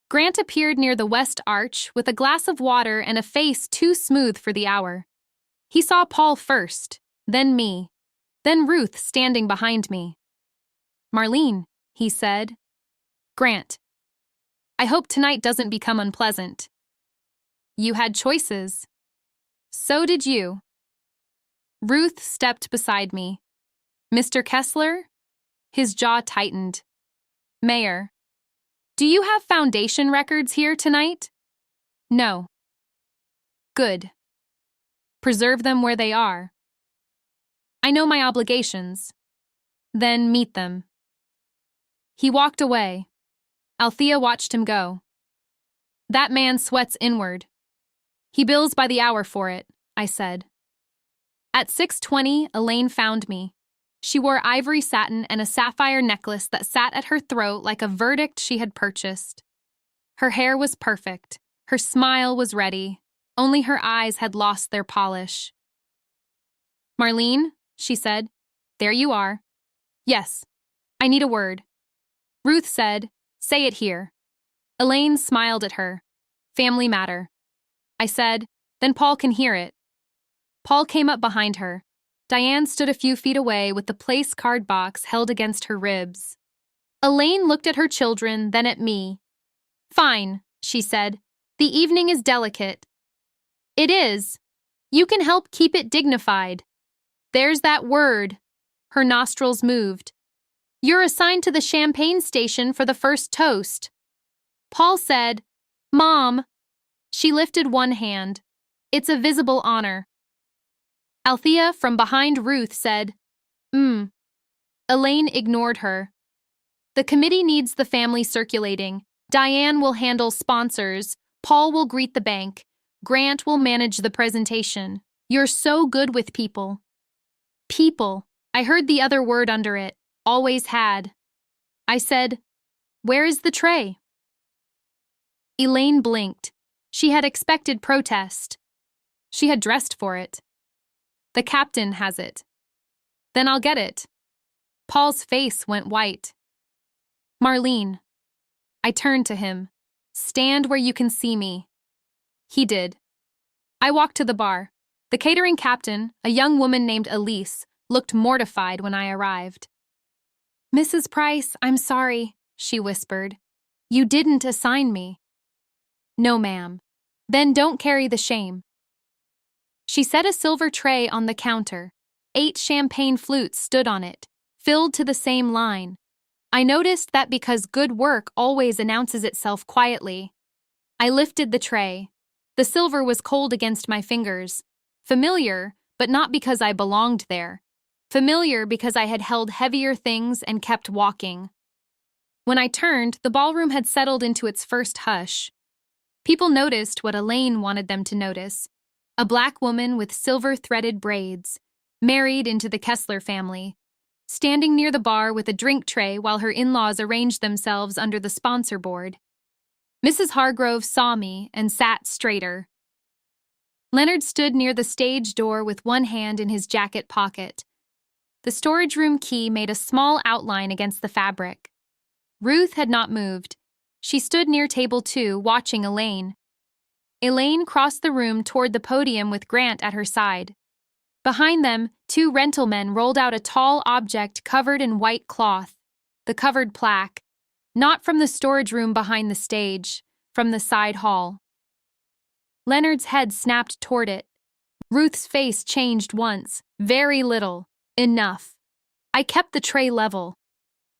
Grant appeared near the west arch with a glass of water and a face too smooth for the hour. He saw Paul first, then me, then Ruth standing behind me. Marlene, he said. Grant. I hope tonight doesn't become unpleasant. You had choices. So did you. Ruth stepped beside me. Mr. Kessler? His jaw tightened. Mayor. Do you have foundation records here tonight? No. Good. Preserve them where they are. I know my obligations. Then meet them. He walked away. Althea watched him go. That man sweats inward. He bills by the hour for it, I said. At 6:20, Elaine found me. She wore ivory satin and a sapphire necklace that sat at her throat like a verdict she had purchased. Her hair was perfect. Her smile was ready. Only her eyes had lost their polish. Marlene, she said. There you are. Yes. I need a word. Ruth said, say it here. Elaine smiled at her. Family matter. I said, then Paul can hear it. Paul came up behind her. Diane stood a few feet away with the place card box held against her ribs. Elaine looked at her children, then at me. Fine, she said. The evening is delicate. It is. You can help keep it dignified. There's that word. Her nostrils moved. You're assigned to the champagne station for the first toast. Paul said, Mom. She lifted one hand. It's a visible honor. Althea, from behind Ruth, said, Elaine ignored her. The committee needs the family circulating. Diane will handle sponsors. Paul will greet the bank. Grant will manage the presentation. You're so good with people. People. I heard the other word under it. Always had. I said, where is the tray? Elaine blinked. She had expected protest. She had dressed for it. The captain has it. Then I'll get it. Paul's face went white. Marlene. I turned to him. Stand where you can see me. He did. I walked to the bar. The catering captain, a young woman named Elise, looked mortified when I arrived. Mrs. Price, I'm sorry, she whispered. You didn't assign me. No, ma'am. Then don't carry the shame. She set a silver tray on the counter. 8 champagne flutes stood on it, filled to the same line. I noticed that because good work always announces itself quietly. I lifted the tray. The silver was cold against my fingers. Familiar, but not because I belonged there. Familiar because I had held heavier things and kept walking. When I turned, the ballroom had settled into its first hush. People noticed what Elaine wanted them to notice. A black woman with silver-threaded braids. married into the Kessler family, standing near the bar with a drink tray while her in-laws arranged themselves under the sponsor board. Mrs. Hargrove saw me and sat straighter. Leonard stood near the stage door with one hand in his jacket pocket. The storage room key made a small outline against the fabric. Ruth had not moved. She stood near table 2, watching Elaine. Elaine crossed the room toward the podium with Grant at her side. Behind them, 2 rental men rolled out a tall object covered in white cloth, the covered plaque, not from the storage room behind the stage, from the side hall. Leonard's head snapped toward it. Ruth's face changed once, very little, enough. I kept the tray level.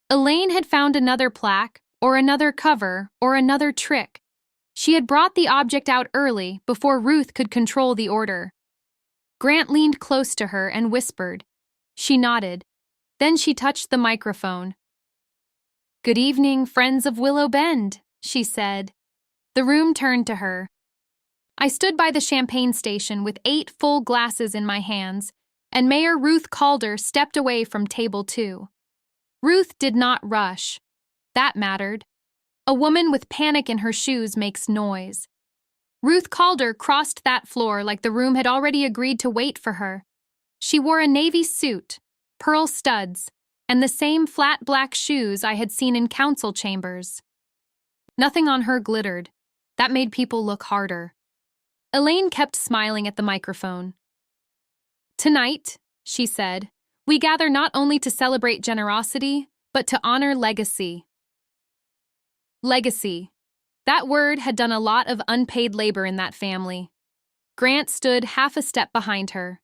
Elaine had found another plaque, or another cover, or another trick. She had brought the object out early, before Ruth could control the order. Grant leaned close to her and whispered. She nodded. Then she touched the microphone. "Good evening, friends of Willow Bend," she said. The room turned to her. I stood by the champagne station with 8 full glasses in my hands, and Mayor Ruth Calder stepped away from table 2. Ruth did not rush. That mattered. A woman with panic in her shoes makes noise. Ruth Calder crossed that floor like the room had already agreed to wait for her. She wore a navy suit, pearl studs, and the same flat black shoes I had seen in council chambers. Nothing on her glittered. That made people look harder. Elaine kept smiling at the microphone. "Tonight," she said, "we gather not only to celebrate generosity, but to honor legacy." Legacy. That word had done a lot of unpaid labor in that family. Grant stood half a step behind her.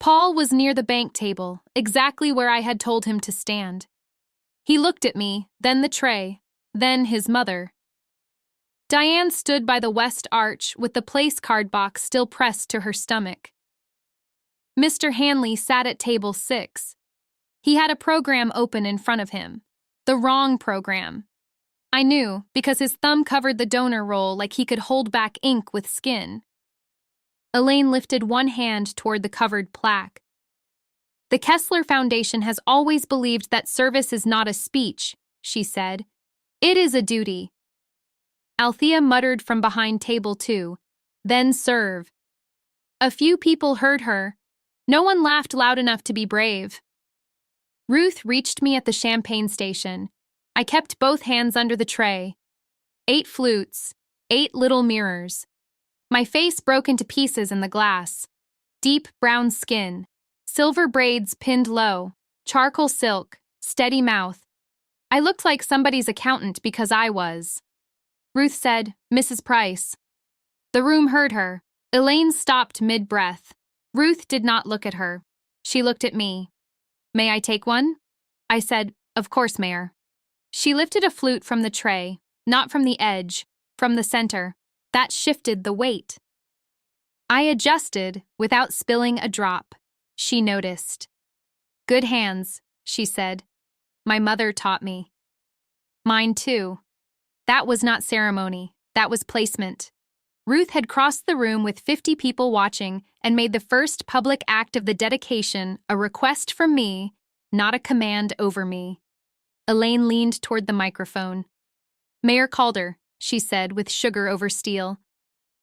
Paul was near the bank table, exactly where I had told him to stand. He looked at me, then the tray, then his mother. Diane stood by the west arch with the place card box still pressed to her stomach. Mr. Hanley sat at table 6. He had a program open in front of him. The wrong program. I knew, because his thumb covered the donor roll like he could hold back ink with skin. Elaine lifted one hand toward the covered plaque. "The Kessler Foundation has always believed that service is not a speech," she said. "It is a duty." Althea muttered from behind table 2, "Then serve." A few people heard her. No one laughed loud enough to be brave. Ruth reached me at the champagne station. I kept both hands under the tray. 8 flutes, 8 little mirrors. My face broke into pieces in the glass. Deep brown skin, silver braids pinned low, charcoal silk, steady mouth. I looked like somebody's accountant because I was. Ruth said, "Mrs. Price." The room heard her. Elaine stopped mid-breath. Ruth did not look at her. She looked at me. "May I take one?" I said, "Of course, Mayor." She lifted a flute from the tray, not from the edge, from the center. That shifted the weight. I adjusted without spilling a drop. She noticed. "Good hands," she said. "My mother taught me." Mine too. That was not ceremony. That was placement. Ruth had crossed the room with 50 people watching and made the first public act of the dedication a request from me, not a command over me. Elaine leaned toward the microphone. "Mayor Calder," she said with sugar over steel.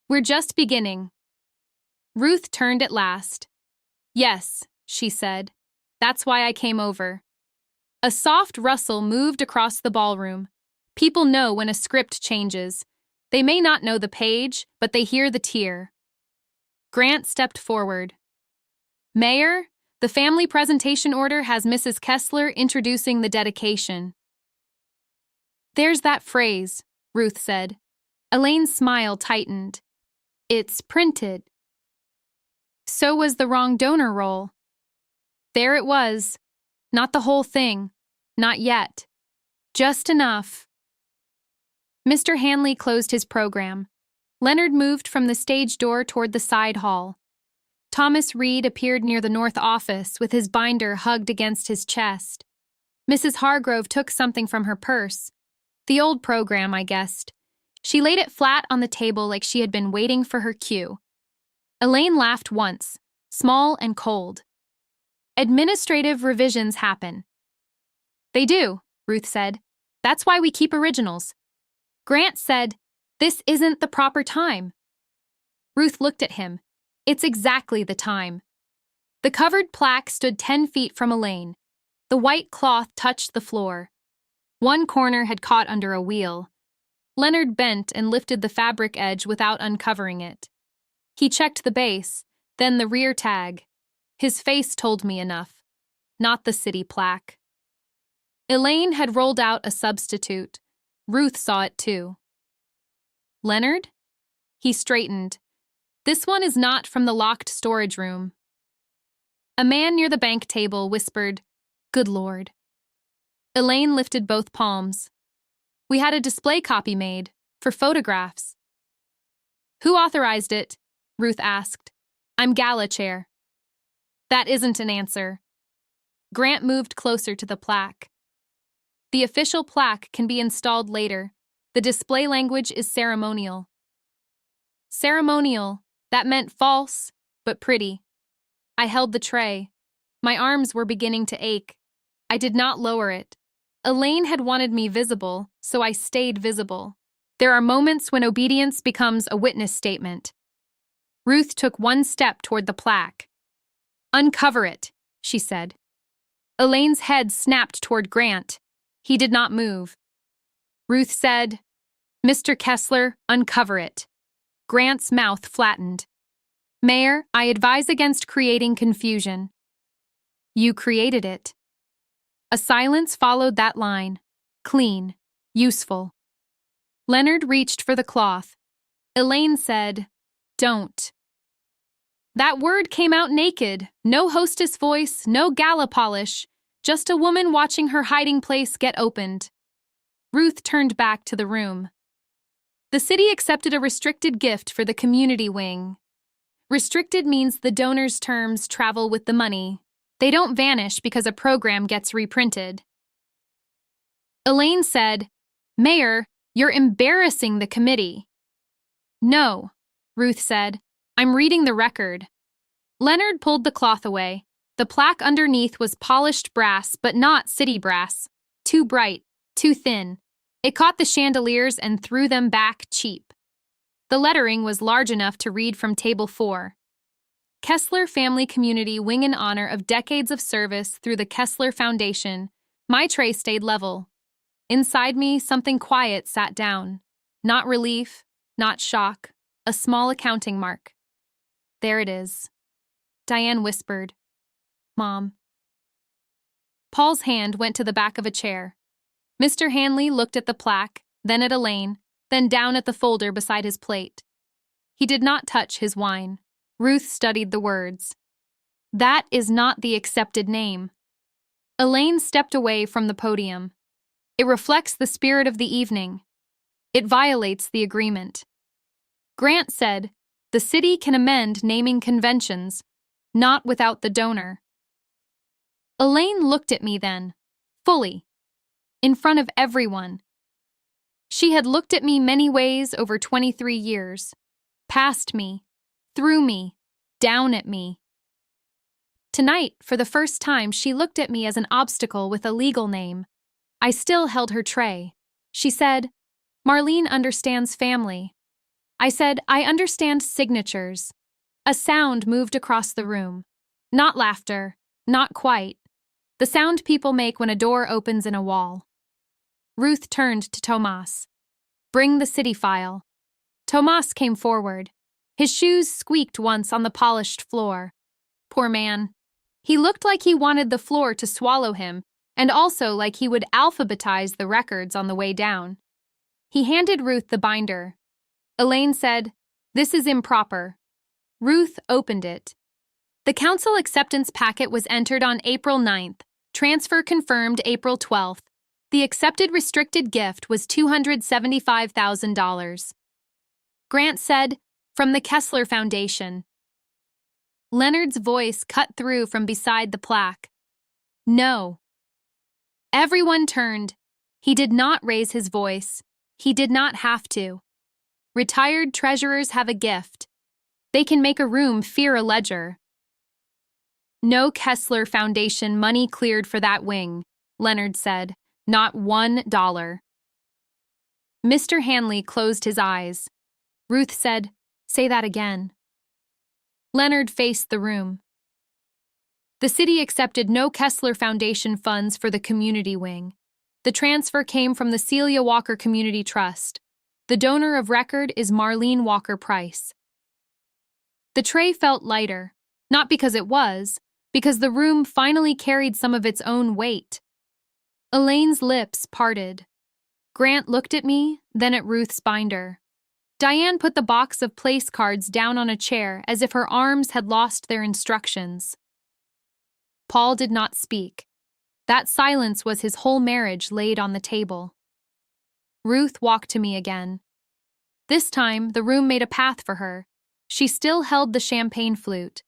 "We're just beginning." Ruth turned at last. "Yes," she said. "That's why I came over." A soft rustle moved across the ballroom. People know when a script changes. They may not know the page, but they hear the tear. Grant stepped forward. "Mayor, the family presentation order has Mrs. Kessler introducing the dedication." "There's that phrase," Ruth said. Elaine's smile tightened. "It's printed." So was the wrong donor roll. There it was. Not the whole thing. Not yet. Just enough. Mr. Hanley closed his program. Leonard moved from the stage door toward the side hall. Thomas Reed appeared near the north office with his binder hugged against his chest. Mrs. Hargrove took something from her purse. The old program, I guessed. She laid it flat on the table like she had been waiting for her cue. Elaine laughed once, small and cold. Administrative revisions happen. They do, Ruth said. That's why we keep originals. Grant said, this isn't the proper time. Ruth looked at him. It's exactly the time. The covered plaque stood 10 feet from Elaine. The white cloth touched the floor. One corner had caught under a wheel. Leonard bent and lifted the fabric edge without uncovering it. He checked the base, then the rear tag. His face told me enough. Not the city plaque. Elaine had rolled out a substitute. Ruth saw it too. Leonard? He straightened. This one is not from the locked storage room. A man near the bank table whispered, Good Lord. Elaine lifted both palms. We had a display copy made, for photographs. Who authorized it? Ruth asked. I'm gala chair. That isn't an answer. Grant moved closer to the plaque. The official plaque can be installed later. The display language is ceremonial. Ceremonial, that meant false, but pretty. I held the tray. My arms were beginning to ache. I did not lower it. Elaine had wanted me visible, so I stayed visible. There are moments when obedience becomes a witness statement. Ruth took one step toward the plaque. Uncover it, she said. Elaine's head snapped toward Grant. He did not move. Ruth said, Mr. Kessler, uncover it. Grant's mouth flattened. Mayor, I advise against creating confusion. You created it. A silence followed that line. Clean. Useful. Leonard reached for the cloth. Elaine said, Don't. That word came out naked. No hostess voice, no gala polish. Just a woman watching her hiding place get opened. Ruth turned back to the room. The city accepted a restricted gift for the community wing. Restricted means the donor's terms travel with the money. They don't vanish because a program gets reprinted. Elaine said, Mayor, you're embarrassing the committee. No, Ruth said. I'm reading the record. Leonard pulled the cloth away. The plaque underneath was polished brass, but not city brass. Too bright, too thin. It caught the chandeliers and threw them back cheap. The lettering was large enough to read from Table 4. Kessler Family Community Wing in honor of decades of service through the Kessler Foundation. My tray stayed level. Inside me, something quiet sat down. Not relief, not shock, a small accounting mark. There it is. Diane whispered, Mom. Paul's hand went to the back of a chair. Mr. Hanley looked at the plaque, then at Elaine, then down at the folder beside his plate. He did not touch his wine. Ruth studied the words. That is not the accepted name. Elaine stepped away from the podium. It reflects the spirit of the evening. It violates the agreement. Grant said, the city can amend naming conventions, not without the donor. Elaine looked at me then, fully, in front of everyone. She had looked at me many ways over 23 years, past me, through me, down at me. Tonight, for the first time, she looked at me as an obstacle with a legal name. I still held her tray. She said, Marlene understands family. I said, I understand signatures. A sound moved across the room. Not laughter, not quite. The sound people make when a door opens in a wall. Ruth turned to Tomas. Bring the city file. Tomas came forward. His shoes squeaked once on the polished floor. Poor man. He looked like he wanted the floor to swallow him, and also like he would alphabetize the records on the way down. He handed Ruth the binder. Elaine said, This is improper. Ruth opened it. The council acceptance packet was entered on April 9th. Transfer confirmed April 12th. The accepted restricted gift was $275,000. Grant said, From the Kessler Foundation. Leonard's voice cut through from beside the plaque. No. Everyone turned. He did not raise his voice. He did not have to. Retired treasurers have a gift. They can make a room fear a ledger. No Kessler Foundation money cleared for that wing, Leonard said. Not $1. Mr. Hanley closed his eyes. Ruth said, "Say that again." Leonard faced the room. The city accepted no Kessler Foundation funds for the community wing. The transfer came from the Celia Walker Community Trust. The donor of record is Marlene Walker Price. The tray felt lighter, not because it was, because the room finally carried some of its own weight. Elaine's lips parted. Grant looked at me, then at Ruth's binder. Diane put the box of place cards down on a chair as if her arms had lost their instructions. Paul did not speak. That silence was his whole marriage laid on the table. Ruth walked to me again. This time, the room made a path for her. She still held the champagne flute.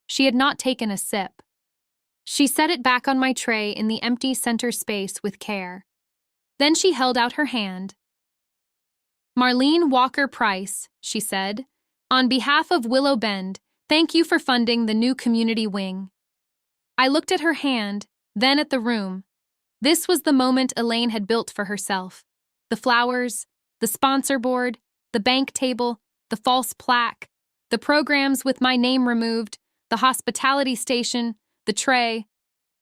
She had not taken a sip. She set it back on my tray in the empty center space with care. Then she held out her hand. "Marlene Walker Price," she said, "on behalf of Willow Bend, thank you for funding the new community wing." I looked at her hand, then at the room. This was the moment Elaine had built for herself. The flowers, the sponsor board, the bank table, the false plaque, the programs with my name removed, the hospitality station, the tray.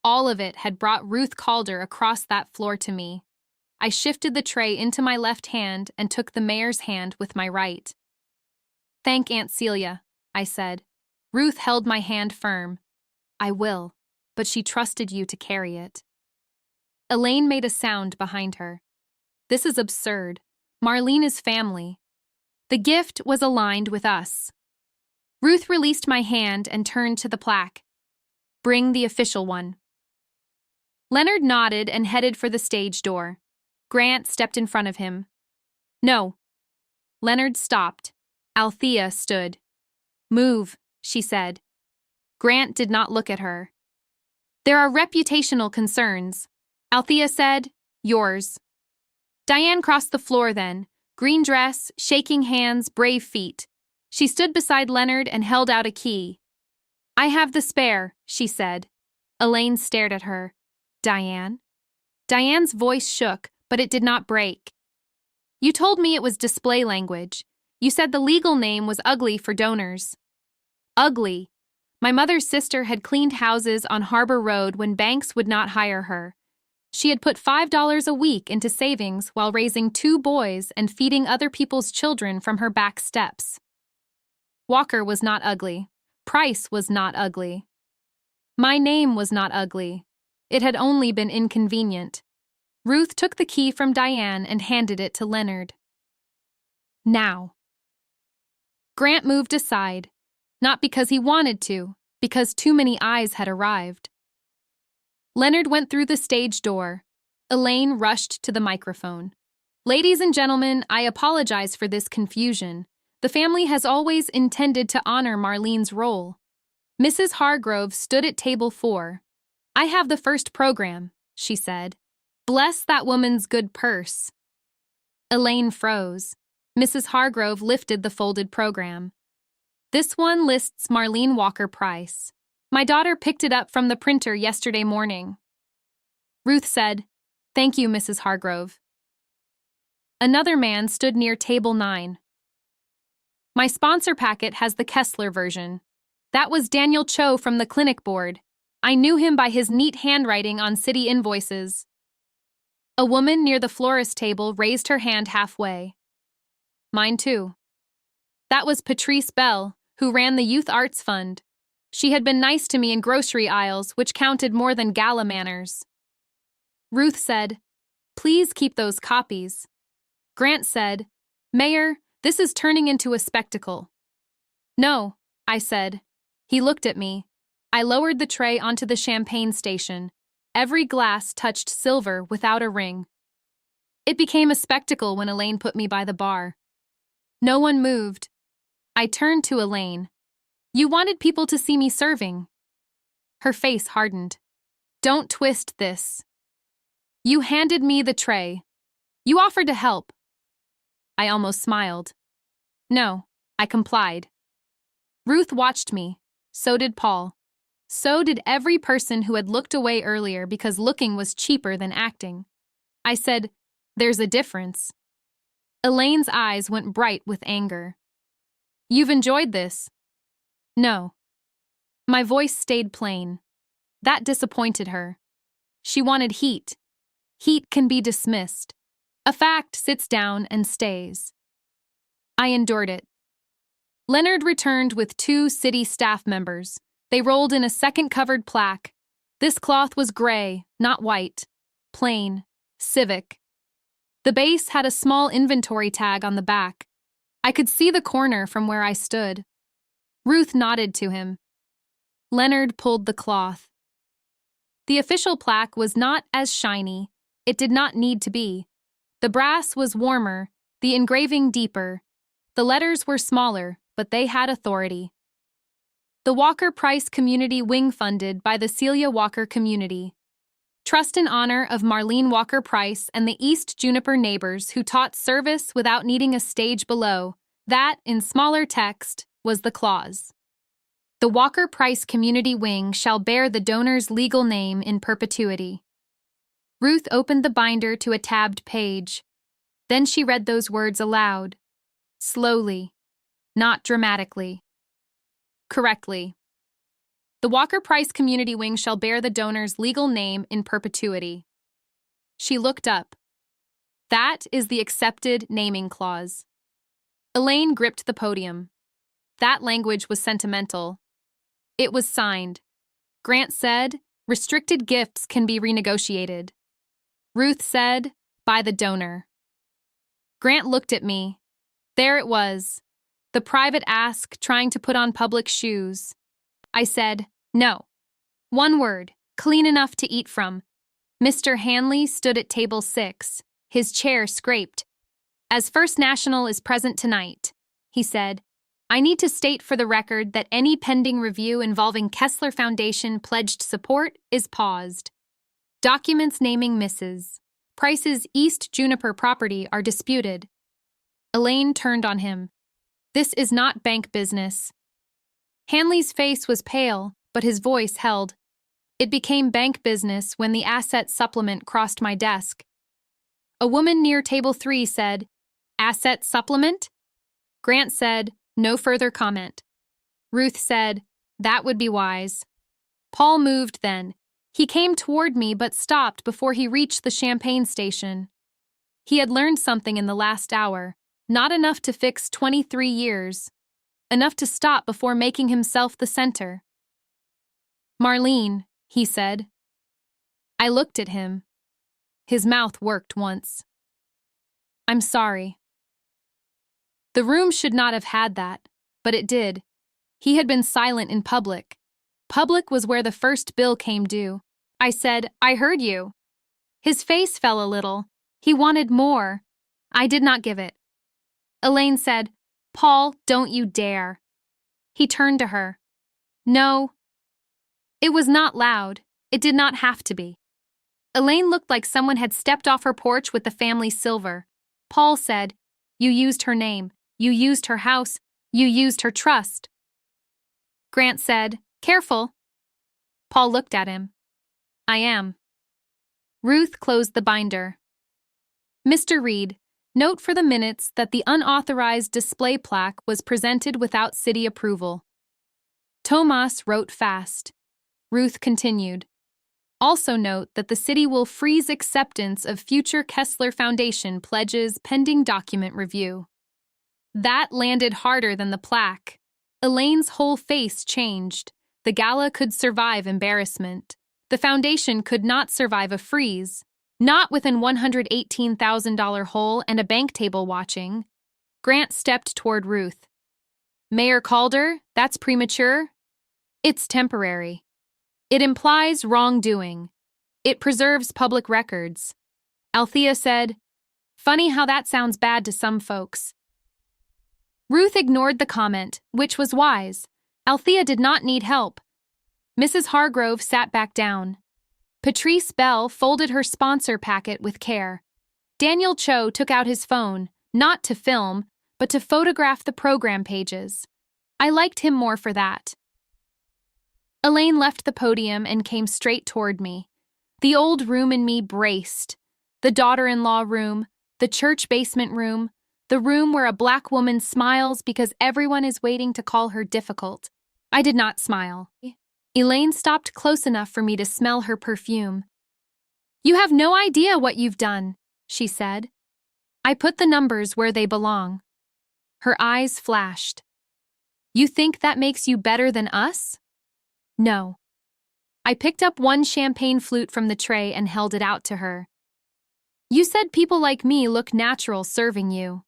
All of it had brought Ruth Calder across that floor to me. I shifted the tray into my left hand and took the mayor's hand with my right. "Thank Aunt Celia," I said. Ruth held my hand firm. "I will, but she trusted you to carry it." Elaine made a sound behind her. "This is absurd. Marlene is family." The gift was aligned with us. Ruth released my hand and turned to the plaque. "Bring the official one." Leonard nodded and headed for the stage door. Grant stepped in front of him. "No." Leonard stopped. Althea stood. "Move," she said. Grant did not look at her. "There are reputational concerns." Althea said, "Yours." Diane crossed the floor then, green dress, shaking hands, brave feet. She stood beside Leonard and held out a key. "I have the spare," she said. Elaine stared at her. "Diane?" Diane's voice shook, but it did not break. "You told me it was display language. You said the legal name was ugly for donors." Ugly. My mother's sister had cleaned houses on Harbor Road when banks would not hire her. She had put $5 a week into savings while raising 2 boys and feeding other people's children from her back steps. Walker was not ugly. Price was not ugly. My name was not ugly. It had only been inconvenient. Ruth took the key from Diane and handed it to Leonard. "Now." Grant moved aside, not because he wanted to, because too many eyes had arrived. Leonard went through the stage door. Elaine rushed to the microphone. "Ladies and gentlemen, I apologize for this confusion. The family has always intended to honor Marlene's role." Mrs. Hargrove stood at table 4. "I have the first program," she said. "Bless that woman's good purse." Elaine froze. Mrs. Hargrove lifted the folded program. "This one lists Marlene Walker Price. My daughter picked it up from the printer yesterday morning." Ruth said, "Thank you, Mrs. Hargrove." Another man stood near table 9. "My sponsor packet has the Kessler version. That was Daniel Cho from the clinic board. I knew him by his neat handwriting on city invoices." A woman near the florist table raised her hand halfway. "Mine too." That was Patrice Bell, who ran the Youth Arts Fund. She had been nice to me in grocery aisles, which counted more than gala manners. Ruth said, "Please keep those copies." Grant said, "Mayor, this is turning into a spectacle." "No," I said. He looked at me. I lowered the tray onto the champagne station. Every glass touched silver without a ring. It became a spectacle when Elaine put me by the bar. No one moved. I turned to Elaine. "You wanted people to see me serving." Her face hardened. "Don't twist this." "You handed me the tray. You offered to help." I almost smiled. "No," I complied. Ruth watched me. So did Paul. So did every person who had looked away earlier because looking was cheaper than acting. I said, "There's a difference." Elaine's eyes went bright with anger. "You've enjoyed this?" "No." My voice stayed plain. That disappointed her. She wanted heat. Heat can be dismissed. A fact sits down and stays. I endured it. Leonard returned with 2 city staff members. They rolled in a second covered plaque. This cloth was gray, not white. Plain. Civic. The base had a small inventory tag on the back. I could see the corner from where I stood. Ruth nodded to him. Leonard pulled the cloth. The official plaque was not as shiny. It did not need to be. The brass was warmer, the engraving deeper. The letters were smaller, but they had authority. The Walker Price Community Wing funded by the Celia Walker community. Trust and honor of Marlene Walker Price and the East Juniper neighbors who taught service without needing a stage below. That, in smaller text, was the clause. The Walker Price Community Wing shall bear the donor's legal name in perpetuity. Ruth opened the binder to a tabbed page. Then she read those words aloud. Slowly, not dramatically. Correctly. The Walker Price Community Wing shall bear the donor's legal name in perpetuity. She looked up. That is the accepted naming clause. Elaine gripped the podium. That language was sentimental. It was signed. Grant said, restricted gifts can be renegotiated. Ruth said, by the donor. Grant looked at me. There it was. The private ask trying to put on public shoes. I said, no. One word, clean enough to eat from. Mr. Hanley stood at table 6. His chair scraped. As First National is present tonight, he said, I need to state for the record that any pending review involving Kessler Foundation pledged support is paused. Documents naming Mrs. Price's East Juniper property are disputed. Elaine turned on him. This is not bank business. Hanley's face was pale, but his voice held. It became bank business when the asset supplement crossed my desk. A woman near table 3 said, Asset supplement? Grant said, no further comment. Ruth said, that would be wise. Paul moved then. He came toward me but stopped before he reached the champagne station. He had learned something in the last hour, not enough to fix 23 years, enough to stop before making himself the center. Marlene, he said. I looked at him. His mouth worked once. I'm sorry. The room should not have had that, but it did. He had been silent in public. Public was where the first bill came due. I said, I heard you. His face fell a little. He wanted more. I did not give it. Elaine said, Paul, don't you dare. He turned to her. No. It was not loud. It did not have to be. Elaine looked like someone had stepped off her porch with the family silver. Paul said, You used her name. You used her house. You used her trust. Grant said, Careful. Paul looked at him. I am. Ruth closed the binder. Mr. Reed, note for the minutes that the unauthorized display plaque was presented without city approval. Tomas wrote fast. Ruth continued. Also note that the city will freeze acceptance of future Kessler Foundation pledges pending document review. That landed harder than the plaque. Elaine's whole face changed. The gala could survive embarrassment. The foundation could not survive a freeze. Not with an $118,000 hole and a bank table watching. Grant stepped toward Ruth. Mayor Calder, that's premature. It's temporary. It implies wrongdoing. It preserves public records. Althea said, Funny how that sounds bad to some folks. Ruth ignored the comment, which was wise. Althea did not need help. Mrs. Hargrove sat back down. Patrice Bell folded her sponsor packet with care. Daniel Cho took out his phone, not to film, but to photograph the program pages. I liked him more for that. Elaine left the podium and came straight toward me. The old room in me braced. The daughter-in-law room, the church basement room, the room where a black woman smiles because everyone is waiting to call her difficult. I did not smile. Elaine stopped close enough for me to smell her perfume. "You have no idea what you've done," she said. I put the numbers where they belong. Her eyes flashed. "You think that makes you better than us?" "No." I picked up one champagne flute from the tray and held it out to her. "You said people like me look natural serving you."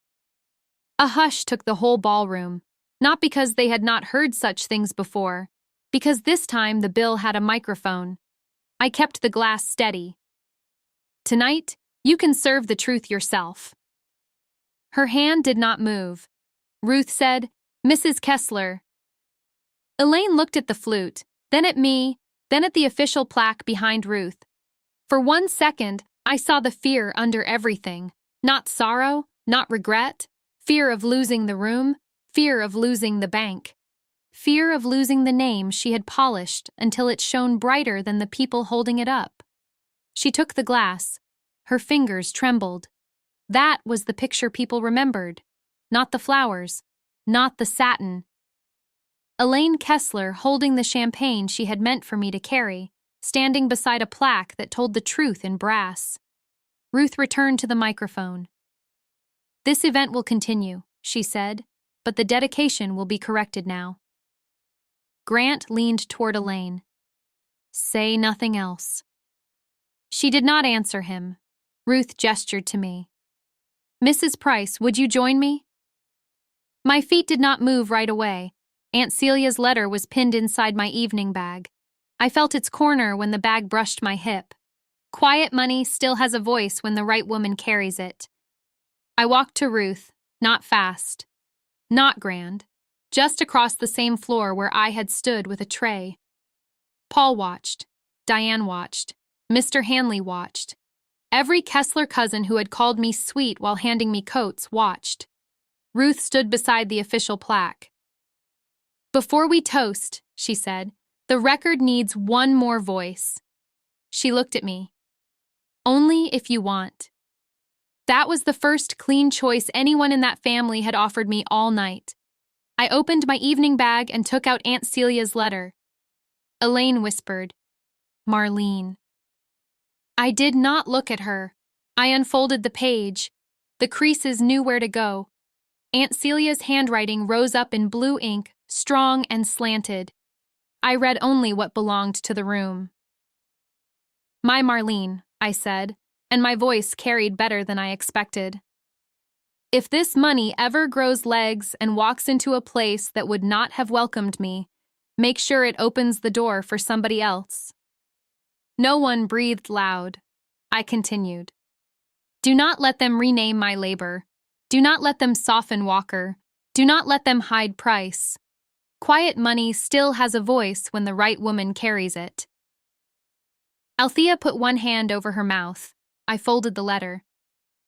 A hush took the whole ballroom, not because they had not heard such things before, because this time the bill had a microphone. I kept the glass steady. "Tonight, you can serve the truth yourself." Her hand did not move. Ruth said, "Mrs. Kessler." Elaine looked at the flute, then at me, then at the official plaque behind Ruth. For 1 second, I saw the fear under everything. Not sorrow, not regret. Fear of losing the room, fear of losing the bank. Fear of losing the name she had polished until it shone brighter than the people holding it up. She took the glass. Her fingers trembled. That was the picture people remembered. Not the flowers, not the satin. Elaine Kessler holding the champagne she had meant for me to carry, standing beside a plaque that told the truth in brass. Ruth returned to the microphone. "This event will continue," she said, "but the dedication will be corrected now." Grant leaned toward Elaine. "Say nothing else." She did not answer him. Ruth gestured to me. "Mrs. Price, would you join me?" My feet did not move right away. Aunt Celia's letter was pinned inside my evening bag. I felt its corner when the bag brushed my hip. Quiet money still has a voice when the right woman carries it. I walked to Ruth, not fast, not grand, just across the same floor where I had stood with a tray. Paul watched. Diane watched. Mr. Hanley watched. Every Kessler cousin who had called me sweet while handing me coats watched. Ruth stood beside the official plaque. "Before we toast," she said, "the record needs one more voice." She looked at me. "Only if you want." That was the first clean choice anyone in that family had offered me all night. I opened my evening bag and took out Aunt Celia's letter. Elaine whispered, "Marlene." I did not look at her. I unfolded the page. The creases knew where to go. Aunt Celia's handwriting rose up in blue ink, strong and slanted. I read only what belonged to the room. "My Marlene," I said, and my voice carried better than I expected. "If this money ever grows legs and walks into a place that would not have welcomed me, make sure it opens the door for somebody else." No one breathed loud. I continued. "Do not let them rename my labor. Do not let them soften Walker. Do not let them hide Price. Quiet money still has a voice when the right woman carries it." Althea put one hand over her mouth. I folded the letter.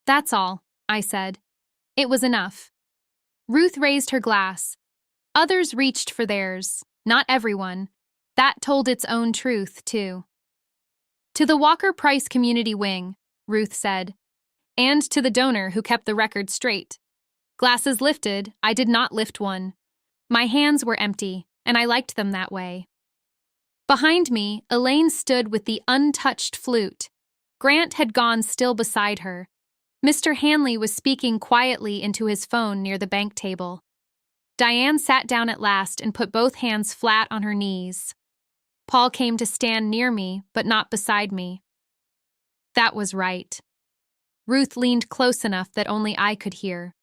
"That's all," I said. It was enough. Ruth raised her glass. Others reached for theirs, not everyone. That told its own truth, too. "To the Walker Price Community Wing," Ruth said, "and to the donor who kept the record straight." Glasses lifted, I did not lift one. My hands were empty, and I liked them that way. Behind me, Elaine stood with the untouched flute. Grant had gone still beside her. Mr. Hanley was speaking quietly into his phone near the bank table. Diane sat down at last and put both hands flat on her knees. Paul came to stand near me, but not beside me. That was right. Ruth leaned close enough that only I could hear.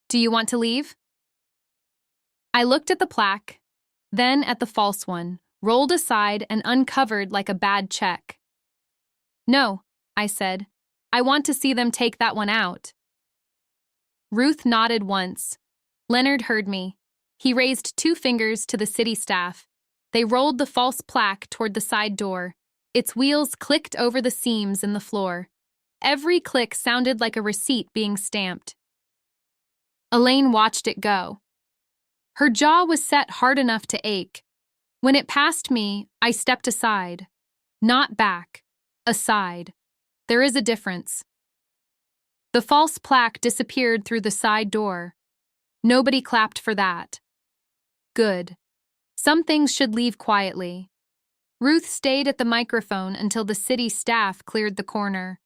"Do you want to leave?" I looked at the plaque, then at the false one, rolled aside and uncovered like a bad check. "No," I said. "I want to see them take that one out." Ruth nodded once. Leonard heard me. He raised 2 fingers to the city staff. They rolled the false plaque toward the side door. Its wheels clicked over the seams in the floor. Every click sounded like a receipt being stamped. Elaine watched it go. Her jaw was set hard enough to ache. When it passed me, I stepped aside. Not back. Aside. There is a difference. The false plaque disappeared through the side door. Nobody clapped for that. Good. Some things should leave quietly. Ruth stayed at the microphone until the city staff cleared the corner.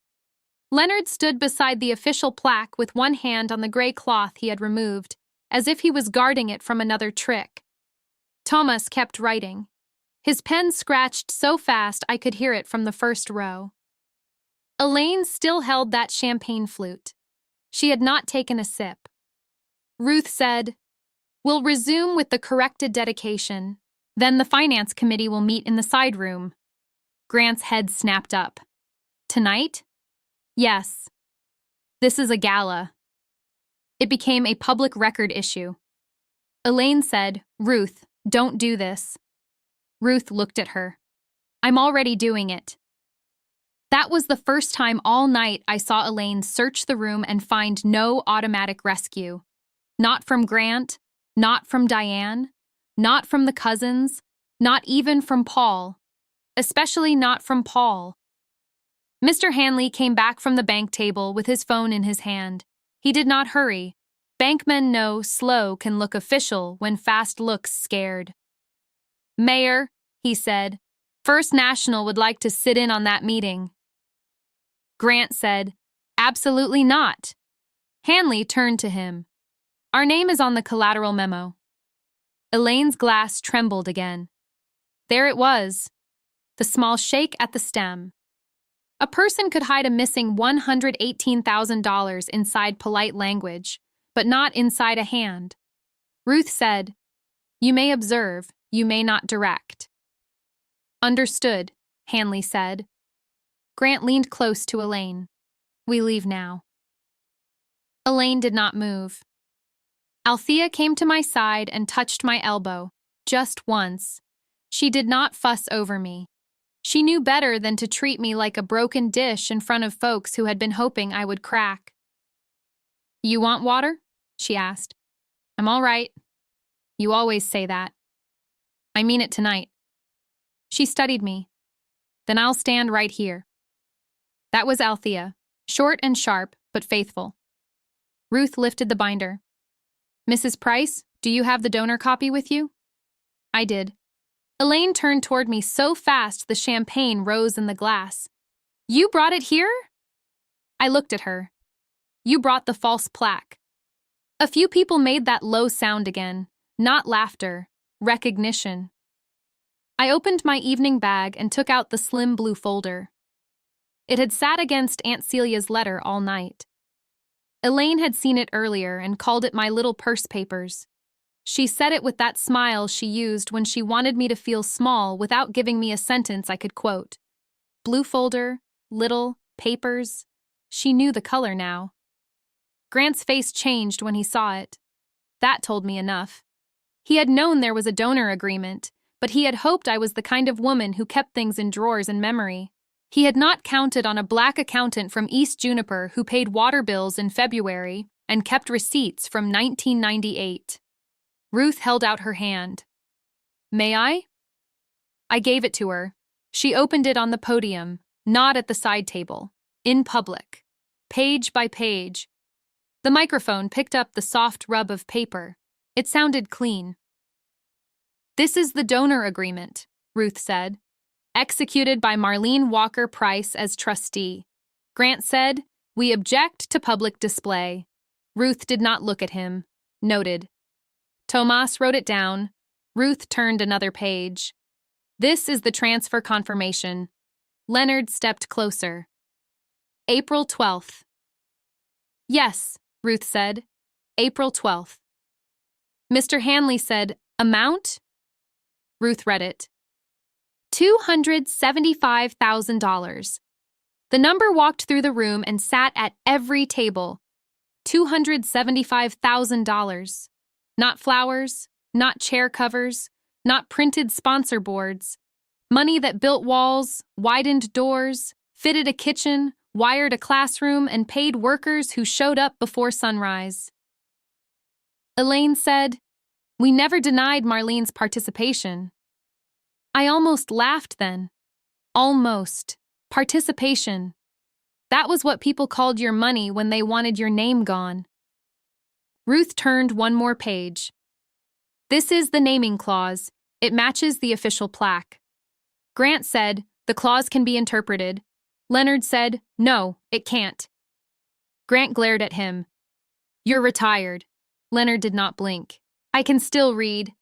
Leonard stood beside the official plaque with one hand on the gray cloth he had removed, as if he was guarding it from another trick. Thomas kept writing. His pen scratched so fast I could hear it from the first row. Elaine still held that champagne flute. She had not taken a sip. Ruth said, "We'll resume with the corrected dedication. Then the finance committee will meet in the side room." Grant's head snapped up. "Tonight?" "Yes. This is a gala." It became a public record issue. Elaine said, "Ruth, don't do this." Ruth looked at her. "I'm already doing it." That was the first time all night I saw Elaine search the room and find no automatic rescue. Not from Grant, not from Diane, not from the cousins, not even from Paul. Especially not from Paul. Mr. Hanley came back from the bank table with his phone in his hand. He did not hurry. Bankmen know slow can look official when fast looks scared. "Mayor," he said, "First National would like to sit in on that meeting." Grant said, "Absolutely not." Hanley turned to him. "Our name is on the collateral memo." Elaine's glass trembled again. There it was, the small shake at the stem. A person could hide a missing $118,000 inside polite language, but not inside a hand. Ruth said, "You may observe, you may not direct." "Understood," Hanley said. Grant leaned close to Elaine. "We leave now." Elaine did not move. Althea came to my side and touched my elbow, just once. She did not fuss over me. She knew better than to treat me like a broken dish in front of folks who had been hoping I would crack. "You want water?" she asked. "I'm all right." "You always say that." "I mean it tonight." She studied me. "Then I'll stand right here." That was Althea, short and sharp, but faithful. Ruth lifted the binder. "Mrs. Price, do you have the donor copy with you?" I did. Elaine turned toward me so fast the champagne rose in the glass. "You brought it here?" I looked at her. "You brought the false plaque." A few people made that low sound again, not laughter, recognition. I opened my evening bag and took out the slim blue folder. It had sat against Aunt Celia's letter all night. Elaine had seen it earlier and called it my little purse papers. She said it with that smile she used when she wanted me to feel small without giving me a sentence I could quote. Blue folder, little, papers. She knew the color now. Grant's face changed when he saw it. That told me enough. He had known there was a donor agreement, but he had hoped I was the kind of woman who kept things in drawers in memory. He had not counted on a black accountant from East Juniper who paid water bills in February and kept receipts from 1998. Ruth held out her hand. "May I?" I gave it to her. She opened it on the podium, not at the side table, in public, page by page. The microphone picked up the soft rub of paper. It sounded clean. "This is the donor agreement," Ruth said. "Executed by Marlene Walker Price as trustee." Grant said, "We object to public display." Ruth did not look at him. Noted. Tomas wrote it down. Ruth turned another page. "This is the transfer confirmation." Leonard stepped closer. "April 12th. "Yes," Ruth said. "April 12th. Mr. Hanley said, "Amount?" Ruth read it. $275,000. The number walked through the room and sat at every table. $275,000. Not flowers, not chair covers, not printed sponsor boards. Money that built walls, widened doors, fitted a kitchen, wired a classroom, and paid workers who showed up before sunrise. Elaine said, "We never denied Marlene's participation." I almost laughed then. Almost. Participation. That was what people called your money when they wanted your name gone. Ruth turned one more page. This is the naming clause. It matches the official plaque. Grant said, the clause can be interpreted. Leonard said, no, it can't. Grant glared at him. You're retired. Leonard did not blink. I can still read.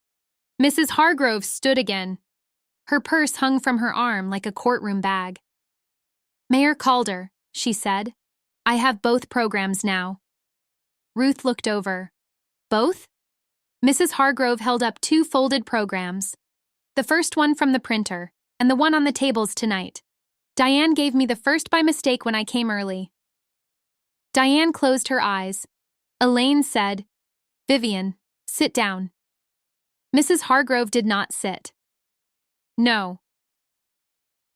Mrs. Hargrove stood again. Her purse hung from her arm like a courtroom bag. Mayor Calder, she said, I have both programs now. Ruth looked over. Both? Mrs. Hargrove held up 2 folded programs. The first one from the printer, and the one on the tables tonight. Diane gave me the first by mistake when I came early. Diane closed her eyes. Elaine said, Vivian, sit down. Mrs. Hargrove did not sit. No.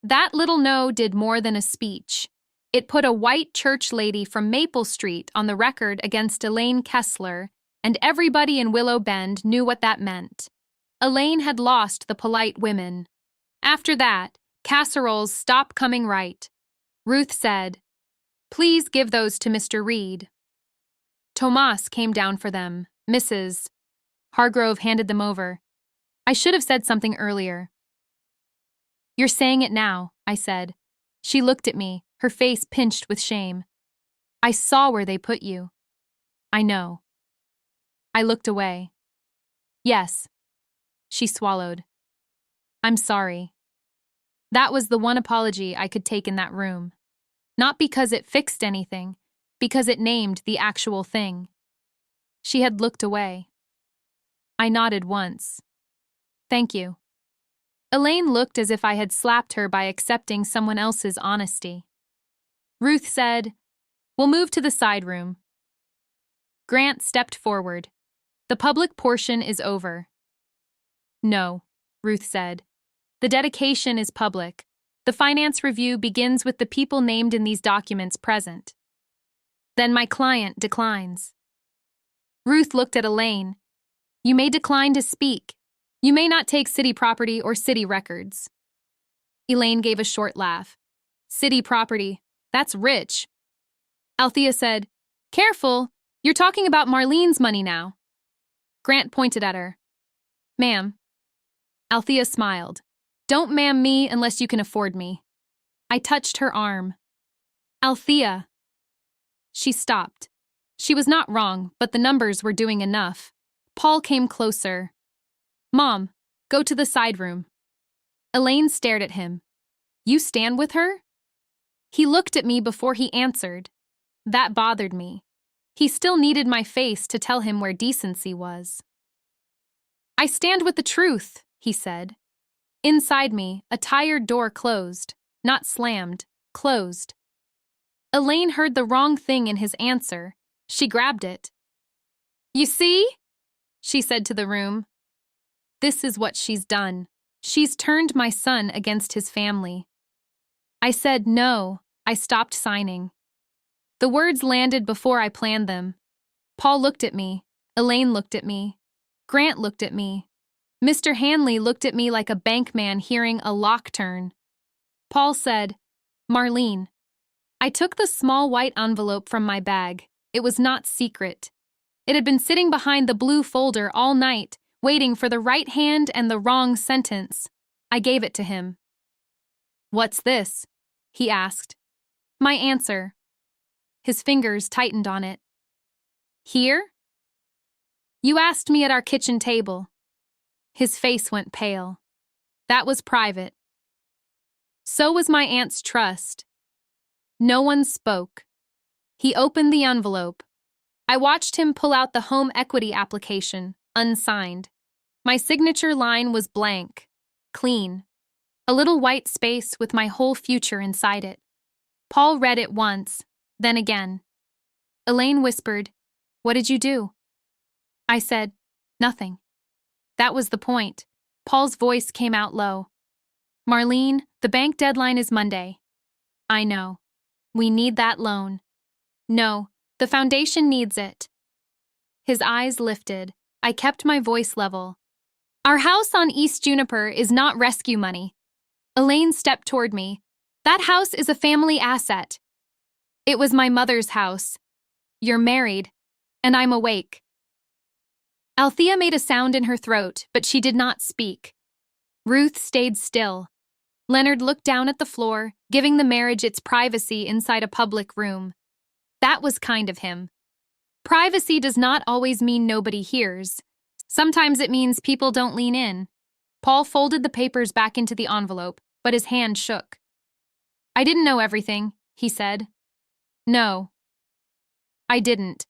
That little no did more than a speech. It put a white church lady from Maple Street on the record against Elaine Kessler, and everybody in Willow Bend knew what that meant. Elaine had lost the polite women. After that, casseroles stopped coming right. Ruth said, Please give those to Mr. Reed. Tomas came down for them. Mrs. Hargrove handed them over. I should have said something earlier. You're saying it now, I said. She looked at me, her face pinched with shame. I saw where they put you. I know. I looked away. Yes. She swallowed. I'm sorry. That was the one apology I could take in that room. Not because it fixed anything, because it named the actual thing. She had looked away. I nodded once. Thank you. Elaine looked as if I had slapped her by accepting someone else's honesty. Ruth said, We'll move to the side room. Grant stepped forward. The public portion is over. No, Ruth said. The dedication is public. The finance review begins with the people named in these documents present. Then my client declines. Ruth looked at Elaine. You may decline to speak. You may not take city property or city records. Elaine gave a short laugh. City property, that's rich. Althea said, Careful, you're talking about Marlene's money now. Grant pointed at her. Ma'am. Althea smiled. Don't ma'am me unless you can afford me. I touched her arm. Althea. She stopped. She was not wrong, but the numbers were doing enough. Paul came closer. Mom, go to the side room. Elaine stared at him. You stand with her? He looked at me before he answered. That bothered me. He still needed my face to tell him where decency was. I stand with the truth, he said. Inside me, a tired door closed, not slammed, closed. Elaine heard the wrong thing in his answer. She grabbed it. You see? She said to the room. This is what she's done. She's turned my son against his family. I said no. I stopped signing. The words landed before I planned them. Paul looked at me. Elaine looked at me. Grant looked at me. Mr. Hanley looked at me like a bankman hearing a lock turn. Paul said, Marlene. I took the small white envelope from my bag. It was not secret. It had been sitting behind the blue folder all night, waiting for the right hand and the wrong sentence. I gave it to him. What's this? He asked. My answer. His fingers tightened on it. Here? You asked me at our kitchen table. His face went pale. That was private. So was my aunt's trust. No one spoke. He opened the envelope. I watched him pull out the home equity application, unsigned. My signature line was blank, clean. A little white space with my whole future inside it. Paul read it once, then again. Elaine whispered, What did you do? I said, Nothing. That was the point. Paul's voice came out low. Marlene, the bank deadline is Monday. I know. We need that loan. No, the foundation needs it. His eyes lifted. I kept my voice level. Our house on East Juniper is not rescue money. Elaine stepped toward me. That house is a family asset. It was my mother's house. You're married, and I'm awake. Althea made a sound in her throat, but she did not speak. Ruth stayed still. Leonard looked down at the floor, giving the marriage its privacy inside a public room. That was kind of him. Privacy does not always mean nobody hears. Sometimes it means people don't lean in. Paul folded the papers back into the envelope, but his hand shook. I didn't know everything, he said. No. I didn't.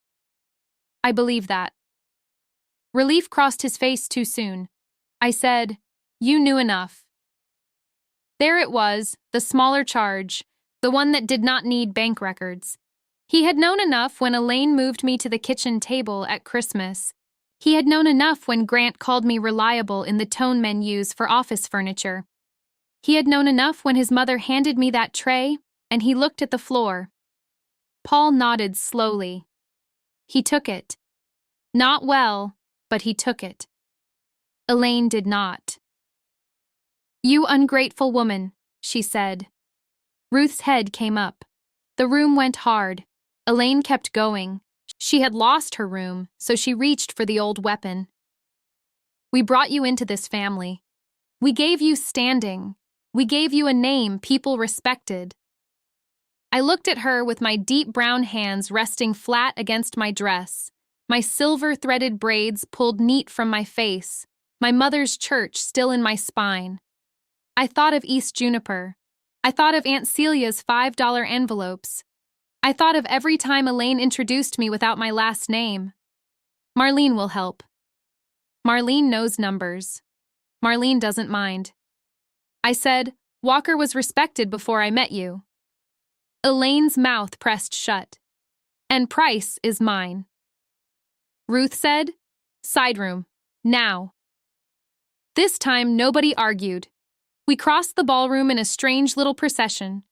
I believe that. Relief crossed his face too soon. I said, you knew enough. There it was, the smaller charge, the one that did not need bank records. He had known enough when Elaine moved me to the kitchen table at Christmas. He had known enough when Grant called me reliable in the tone menus for office furniture. He had known enough when his mother handed me that tray, and he looked at the floor. Paul nodded slowly. He took it. Not well, but he took it. Elaine did not. You ungrateful woman, she said. Ruth's head came up. The room went hard. Elaine kept going. She had lost her room, so she reached for the old weapon. We brought you into this family. We gave you standing. We gave you a name people respected. I looked at her with my deep brown hands resting flat against my dress, my silver-threaded braids pulled neat from my face, my mother's church still in my spine. I thought of East Juniper. I thought of Aunt Celia's $5 envelopes. I thought of every time Elaine introduced me without my last name. Marlene will help. Marlene knows numbers. Marlene doesn't mind. I said, Walker was respected before I met you. Elaine's mouth pressed shut. And Price is mine. Ruth said, side room, now. This time nobody argued. We crossed the ballroom in a strange little procession.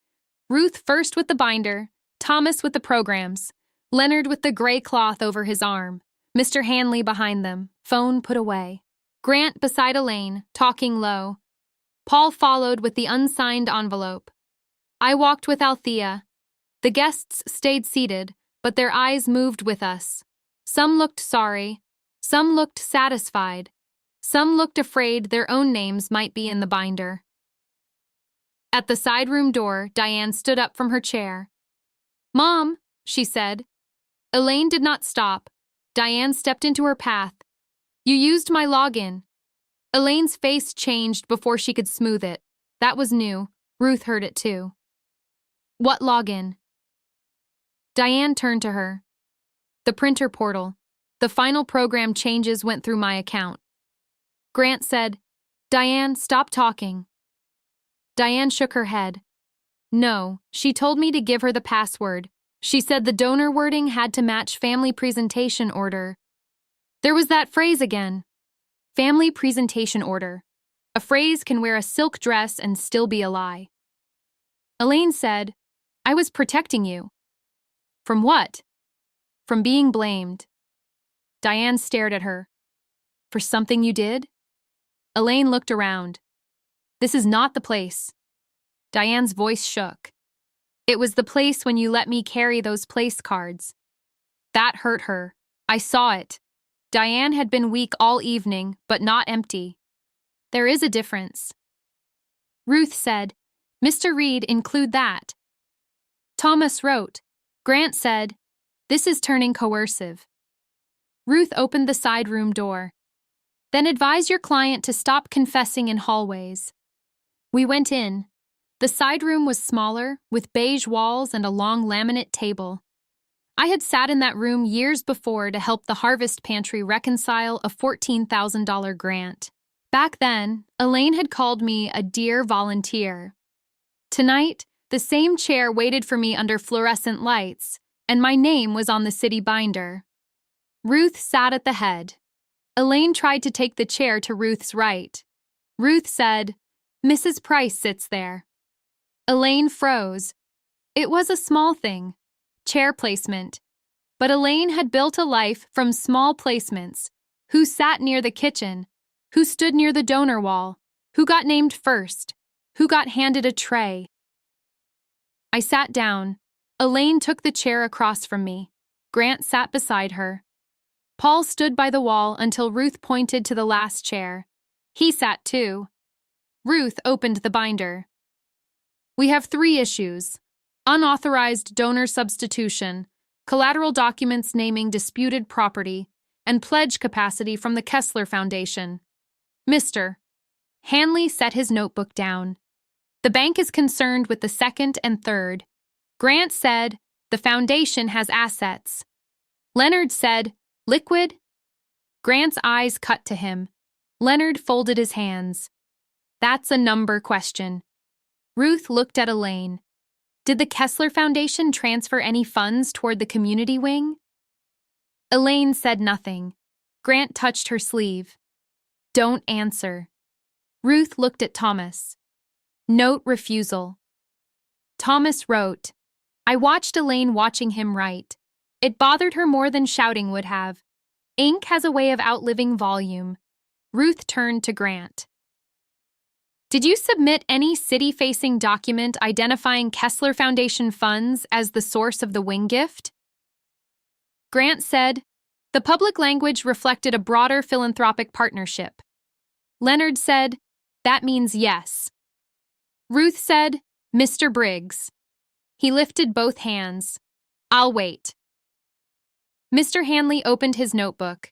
Ruth first with the binder, Thomas with the programs, Leonard with the gray cloth over his arm, Mr. Hanley behind them, phone put away. Grant beside Elaine, talking low. Paul followed with the unsigned envelope. I walked with Althea. The guests stayed seated, but their eyes moved with us. Some looked sorry, some looked satisfied, some looked afraid their own names might be in the binder. At the side room door, Diane stood up from her chair. Mom, she said. Elaine did not stop. Diane stepped into her path. You used my login. Elaine's face changed before she could smooth it. That was new. Ruth heard it too. What login? Diane turned to her. The printer portal. The final program changes went through my account. Grant said, Diane, stop talking. Diane shook her head. No, she told me to give her the password. She said the donor wording had to match family presentation order. There was that phrase again. Family presentation order. A phrase can wear a silk dress and still be a lie. Elaine said, I was protecting you. From what? From being blamed. Diane stared at her. For something you did? Elaine looked around. This is not the place. Diane's voice shook. It was the place when you let me carry those place cards. That hurt her. I saw it. Diane had been weak all evening, but not empty. There is a difference. Ruth said, Mr. Reed, include that. Thomas wrote. Grant said, this is turning coercive. Ruth opened the side room door. Then advise your client to stop confessing in hallways. We went in. The side room was smaller, with beige walls and a long laminate table. I had sat in that room years before to help the Harvest Pantry reconcile a $14,000 grant. Back then, Elaine had called me a dear volunteer. Tonight, the same chair waited for me under fluorescent lights, and my name was on the city binder. Ruth sat at the head. Elaine tried to take the chair to Ruth's right. Ruth said, Mrs. Price sits there. Elaine froze. It was a small thing, chair placement, but Elaine had built a life from small placements. Who sat near the kitchen, Who stood near the donor wall? Who got named first? Who got handed a tray? I sat down. Elaine took the chair across from me. Grant sat beside her. Paul stood by the wall until Ruth pointed to the last chair. He sat too. Ruth opened the binder. We have 3 issues: unauthorized donor substitution, collateral documents naming disputed property, and pledge capacity from the Kessler Foundation. Mr. Hanley set his notebook down. The bank is concerned with the second and third. Grant said, the foundation has assets. Leonard said, liquid? Grant's eyes cut to him. Leonard folded his hands. That's a number question. Ruth looked at Elaine. Did the Kessler Foundation transfer any funds toward the community wing? Elaine said nothing. Grant touched her sleeve. Don't answer. Ruth looked at Thomas. Note refusal. Thomas wrote. I watched Elaine watching him write. It bothered her more than shouting would have. Ink has a way of outliving volume. Ruth turned to Grant. Did you submit any city-facing document identifying Kessler Foundation funds as the source of the wing gift? Grant said, the public language reflected a broader philanthropic partnership. Leonard said, that means yes. Ruth said, Mr. Briggs. He lifted both hands. I'll wait. Mr. Hanley opened his notebook.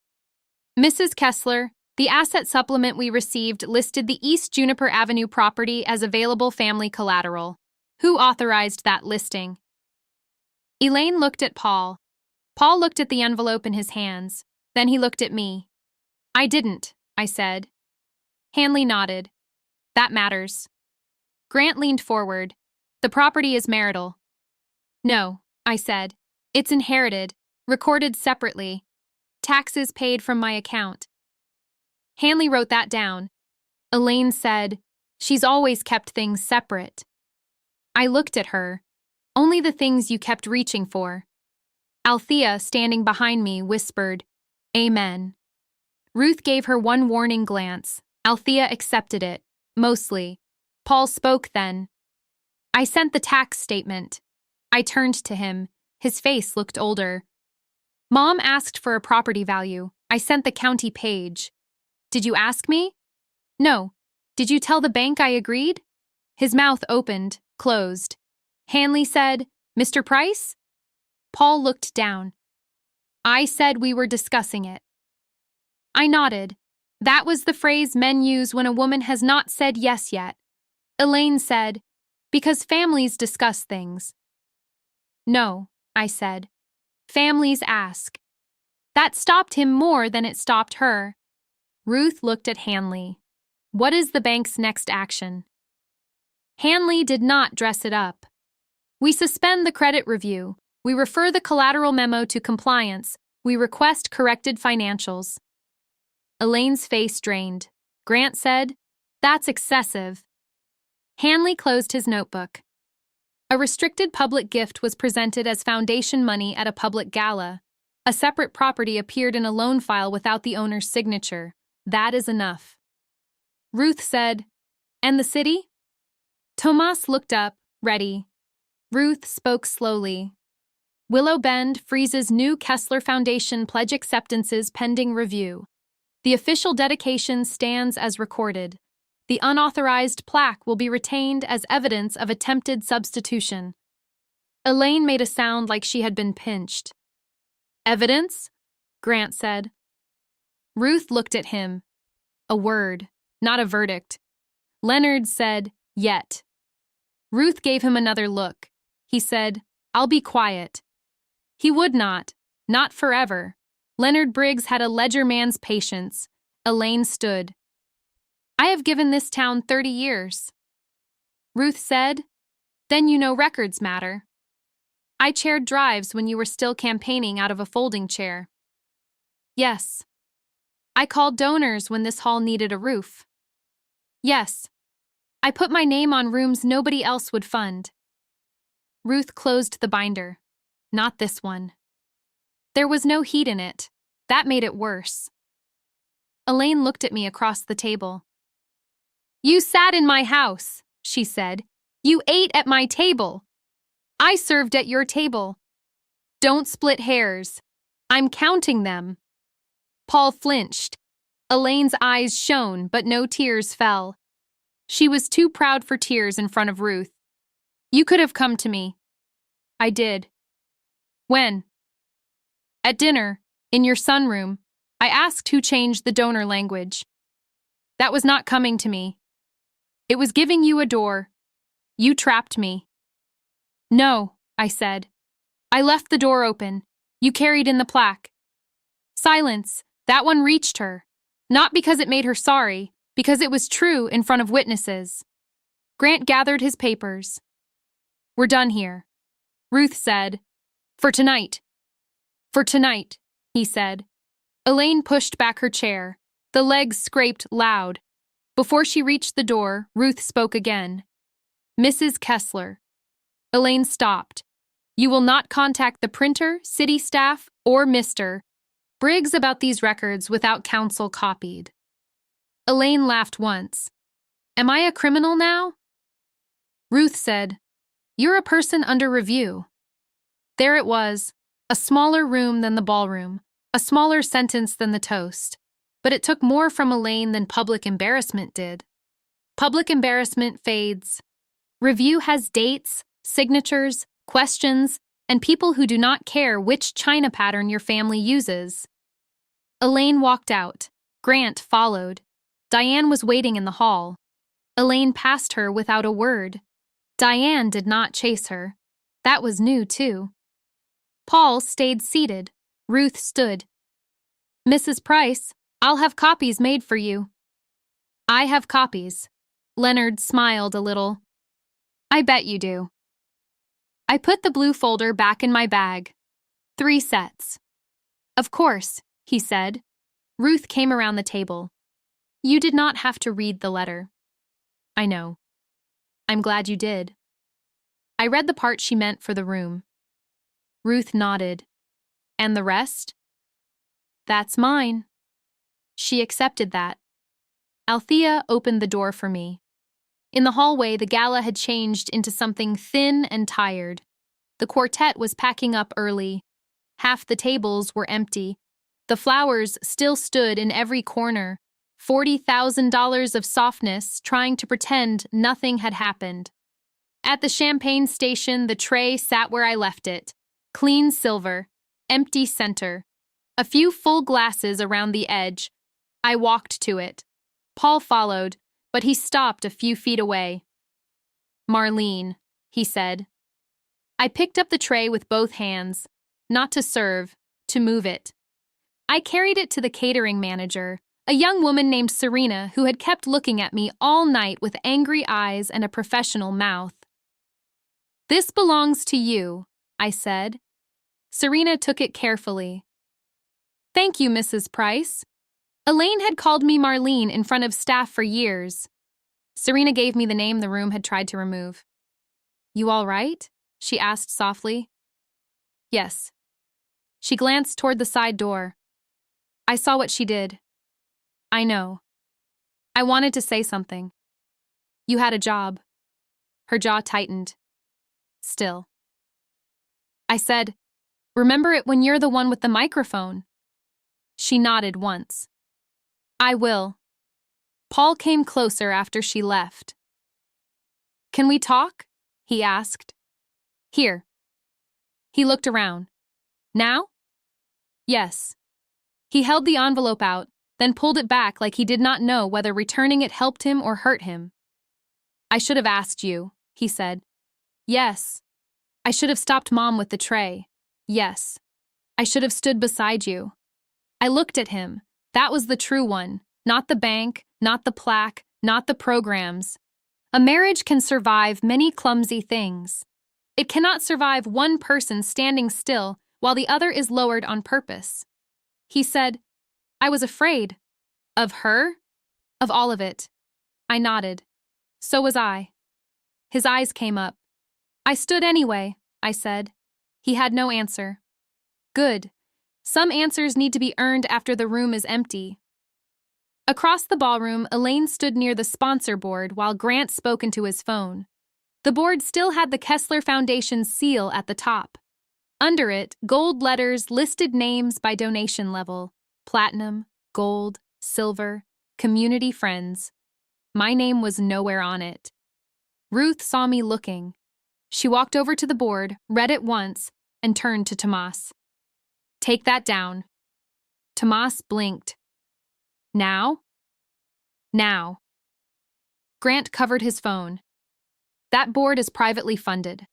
Mrs. Kessler, the asset supplement we received listed the East Juniper Avenue property as available family collateral. Who authorized that listing? Elaine looked at Paul. Paul looked at the envelope in his hands. Then he looked at me. I didn't, I said. Hanley nodded. That matters. Grant leaned forward. The property is marital. No, I said. It's inherited, recorded separately. Taxes paid from my account. Hanley wrote that down. Elaine said, she's always kept things separate. I looked at her. Only the things you kept reaching for. Althea, standing behind me, whispered, Amen. Ruth gave her one warning glance. Althea accepted it, mostly. Paul spoke then. I sent the tax statement. I turned to him. His face looked older. Mom asked for a property value. I sent the county page. Did you ask me? No. Did you tell the bank I agreed? His mouth opened, closed. Hanley said, Mr. Price? Paul looked down. I said we were discussing it. I nodded. That was the phrase men use when a woman has not said yes yet. Elaine said, because families discuss things. No, I said. Families ask. That stopped him more than it stopped her. Ruth looked at Hanley. What is the bank's next action? Hanley did not dress it up. We suspend the credit review. We refer the collateral memo to compliance. We request corrected financials. Elaine's face drained. Grant said, that's excessive. Hanley closed his notebook. A restricted public gift was presented as foundation money at a public gala. A separate property appeared in a loan file without the owner's signature. That is enough. Ruth said, and the city? Tomas looked up, ready. Ruth spoke slowly. Willow Bend freezes new Kessler Foundation pledge acceptances pending review. The official dedication stands as recorded. The unauthorized plaque will be retained as evidence of attempted substitution. Elaine made a sound like she had been pinched. Evidence? Grant said. Ruth looked at him. A word, not a verdict. Leonard said, yet. Ruth gave him another look. He said, I'll be quiet. He would not forever. Leonard Briggs had a ledger man's patience. Elaine stood. I have given this town 30 years. Ruth said, then you know records matter. I chaired drives when you were still campaigning out of a folding chair. Yes. I called donors when this hall needed a roof. Yes. I put my name on rooms nobody else would fund. Ruth closed the binder. Not this one. There was no heat in it. That made it worse. Elaine looked at me across the table. You sat in my house, she said. You ate at my table. I served at your table. Don't split hairs. I'm counting them. Paul flinched. Elaine's eyes shone, but no tears fell. She was too proud for tears in front of Ruth. You could have come to me. I did. When? At dinner, in your sunroom. I asked who changed the donor language. That was not coming to me. It was giving you a door. You trapped me. No, I said. I left the door open. You carried in the plaque. Silence. That one reached her. Not because it made her sorry, because it was true in front of witnesses. Grant gathered his papers. We're done here. Ruth said. For tonight. For tonight, he said. Elaine pushed back her chair. The legs scraped loud. Before she reached the door, Ruth spoke again. Mrs. Kessler. Elaine stopped. You will not contact the printer, city staff, or Mr. Briggs about these records without counsel copied. Elaine laughed once. Am I a criminal now? Ruth said, You're a person under review. There it was, a smaller room than the ballroom, a smaller sentence than the toast. But it took more from Elaine than public embarrassment did. Public embarrassment fades. Review has dates, signatures, questions, and people who do not care which china pattern your family uses. Elaine walked out. Grant followed. Diane was waiting in the hall. Elaine passed her without a word. Diane did not chase her. That was new, too. Paul stayed seated. Ruth stood. Mrs. Price, I'll have copies made for you. I have copies. Leonard smiled a little. I bet you do. I put the blue folder back in my bag. 3 sets. Of course, he said. Ruth came around the table. You did not have to read the letter. I know. I'm glad you did. I read the part she meant for the room. Ruth nodded. And the rest? That's mine. She accepted that. Althea opened the door for me. In the hallway, the gala had changed into something thin and tired. The quartet was packing up early. Half the tables were empty. The flowers still stood in every corner. $40,000 of softness trying to pretend nothing had happened. At the champagne station, the tray sat where I left it. Clean silver, empty center. A few full glasses around the edge. I walked to it. Paul followed, but he stopped a few feet away. Marlene, he said. I picked up the tray with both hands, not to serve, to move it. I carried it to the catering manager, a young woman named Serena who had kept looking at me all night with angry eyes and a professional mouth. This belongs to you, I said. Serena took it carefully. Thank you, Mrs. Price. Elaine had called me Marlene in front of staff for years. Serena gave me the name the room had tried to remove. You all right? She asked softly. Yes. She glanced toward the side door. I saw what she did. I know. I wanted to say something. You had a job. Her jaw tightened. Still. I said, remember it when you're the one with the microphone. She nodded once. I will. Paul came closer after she left. Can we talk? He asked. Here. He looked around. Now? Yes. He held the envelope out, then pulled it back like he did not know whether returning it helped him or hurt him. I should have asked you, he said. Yes. I should have stopped Mom with the tray. Yes. I should have stood beside you. I looked at him. That was the true one, not the bank, not the plaque, not the programs. A marriage can survive many clumsy things. It cannot survive one person standing still while the other is lowered on purpose. He said, I was afraid. Of her? Of all of it. I nodded. So was I. His eyes came up. I stood anyway, I said. He had no answer. Good. Some answers need to be earned after the room is empty. Across the ballroom, Elaine stood near the sponsor board while Grant spoke into his phone. The board still had the Kessler Foundation's seal at the top. Under it, gold letters listed names by donation level: platinum, gold, silver, community friends. My name was nowhere on it. Ruth saw me looking. She walked over to the board, read it once, and turned to Tomas. "Take that down." Tomas blinked. "Now?" "Now." Grant covered his phone. "That board is privately funded."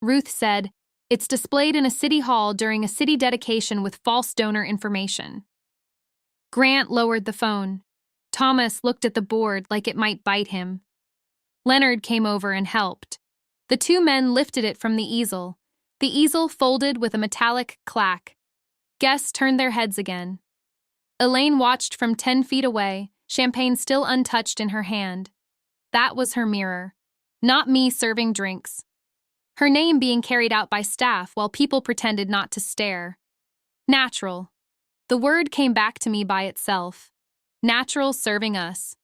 Ruth said, "It's displayed in a city hall during a city dedication with false donor information." Grant lowered the phone. Thomas looked at the board like it might bite him. Leonard came over and helped. The two men lifted it from the easel. The easel folded with a metallic clack. Guests turned their heads again. Elaine watched from 10 feet away, champagne still untouched in her hand. That was her mirror. Not me serving drinks. Her name being carried out by staff while people pretended not to stare. Natural. The word came back to me by itself. Natural serving us.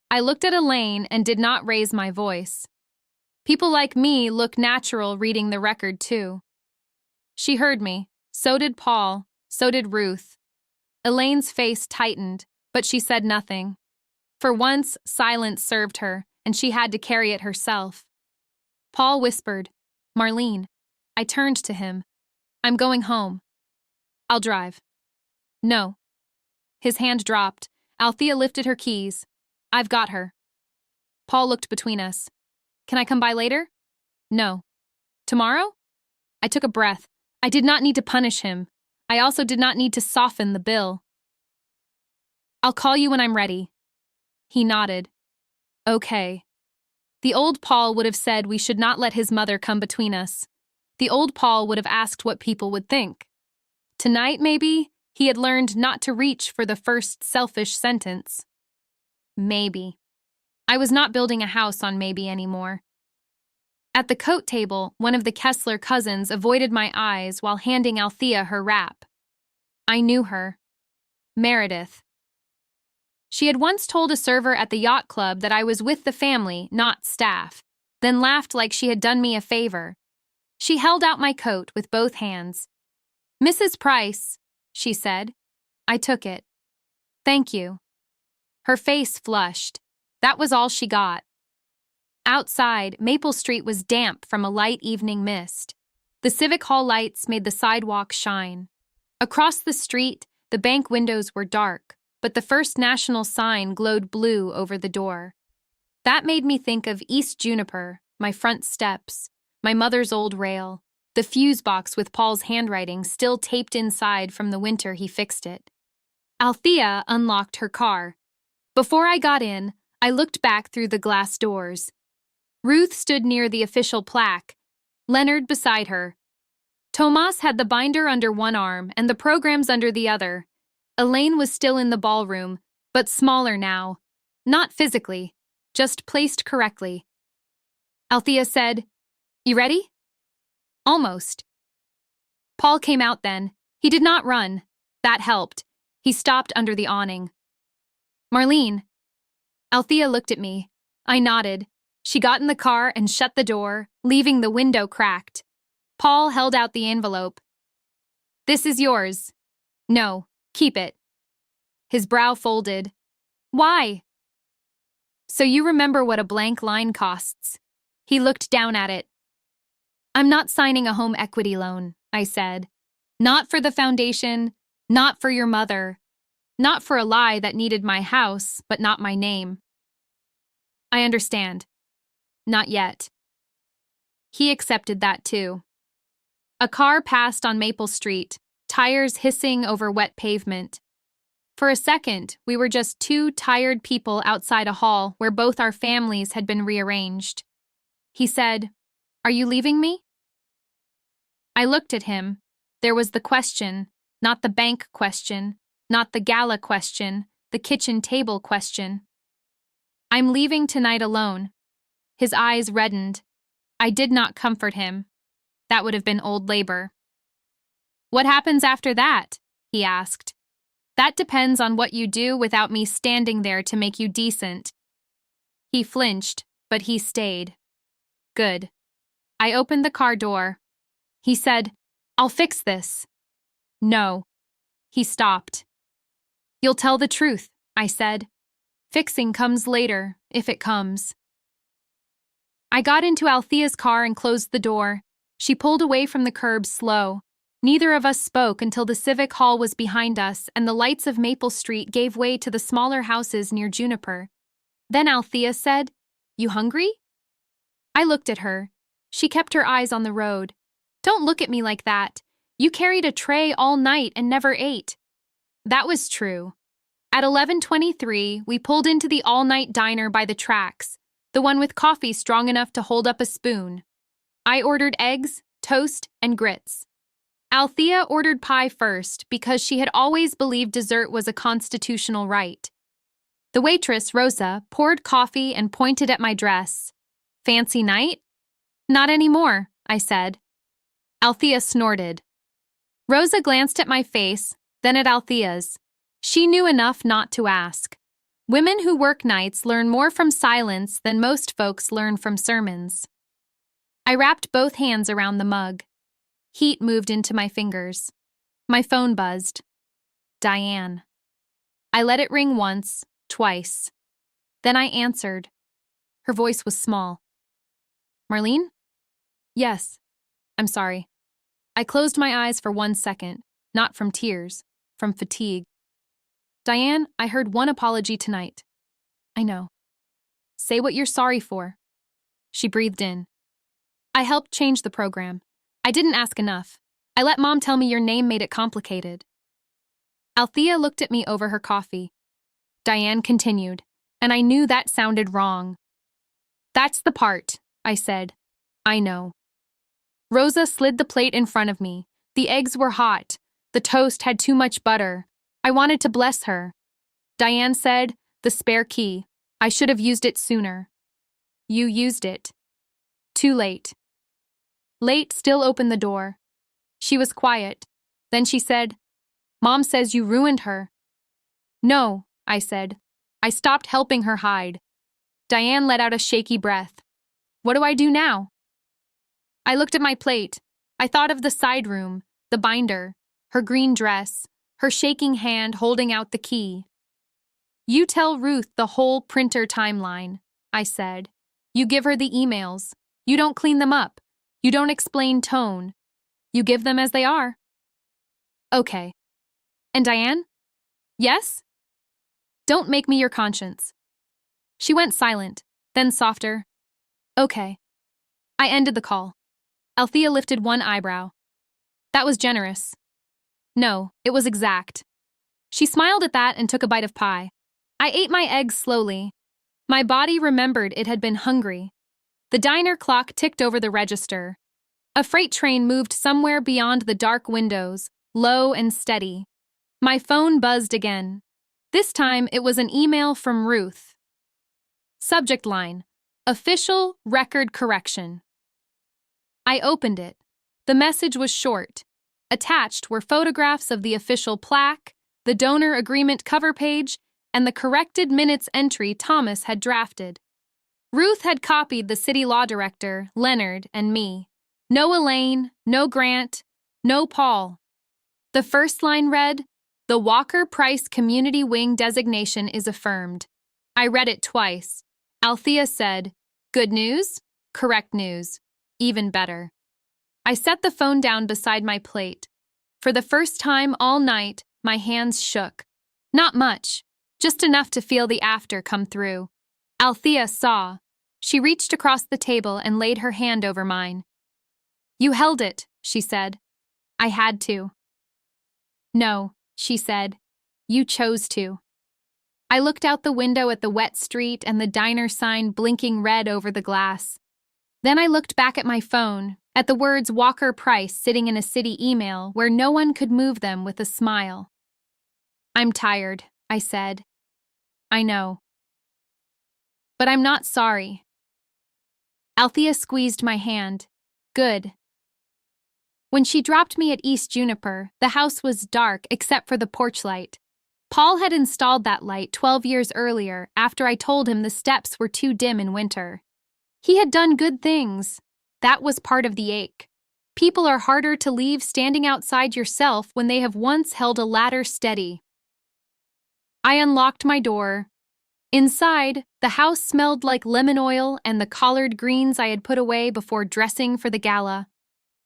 I looked at Elaine and did not raise my voice. People like me look natural reading the record too. She heard me. So did Paul. So did Ruth. Elaine's face tightened, but she said nothing. For once, silence served her, and she had to carry it herself. Paul whispered, "Marlene." I turned to him. "I'm going home." "I'll drive." "No." His hand dropped. Althea lifted her keys. "I've got her." Paul looked between us. "Can I come by later?" "No." "Tomorrow?" I took a breath. I did not need to punish him. I also did not need to soften the bill. "I'll call you when I'm ready." He nodded. "Okay." The old Paul would have said we should not let his mother come between us. The old Paul would have asked what people would think. Tonight, maybe, he had learned not to reach for the first selfish sentence. Maybe. I was not building a house on maybe anymore. At the coat table, one of the Kessler cousins avoided my eyes while handing Althea her wrap. I knew her. Meredith. She had once told a server at the yacht club that I was with the family, not staff, then laughed like she had done me a favor. She held out my coat with both hands. "Mrs. Price," she said. I took it. "Thank you." Her face flushed. That was all she got. Outside, Maple Street was damp from a light evening mist. The Civic Hall lights made the sidewalk shine. Across the street, the bank windows were dark, but the First National sign glowed blue over the door. That made me think of East Juniper, my front steps, my mother's old rail, the fuse box with Paul's handwriting still taped inside from the winter he fixed it. Althea unlocked her car. Before I got in, I looked back through the glass doors. Ruth stood near the official plaque, Leonard beside her. Tomas had the binder under one arm and the programs under the other. Elaine was still in the ballroom, but smaller now. Not physically, just placed correctly. Althea said, "You ready?" "Almost." Paul came out then. He did not run. That helped. He stopped under the awning. "Marlene." Althea looked at me. I nodded. She got in the car and shut the door, leaving the window cracked. Paul held out the envelope. "This is yours." "No, keep it." His brow folded. "Why?" "So you remember what a blank line costs." He looked down at it. "I'm not signing a home equity loan," I said. "Not for the foundation, not for your mother, not for a lie that needed my house, but not my name." "I understand." "Not yet." He accepted that too. A car passed on Maple Street, tires hissing over wet pavement. For a second, we were just two tired people outside a hall where both our families had been rearranged. He said, "Are you leaving me?" I looked at him. There was the question, not the bank question, not the gala question, the kitchen table question. "I'm leaving tonight alone." His eyes reddened. I did not comfort him. That would have been old labor. "What happens after that?" he asked. That depends on what you do without me standing there to make you decent. He flinched, but he stayed. Good. I opened the car door. He said, I'll fix this. No. He stopped. You'll tell the truth, I said. Fixing comes later, if it comes. I got into Althea's car and closed the door. She pulled away from the curb slow. Neither of us spoke until the Civic Hall was behind us and the lights of Maple Street gave way to the smaller houses near Juniper. Then Althea said, You hungry? I looked at her. She kept her eyes on the road. Don't look at me like that. You carried a tray all night and never ate. That was true. At 11:23, we pulled into the all-night diner by the tracks, the one with coffee strong enough to hold up a spoon. I ordered eggs, toast, and grits. Althea ordered pie first because she had always believed dessert was a constitutional right. The waitress, Rosa, poured coffee and pointed at my dress. Fancy night? Not anymore, I said. Althea snorted. Rosa glanced at my face, then at Althea's. She knew enough not to ask. Women who work nights learn more from silence than most folks learn from sermons. I wrapped both hands around the mug. Heat moved into my fingers. My phone buzzed. Diane. I let it ring once, twice. Then I answered. Her voice was small. Marlene? Yes. I'm sorry. I closed my eyes for 1 second, not from tears, from fatigue. Diane, I heard one apology tonight. I know. Say what you're sorry for. She breathed in. I helped change the program. I didn't ask enough. I let Mom tell me your name made it complicated. Althea looked at me over her coffee. Diane continued, and I knew that sounded wrong. That's the part, I said. I know. Rosa slid the plate in front of me. The eggs were hot. The toast had too much butter. I wanted to bless her. Diane said, the spare key. I should have used it sooner. You used it. Too late. Late still opened the door. She was quiet. Then she said, Mom says you ruined her. No, I said. I stopped helping her hide. Diane let out a shaky breath. What do I do now? I looked at my plate. I thought of the side room, the binder, her green dress, her shaking hand holding out the key. You tell Ruth the whole printer timeline, I said. You give her the emails. You don't clean them up. You don't explain tone. You give them as they are. Okay. And Diane? Yes? Don't make me your conscience. She went silent, then softer. Okay. I ended the call. Althea lifted one eyebrow. That was generous. No, it was exact. She smiled at that and took a bite of pie. I ate my eggs slowly. My body remembered it had been hungry. The diner clock ticked over the register. A freight train moved somewhere beyond the dark windows, low and steady. My phone buzzed again. This time it was an email from Ruth. Subject line: Official record correction. I opened it. The message was short. Attached were photographs of the official plaque, the donor agreement cover page, and the corrected minutes entry Thomas had drafted. Ruth had copied the city law director, Leonard, and me. No Elaine, no Grant, no Paul. The first line read, The Walker Price Community Wing designation is affirmed. I read it twice. Althea said, Good news? Correct news. Even better. I set the phone down beside my plate. For the first time all night, my hands shook. Not much, just enough to feel the after come through. Althea saw. She reached across the table and laid her hand over mine. You held it, she said. I had to. No, she said. You chose to. I looked out the window at the wet street and the diner sign blinking red over the glass. Then I looked back at my phone, at the words Walker Price sitting in a city email where no one could move them with a smile. I'm tired, I said. I know. But I'm not sorry. Althea squeezed my hand. Good. When she dropped me at East Juniper, the house was dark except for the porch light. Paul had installed that light 12 years earlier after I told him the steps were too dim in winter. He had done good things. That was part of the ache. People are harder to leave standing outside yourself when they have once held a ladder steady. I unlocked my door. Inside, the house smelled like lemon oil and the collard greens I had put away before dressing for the gala.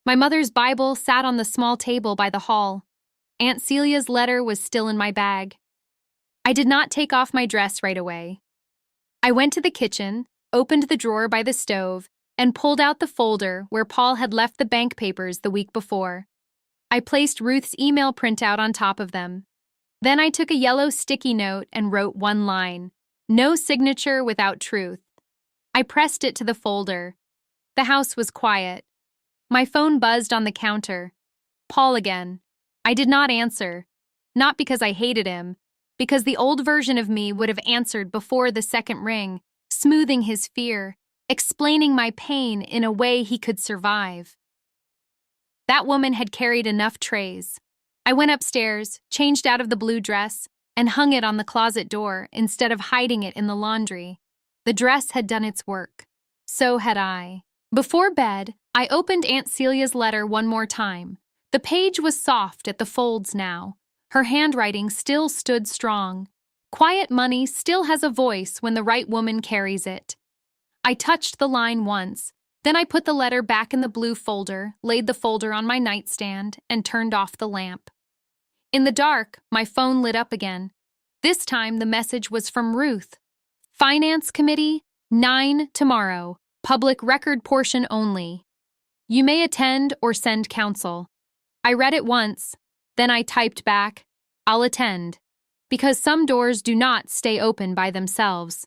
My mother's Bible sat on the small table by the hall. Aunt Celia's letter was still in my bag. I did not take off my dress right away. I went to the kitchen, opened the drawer by the stove, and pulled out the folder where Paul had left the bank papers the week before. I placed Ruth's email printout on top of them. Then I took a yellow sticky note and wrote one line, "No signature without truth." I pressed it to the folder. The house was quiet. My phone buzzed on the counter. Paul again. I did not answer. Not because I hated him, because the old version of me would have answered before the second ring, smoothing his fear, explaining my pain in a way he could survive. That woman had carried enough trays. I went upstairs, changed out of the blue dress, and hung it on the closet door instead of hiding it in the laundry. The dress had done its work. So had I. Before bed, I opened Aunt Celia's letter one more time. The page was soft at the folds now. Her handwriting still stood strong. Quiet money still has a voice when the right woman carries it. I touched the line once. Then I put the letter back in the blue folder, laid the folder on my nightstand, and turned off the lamp. In the dark, my phone lit up again. This time the message was from Ruth. Finance Committee, 9 tomorrow. Public record portion only. You may attend or send counsel. I read it once, then I typed back, I'll attend. Because some doors do not stay open by themselves.